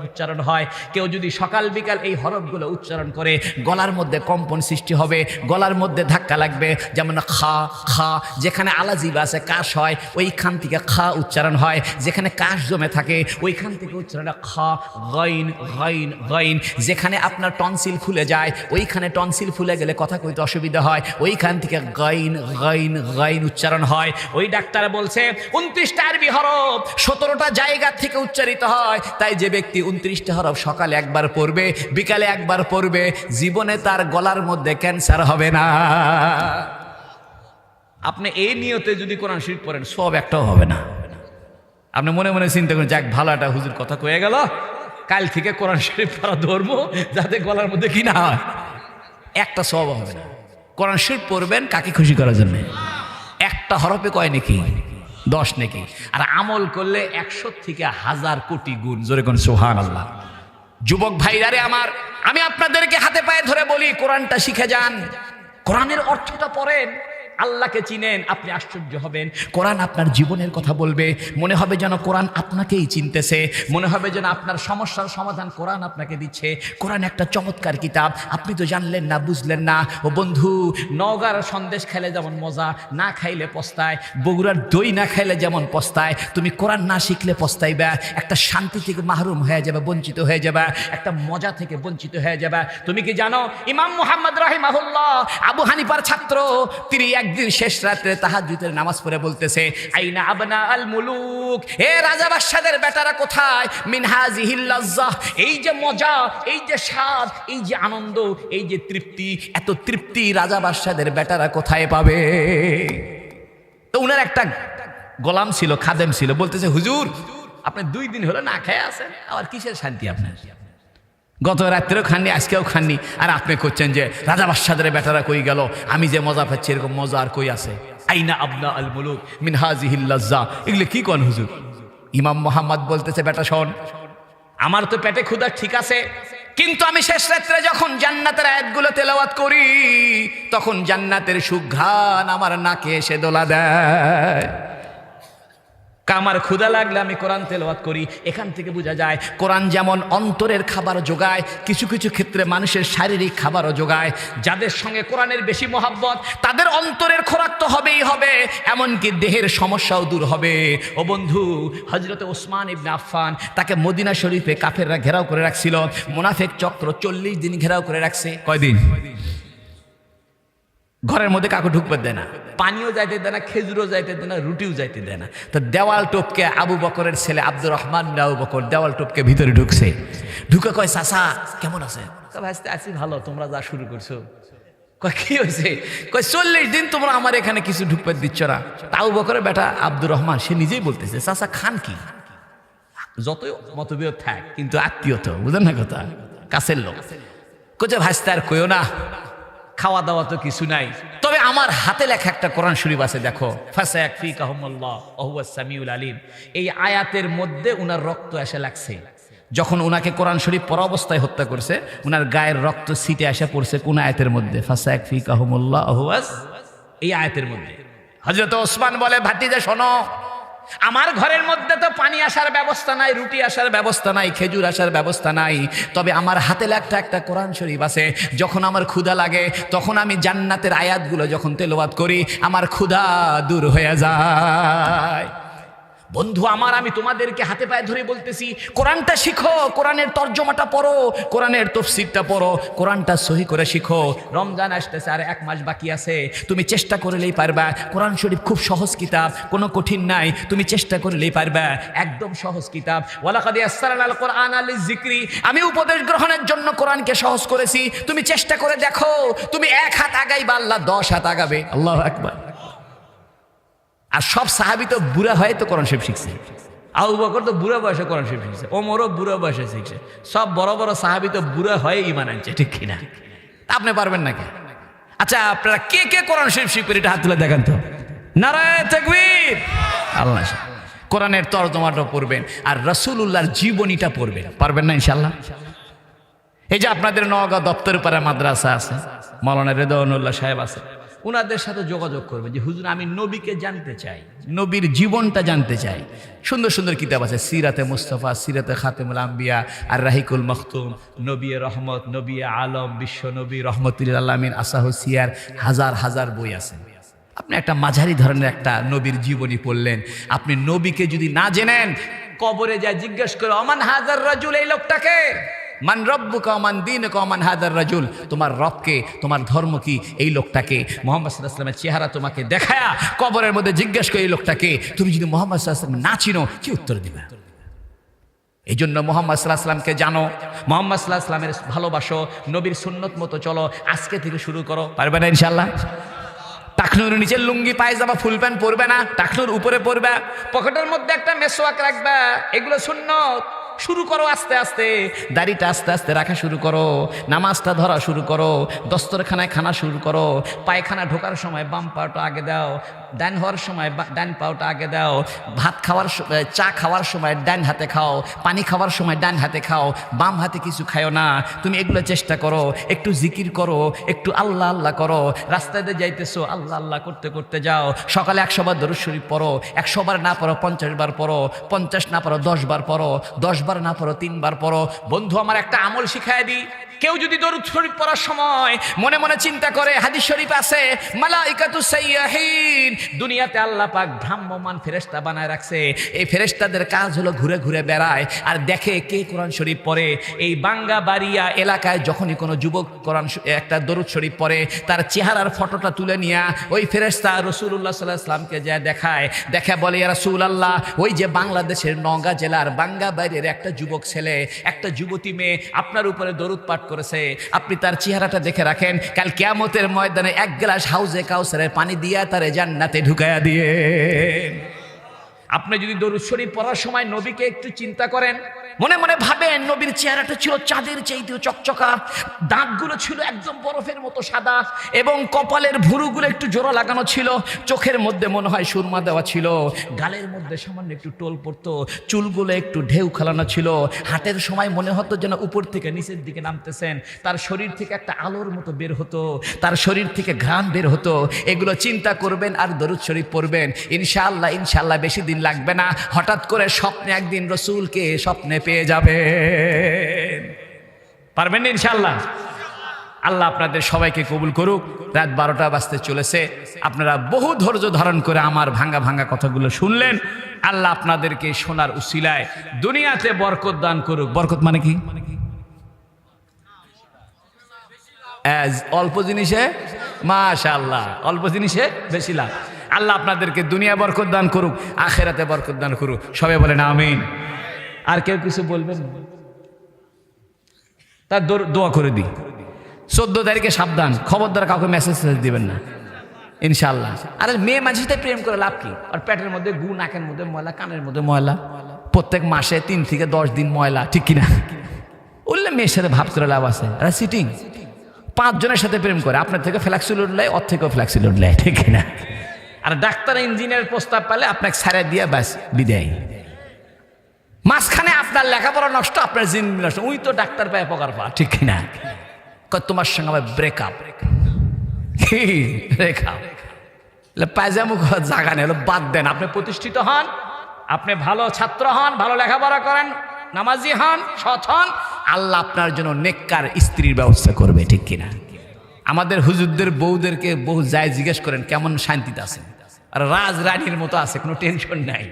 উচ্চারণ হয়। কেউ যদি সকাল বিকাল এই হরফগুলো উচ্চারণ করে, গলার মধ্যে কম্পন সৃষ্টি হবে, গলার মধ্যে ধাক্কা লাগবে। যেমন খা, খা, যেখানে আলাজিবা আছে, কাশ হয়, ওইখান থেকে খা উচ্চারণ হয়, যেখানে কাশ জমে থাকে ওইখান থেকে উচ্চারণ খা, গাইন গাইন গাইন। যেখানে আপনার টনসিল ফুলে যায়, ওইখানে টনসিল ফুলে গেলে কথা কইতে অসুবিধা হয়, ওইখান থেকে গাইন গাইন গাইন উচ্চারণ হয়। ওই ডাক্তার বলছে 29টা আরবি হরফ 17টা জায়গা থেকে উচ্চারিত হয়। তাই যে ব্যক্তি 29টা হরফ সকালে একবার পড়বে, বিকালে একবার পড়বে, জীবনে তার গলার মধ্যে ক্যান্সার হবে না। আপনি এই নিয়তে যদি কোরআন শরীফ পড়েন, সব একটাও হবে না। আপনি মনে মনে চিন্তা করেন, যাক ভালো একটা হুজুর কথা কয়ে গেল, কাল থেকে কোরআন শরীফ পড়া ধর্ম, যাতে গলার মধ্যে কি না হয়, একটা সব হবে না। কোরআন শরীফ পড়বেন কাকে খুশি করার জন্য? একটা হরফে কয় নাকি? 10 নাকি। আর আমল করলে 100 থেকে 1000 কোটি গুণ। জোরে কোন সুবহানাল্লাহ। যুবক ভাইরারে আমার, আমি আপনাদেরকে হাতে পায়ে ধরে বলি, কোরআনটা শিখে যান, কোরআনের অর্থটা পড়েন। আল্লাহকে চিনেন, আপনি আশ্চর্য হবেন। কোরআন আপনার জীবনের কথা বলবে, মনে হবে যেন কোরআন আপনাকেই চিনতেছে, মনে হবে যেন আপনার সমস্যার সমাধান কোরআন আপনাকে দিচ্ছে। কোরআন একটা চমৎকার কিতাব, আপনি তো জানলেন না, বুঝলেন না। ও বন্ধু, নওগাঁর সন্দেশ খাইলে যেমন মজা, না খাইলে পস্তায়, বগুড়ার দই না খাইলে যেমন পস্তায়, তুমি কোরআন না শিখলে পস্তাইবা। একটা শান্তি থেকে মাহরুম হয়ে যাবে, বঞ্চিত হয়ে যাবে, একটা মজা থেকে বঞ্চিত হয়ে যাবে। তুমি কি জানো ইমাম মুহাম্মদ রাহিমাহুল্লাহ আবু হানিফার ছাত্র, তিনি একদিন শেষ রাত্রে তাহাজ্জুদের নামাজ পড়ে বলতেছে, আইনা আবনা আল মুলুক, হে রাজা বাদশাদের বেটারা কোথায়? মিন হাযিহিল লাজ্জাহ, এই যে মজা, এই যে স্বাদ, এই যে আনন্দ, এই যে তৃপ্তি, এত তৃপ্তি রাজা বাদশাদের বেটারা কোথায় পাবে? তো উনার একটা গোলাম ছিল, খাদেম ছিল, বলতেছে, হুজুর আপনি 2 দিন হলো না খেয়ে আছেন, আবার কিসের শান্তি আপনার? গত রাত্রেও খাননি, আজকেও খাননি, আর আপনি করছেন যে রাজা বাদশাদের বেটারা কই গেল, আমি যে মজা পাচ্ছি এরকম মজা আর কই আছে? আইনা আবনা আল মুলুক মিন হাযিহিল লাজ্জা, এগুলো কি কোন হুজুর? ইমাম মুহাম্মদ বলতেছে, বেটা শোন, আমার তো পেটে ক্ষুধা ঠিক আছে, কিন্তু আমি শেষ রাত্রে যখন জান্নাতের আয়াতগুলো তেলাওয়াত করি, তখন জান্নাতের সুঘ্রাণ আমার নাকে এসে দোলা দেয়। আমার ক্ষুধা লাগলে আমি কোরআন তেলাওয়াত করি। এখান থেকে বোঝা যায় কোরআন যেমন অন্তরের খাবার যোগায়, কিছু কিছু ক্ষেত্রে মানুষের শারীরিক খাবারও যোগায়। যাদের সঙ্গে কোরআনের বেশি মহাব্বত, তাদের অন্তরের খোরাক তো হবেই হবে, এমনকি দেহের সমস্যাও দূর হবে। ও বন্ধু, হযরত ওসমান ইবনে আফফান, তাকে মদিনা শরীফে কাফেররা ঘেরাও করে রাখছিল, মুনাফিক চক্র 40 দিন ঘেরাও করে রাখছে। কয়দিন? ঘরের মধ্যে কাকু ঢুকতে দেয় না, পানিও যাইতে দেয় না, খেজুরও যাইতে দেয় না, রুটিও যাইতে দেয় না। তো দেওয়াল টপকে আবু বকরের ছেলে আব্দুর রহমান আবু বকর দেওয়াল টপকে ভিতরে ঢুকছে। ঢুকে কয়, চাচা কেমন আছে? ভাইস্তে আছি ভালো, তোমরা যা শুরু করছো। কয় কি হয়েছে? কয় 40 দিন তোমরা আমার এখানে কিছু ঢুকতে দিচ্ছ না। আবু বকরের বেটা আব্দুর রহমান সে নিজেই বলতেছে, চাচা খান কি? যতই মতবিরোধ থাক, কিন্তু আত্মীয় তো, বুঝেন না কথা, কাছের লোক। কচ্ছে ভাইস্তে আর কইও না, খাওয়া দাওয়া তো কিছু নাই, তবে আমার হাতে লেখা একটা কোরআন শরীফ আছে, দেখো, ফাসায়াকফিকাহুমুল্লাহ ওয়া হুয়াস সামিউল আলিম। এই আয়াতের মধ্যে উনার রক্ত এসে লাগছে। যখন উনাকে কোরআন শরীফ পড়া অবস্থায় হত্যা করছে, উনার গায়ের রক্ত ছিটে এসে পড়ছে কোন আয়াতের মধ্যে? ফাসায়াকফিকাহুমুল্লাহ ওয়া হুয়াস, এই আয়াতের মধ্যে। হযরত ওসমান বলে, ভাতিজা শোনো, আমার ঘরের মধ্যে তো পানি আসার ব্যবস্থা নাই, রুটি আসার ব্যবস্থা নাই, খেজুর আসার ব্যবস্থা নাই, তবে আমার হাতে লেখা একটা কোরআন শরীফ আছে। যখন আমার ক্ষুধা লাগে, তখন আমি জান্নাতের আয়াতগুলো যখন তেলাওয়াত করি, আমার ক্ষুধা দূর হয়ে যায়। বন্ধু আমার, আমি তোমাদেরকে হাতে পায়ে ধরে বলতেছি, কোরআনটা শিখো, কোরআনের তর্জমাটা পড়ো, কোরআনের তাফসীরটা পড়ো, কোরআনটা সহি করে শিখো। রমজান আসতেছে, আর 1 মাস বাকি আছে, তুমি চেষ্টা করলেই পারবা। কোরআন শরীফ খুব সহজ কিতাব, কোনো কঠিন নাই, তুমি চেষ্টা করলেই পারবা, একদম সহজ কিতাব। ওয়ালাকাদ ইয়াসসারনাল কুরআনা লিযিকরি, আমি উপদেশ গ্রহণের জন্য কোরআনকে সহজ করেছি, তুমি চেষ্টা করে দেখো, তুমি 1 হাত আগাইবা, আল্লাহ 10 হাত আগাবে। আল্লাহু আকবার। আর সব সাহাবী তো বুড়া হয়ে তো কোরআন শরীফ শিখছে। আবু বকর তো বুড়া বয়সে কোরআন শরীফ শিখছে, ওমরও বুড়া বয়সে শিখছে, সব বড় বড় সাহাবী তো বুড়া হয়ে ঈমান আনছে, ঠিক কিনা? আপনি পারবেন নাকি? আচ্ছা, আপনারা কে কে কোরআন শরীফ শিখবেন এটা হাত তুলে দেখান তো। নারায়ে তাকবীর। আল্লাহ, কোরআনের তরজমাটা পড়বেন আর রাসূলুল্লাহর জীবনীটা পড়বেন, পারবেন না ইনশাআল্লাহ? এই যে আপনাদের নওগাঁ দপ্তরপাড়া মাদ্রাসা আছে, মাওলানা রেদওয়ানুল্লাহ সাহেব আছে, উনাদের সাথে যোগাযোগ করবে যে হুজুর আমি নবীকে জানতে চাই, নবীর জীবনটা জানতে চাই। সুন্দর সুন্দর কিতাব আছে, সিরাতে মুস্তাফা, সিরাতে খাতেমুল আম্বিয়া, আর রাহিকুল মখতুম, নবী রহমত, নবী আলম, বিশ্ব নবী রহমতুল আলামিন, আসাহু সিয়ার, হাজার হাজার বই আছে। আপনি একটা মাঝারি ধরনের একটা নবীর জীবনী পড়লেন, আপনি নবীকে যদি না জেনেন, কবরে যায় জিজ্ঞেস করে, অমান হাজার রাজুল, এই লোকটাকে, মান রব্বুকা মান দীনুকা মান হাদার রাজুল, তোমার রবকে, তোমার ধর্ম কি, এই লোকটাকে। মুহাম্মদ সাল্লাল্লাহু আলাইহি ওয়াসাল্লামের চেহারা তোমাকে দেখায়া কবরের মধ্যে জিজ্ঞেস করে এই লোকটাকে, তুমি যদি মুহাম্মদ সাল্লাল্লাহু আলাইহি ওয়াসাল্লাম না চিনো, কি উত্তর দিবে? এই জন্য মুহাম্মদ সাল্লাল্লাহু আলাইহি ওয়াসাল্লামকে জানো, মুহাম্মদ সাল্লাল্লাহু আলাইহি ওয়াসাল্লামের ভালোবাসো, নবীর সুন্নত মতো চলো। আজকে থেকে শুরু করো, পারবে না ইনশাআল্লাহ? টাকনুর নিচে লুঙ্গি পায়জামা ফুল প্যান্ট পরবে না, টাকনুর উপরে পরবে, পকেটের মধ্যে একটা মেসওয়াক রাখবা, এগুলো সুন্নত। শুরু করো আস্তে আস্তে, দাড়িটা আস্তে আস্তে রাখা শুরু করো, নামাজটা ধরা শুরু করো, দস্তরখানায় খানা শুরু করো, পায়খানা ঢোকার সময় বাম পাটা আগে দাও, ডান হওয়ার সময় ডান পাওটা আগে দাও, ভাত খাওয়ার চা খাওয়ার সময় ডান হাতে খাও, পানি খাওয়ার সময় ডান হাতে খাও, বাম হাতে কিছু খাও না। তুমি এগুলো চেষ্টা করো, একটু জিকির করো, একটু আল্লাহ আল্লাহ করো। রাস্তায় দিয়ে যাইতেছো, আল্লাহ আল্লাহ করতে করতে যাও। সকালে 100 বার দরুদ শরীফ পড়ো, 100 বার না পড়ো 50 বার পড়ো, 50 না পড়ো 10 বার পড়ো, 10 বার না পড়ো 3 বার পড়ো। বন্ধু আমার একটা আমল শিখায় দিই, কেউ যদি দরুদ শরীফ পড়ার সময় মনে মনে চিন্তা করে, হাদিস শরীফ আছে মালাইকাতুস সাইয়্যাহিন, দুনিয়াতে আল্লাহ পাক ভ্রাম্যমান ফেরেশতা বানায় রাখছে। এই ফেরেশতাদের কাজ হলো ঘুরে ঘুরে বেড়ায় আর দেখে কে কোরআন শরীফ পড়ে। এই বাঙ্গাবাড়িয়া এলাকায় যখনই কোনো যুবক কোরআন একটা দরুদ শরীফ পড়ে, তার চেহারার ফটোটা তুলে নিয়ে ওই ফেরেশতা রাসূলুল্লাহ সাল্লাল্লাহু আলাইহি ওয়াসাল্লামকে যা দেখায়, দেখে বলে ইয়া রাসূলুল্লাহ, ওই যে বাংলাদেশের নওগাঁ জেলার বাঙ্গাবাড়ির একটা যুবক ছেলে, একটা যুবতী মেয়ে আপনার উপরে দরুদ পাঠ করেছে, আপনি তার চেহারাটা দেখে রাখেন, কাল কিয়ামতের ময়দানে 1 গ্লাস হাউজে কাউসারের পানি দিয়া তারে জান্নাতে ঢুকায়া দিয়ে। আপনি যদি দরুদ শরীফ পড়ার সময় নবীকে একটু চিন্তা করেন, মনে মনে ভাবেন নবীর চেহারাটা ছিল চাঁদের চাইতেও চকচকা, দাঁতগুলো ছিল একদম বরফের মতো সাদা এবং কপালের ভুরুগুলো একটু জোড়া লাগানো ছিল, চোখের মধ্যে মনে হয় সুরমা দেওয়া ছিল, গালের মধ্যে সামান্য একটু টোল পড়তো, চুলগুলো একটু ঢেউ খেলানো ছিল, হাঁটের সময় মনে হতো যেন উপর থেকে নিচের দিকে নামতেছেন, তার শরীর থেকে একটা আলোর মতো বের হতো, তার শরীর থেকে ঘ্রাণ বের হতো। এগুলো চিন্তা করবেন আর দরুদ শরীফ পড়বেন, ইনশাআল্লাহ ইনশাআল্লাহ বেশি দিন লাগবে না, হঠাৎ করে স্বপ্নে একদিন রসুলকে স্বপ্নে পেয়ে যাবে। পারবেন না ইনশাআল্লাহ? আল্লাহ আপনাদের সবাইকে কবুল করুক। রাত 12টা বাজতে চলেছে, আপনারা বহু ধৈর্য ধারণ করে আমার ভাঙ্গা ভাঙ্গা কথাগুলো শুনলেন। আল্লাহ আপনাদেরকে শোনার উসিলায় দুনিয়াতে বরকত দান করুক। বরকত মানে কি? অল্প জিনিসে মাশাআল্লাহ, অল্প জিনিসে বেশি লাভ। আল্লাহ আপনাদেরকে দুনিয়া বরকত দান করুক, আখিরাতে বরকত দান করুক। সবাই বলেন আমিন। আর কেউ কিছু বলবেন? তার দোয়া করে দিই। 14 তারিখে সাবধান, খবরদার কাউকে মেসেজ দিবেন না ইনশাআল্লাহ। আরে মেয়ে মাঝিতে প্রেম করে লাভ কি? আর পেটের মধ্যে গু, নাকের মধ্যে ময়লা, কানের মধ্যে ময়লা, প্রত্যেক মাসে 3 থেকে 10 দিন ময়লা, ঠিক কিনা? বললে মেয়ের সাথে ভাব করে লাভ আছে? আরে সিটিং 5 জনের সাথে প্রেম করে, আপনার থেকে ফ্ল্যাক্সি লোড নেয়, ওর থেকেও ফ্ল্যাক্সি লোড নেয়, ঠিক কিনা? আর ডাক্তার ইঞ্জিনিয়ার প্রস্তাব পেলে আপনাকে ছাড়া দিয়ে ব্যাস বিদায়। মাঝখানে আপনার লেখাপড়া নষ্ট, আপনার জিন্দেগি নষ্ট, ওই তো ডাক্তার পায় পকার পা, ঠিক কিনা? তোমার সঙ্গে আমার ব্রেকআপ, কি ব্রেকআপ? পায়জামু জায়গা নেই, বাদ দেন। আপনি প্রতিষ্ঠিত হন, আপনি ভালো ছাত্র হন, ভালো লেখাপড়া করেন, নামাজি হন, সৎ হন, আল্লাহ আপনার জন্য নেককার স্ত্রীর ব্যবস্থা করবে, ঠিক কিনা? আমাদের হুজুরদের বউদেরকে বহু যায় জিজ্ঞেস করেন কেমন শান্তিতে আছে, আর রাজ রানীর মতো আছে, কোনো টেনশন নাই।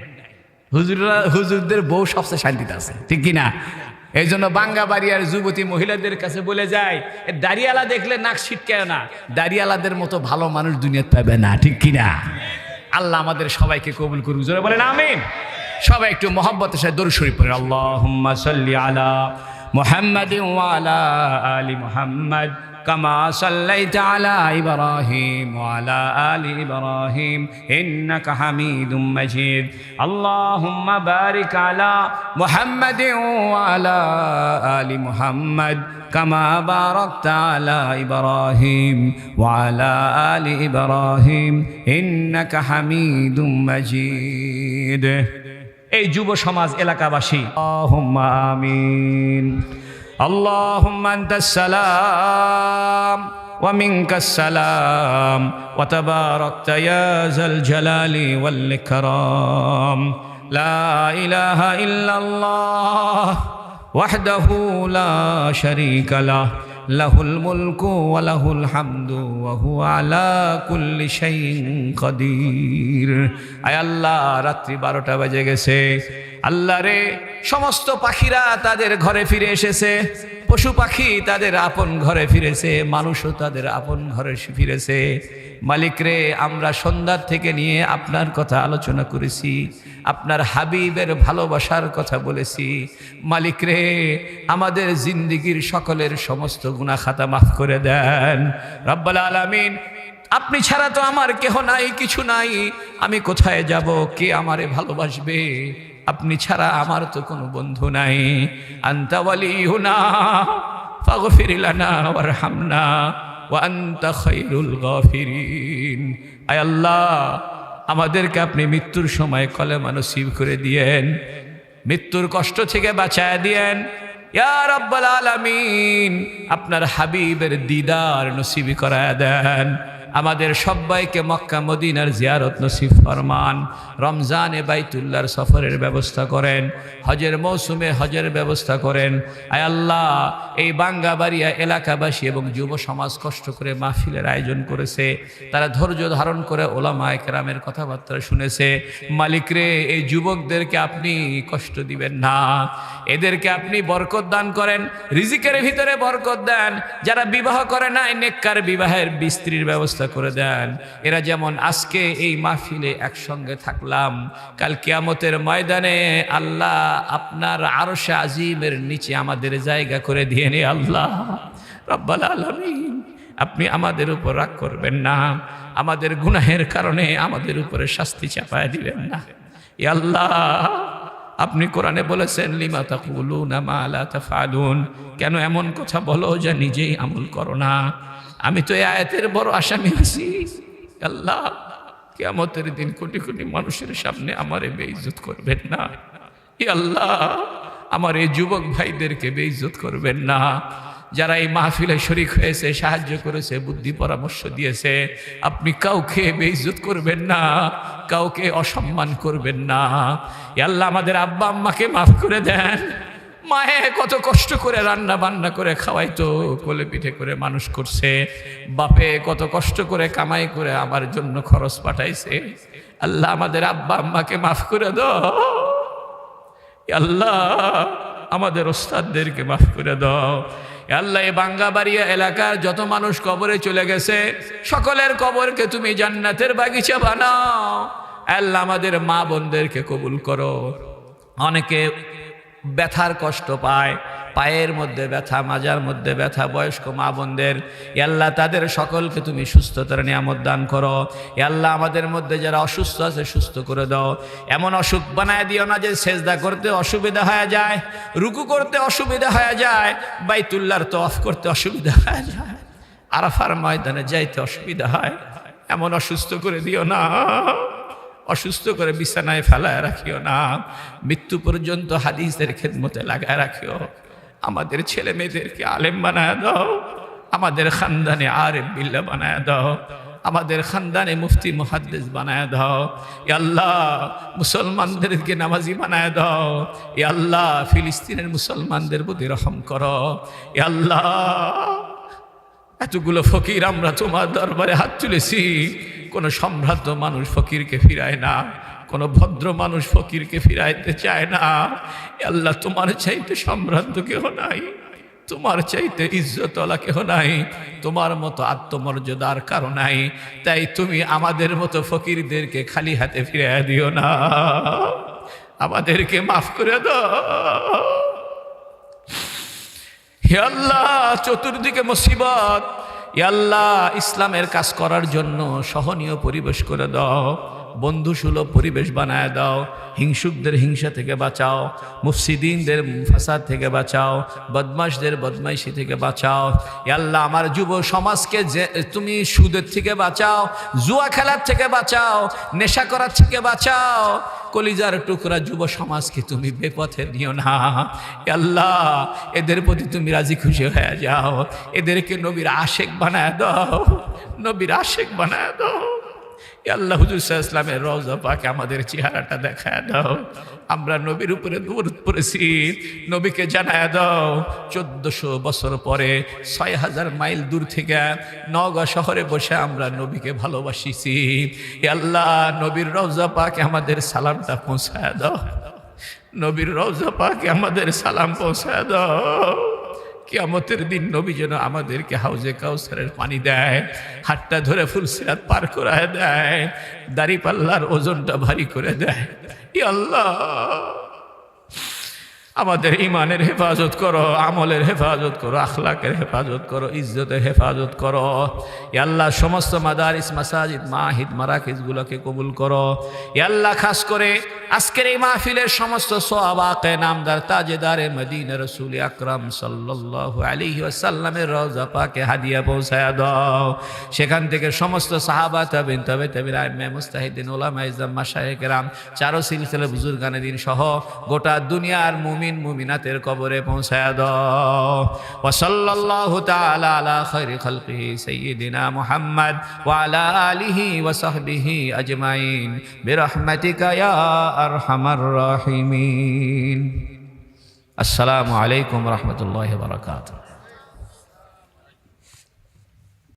হুজুরদের বউ সবচেয়ে শান্তিতে আছে, ঠিক কিনা? এই জন্য বাঙ্গাবাড়িয়ার যুবতী মহিলাদের কাছে বলে যায়, দাড়িয়ালা দেখলে নাক ছিটকায় না, দাড়িয়ালাদের মতো ভালো মানুষ দুনিয়াতে পাবে না, ঠিক কিনা? আল্লাহ আমাদের সবাইকে কবুল করুক, জোরে বলেন আমিন। সবাই একটু মহব্বতের সাথে দরুদ শরীফ পড়েন। আল্লাহুম্মা সাল্লি আলা মুহাম্মাদিন ওয়া আলা আলি মুহাম্মাদ كما صليت على إبراهيم وعلى آل إبراهيم إنك حميد مجيد اللهم بارك على محمد وعلى آل محمد كما باركت على إبراهيم وعلى آل إبراهيم إنك حميد مجيد এই যুব সমাজ এলাকাবাসী আল্লাহুম্মা আমিন। اللهم أنت السلام ومنك السلام وتباركت يا ذا الجلال والإكرام لا إله إلا الله وحده لا شريك له له الملك وله الحمد وهو على كل شيء قدير আয় আল্লাহ, রাত্রি 12টা বেজে গেছে। আল্লাহ রে, সমস্ত পাখিরা তাদের ঘরে ফিরে এসেছে, পশু পাখি তাদের আপন ঘরে ফিরেছে, মানুষও তাদের আপন ঘরে ফিরেছে। মালিক রে, আমরা সন্ধ্যার থেকে নিয়ে আপনার কথা আলোচনা করেছি, আপনার হাবিবের ভালোবাসার কথা বলেছি। মালিক রে, আমাদের জিন্দেগির সকলের সমস্ত গুনাহ খাতা মাফ করে দেন রব্বুল আলামিন। আপনি ছাড়া তো আমার কেহ নাই, কিছু নাই, আমি কোথায় যাব? কে আমারে ভালোবাসবে? আপনি ছাড়া আমার তো কোনো বন্ধু নাই। আনতা ওয়ালিয়ুনা ফাগফির লানা ওয়ারহামনা ওয়া আনতা খায়রুল গাফিরিন। আয় আল্লাহ, আমাদেরকে আপনি মৃত্যুর সময় কলেমা নসিব করে দিয়েন, মৃত্যুর কষ্ট থেকে বাঁচায় দিয়েন ইয়া রাব্বাল আলামিন। আপনার হাবিবের দিদার নসিব করায় দেন। আমাদের সবাইকে মক্কা মদিনার জিয়ারত নসিব ফরমান। রমজানে বাইতুল্লাহর সফরের ব্যবস্থা করেন, হজের মৌসুমে হজের ব্যবস্থা করেন। আয় আল্লাহ, এই বাঙ্গাবাড়িয়া এলাকাবাসী এবং যুব সমাজ কষ্ট করে মাহফিলের আয়োজন করেছে, তারা ধৈর্য ধারণ করে ওলামায়ে কেরামের কথাবার্তা শুনেছে। মালিক রে, এই যুবকদেরকে আপনি কষ্ট দিবেন না, এদেরকে আপনি বরকত দান করেন, রিজিকের ভিতরে বরকত দেন। যারা বিবাহ করে না, নেককার বিবাহের স্ত্রীর ব্যবস্থা করে দেন। এরা যেমন আজকে এই মাহফিলে একসঙ্গে থাকলাম, কাল কিয়ামতের ময়দানে আল্লাহ আপনার আরশে আজিমের নিচে আমাদের জায়গা করে দিয়ে নে। আল্লাহ রব্বাল আলামিন, আপনি আমাদের উপর রাগ করবেন না, আমাদের গুনাহের কারণে আমাদের উপরে শাস্তি চাপায় দিবেন না। ইয়া আল্লাহ, আপনি কোরআনে বলেছেন লিমা তাকুলুনা মা লা তাফআলুন, কেন এমন কথা বলো যা নিজেই আমল করো না। আমি তো এই আয়াতের বড় আসামি আছি। আল্লাহ, কিয়ামতের দিন কোটি কোটি মানুষের সামনে আমারে বেইজ্জত করবেন না। ইয়া আল্লাহ, আমার এই যুবক ভাইদেরকে বেইজ্জত করবেন না। যারা এই মাহফিলে শরীক হয়েছে, সাহায্য করেছে, বুদ্ধি পরামর্শ দিয়েছে, আপনি কাউকে বেইজ্জত করবেন না, কাউকে অসম্মান করবেন না। ইয়া আল্লাহ, আমাদের আব্বা আম্মাকে মাফ করে দেন। মায়ে কত কষ্ট করে রান্না বান্না করে খাওয়াইতো, কোলে পিঠে করে মানুষ করছে। বাপে কত কষ্ট করে কামাই করে আমার জন্য খরচ পাঠাইছে। আল্লাহ, আমাদের আব্বা আম্মাকে মাফ করে দাও। আল্লাহ, আমাদের ওস্তাদদেরকে মাফ করে দাও। আল্লাহ, এই বাঙ্গাবাড়িয়া এলাকার যত মানুষ কবরে চলে গেছে, সকলের কবরকে তুমি জান্নাতের বাগিচা বানাও। আল্লাহ, আমাদের মা বোনদেরকে কবুল করো। অনেকে ব্যথার কষ্ট পায়, পায়ের মধ্যে ব্যথা, মাজার মধ্যে ব্যথা, বয়স্ক মা বোনদের, আল্লাহ তাদের সকলকে তুমি সুস্থতার নিয়ামত দান করো। আল্লাহ, আমাদের মধ্যে যারা অসুস্থ আছে সুস্থ করে দাও। এমন অসুখ বানায় দিও না যে সেজদা করতে অসুবিধা হয়ে যায়, রুকু করতে অসুবিধা হয়ে যায়, বাইতুল্লাহর তওয়াফ করতে অসুবিধা হয়ে যায়, আরাফার ময়দানে যাইতে অসুবিধা হয়। এমন অসুস্থ করে দিও না, অসুস্থ করে বিছানায় ফেলায় রাখিও না, মৃত্যু পর্যন্ত হাদিসের খেদমতে লাগায় রাখিও। আমাদের ছেলে মেয়েদেরকে আলেম বানায় দাও, আমাদের খানদানে আরেফ বিল্লাহ বানায় দাও, আমাদের খানদানে মুফতি মুহাদ্দিস বানায় দাও। ইয়া আল্লাহ, মুসলমানদেরকে নামাজি বানায় দাও। ইয়া আল্লাহ, ফিলিস্তিনের মুসলমানদের প্রতি রহম করো। ইয়া আল্লাহ, এতগুলো ফকির আমরা তোমার দরবারে হাত তুলেছি, কোনো সম্ভ্রান্ত মানুষ ফকিরকে ফিরায় না, কোনো ভদ্র মানুষ ফকিরকে ফিরাইতে চায় না। আল্লাহ, তোমার চাইতে সম্ভ্রান্ত কেহ নাই, তোমার চাইতে ইজ্জতওয়ালা কেহ নাই, তোমার মতো আত্মমর্যাদার কারণ নাই। তাই তুমি আমাদের মতো ফকিরদেরকে খালি হাতে ফিরাইয়া দিও না, আমাদেরকে মাফ করে দাও। হে আল্লাহ, চতুর্দিকে মুসিবত, হে আল্লাহ, ইসলামের কাজ করার জন্য সহনীয় পরিবেশ করে দাও, বন্ধুসুলভ পরিবেশ বানায় দাও। হিংসুকদের হিংসা থেকে বাঁচাও, মুফসিদিনদের ফাসাদ থেকে বাঁচাও, বদমাশদের বদমাইশি থেকে বাঁচাও। হে আল্লাহ, আমার যুব সমাজকে তুমি সুদের থেকে বাঁচাও, জুয়া খেলার থেকে বাঁচাও, নেশা করার থেকে বাঁচাও। কলিজার টুকরা যুব সমাজকে তুমি বেপথে নিও না। হে আল্লাহ, এদের প্রতি তুমি রাজি খুশি হয়ে যাও, এদেরকে নবীর আশেক বানায় দাও, নবীর আশেক বানায় দাও। আল্লাহ, হুজুর সাল্লাল্লাহু আলাইহি ওয়াসাল্লামের রওজা পাকে আমাদের চেহারাটা দেখায় দাও। আমরা নবীর উপরে দরুদ পড়েছি, নবীকে জানায় দাও 1400 বছর পরে 6000 মাইল দূর থেকে নওগাঁ শহরে বসে আমরা নবীকে ভালোবাসিছি। আল্লাহ, নবীর রওজা পাকে আমাদের সালামটা পৌঁছায় দাও, নবীর রওজা পাকে আমাদের সালাম পৌঁছায় দাও। কিয়ামতের দিন নবী যেন আমাদেরকে হাউজে কাউসারের পানি দেয়, হাতটা ধরে ফুলসিরাত পার করায় দেয়, দাড়ি পাল্লার ওজনটা ভারী করে দেয়। ইয়া আল্লাহ, আমাদের ইমানের হেফাজত করো, আমলের হেফাজত করো, আখলাকের হেফাজত করো, ইজ্জতের হেফাজত করো। ইয়া আল্লাহ সমস্ত মাদারিস, মাসাজিদ, মাহিদ, মারাকিজগুলোকে কবুল করো। ইয়া আল্লাহ খাস করে আজকের এই মাহফিলের সমস্ত সোয়াবাকে নামদার তাজেদারে মদিনা রাসূল আকরাম সাল্লাল্লাহু আলাইহি ওয়াসাল্লামের রওজা পাকে হাদিয়া পৌঁছায়া দাও। সেখান থেকে সমস্ত সাহাবা, তাবিন, তাবে আইম্মে মুস্তাহিদিন, উলামা ইজম, মাশায়েখ কেরাম, চারো সিলসিলা বুজুর্গানে দিন সহ গোটা দুনিয়ার মুমিন মুমিনাতের কবরে পৌঁছায়া দাও। ওয়া সাল্লাল্লাহু তাআলা আলা খায়রি খালকিহি সাইয়্যিদিনা মুহাম্মদ ওয়া আলা আলিহি ওয়া সাহবিহি আজমাইন বিরহমাতিকা ইয়া আরহামার রাহিমিন। আসসালামু আলাইকুম ওয়া রাহমাতুল্লাহি ওয়া বারাকাতুহু।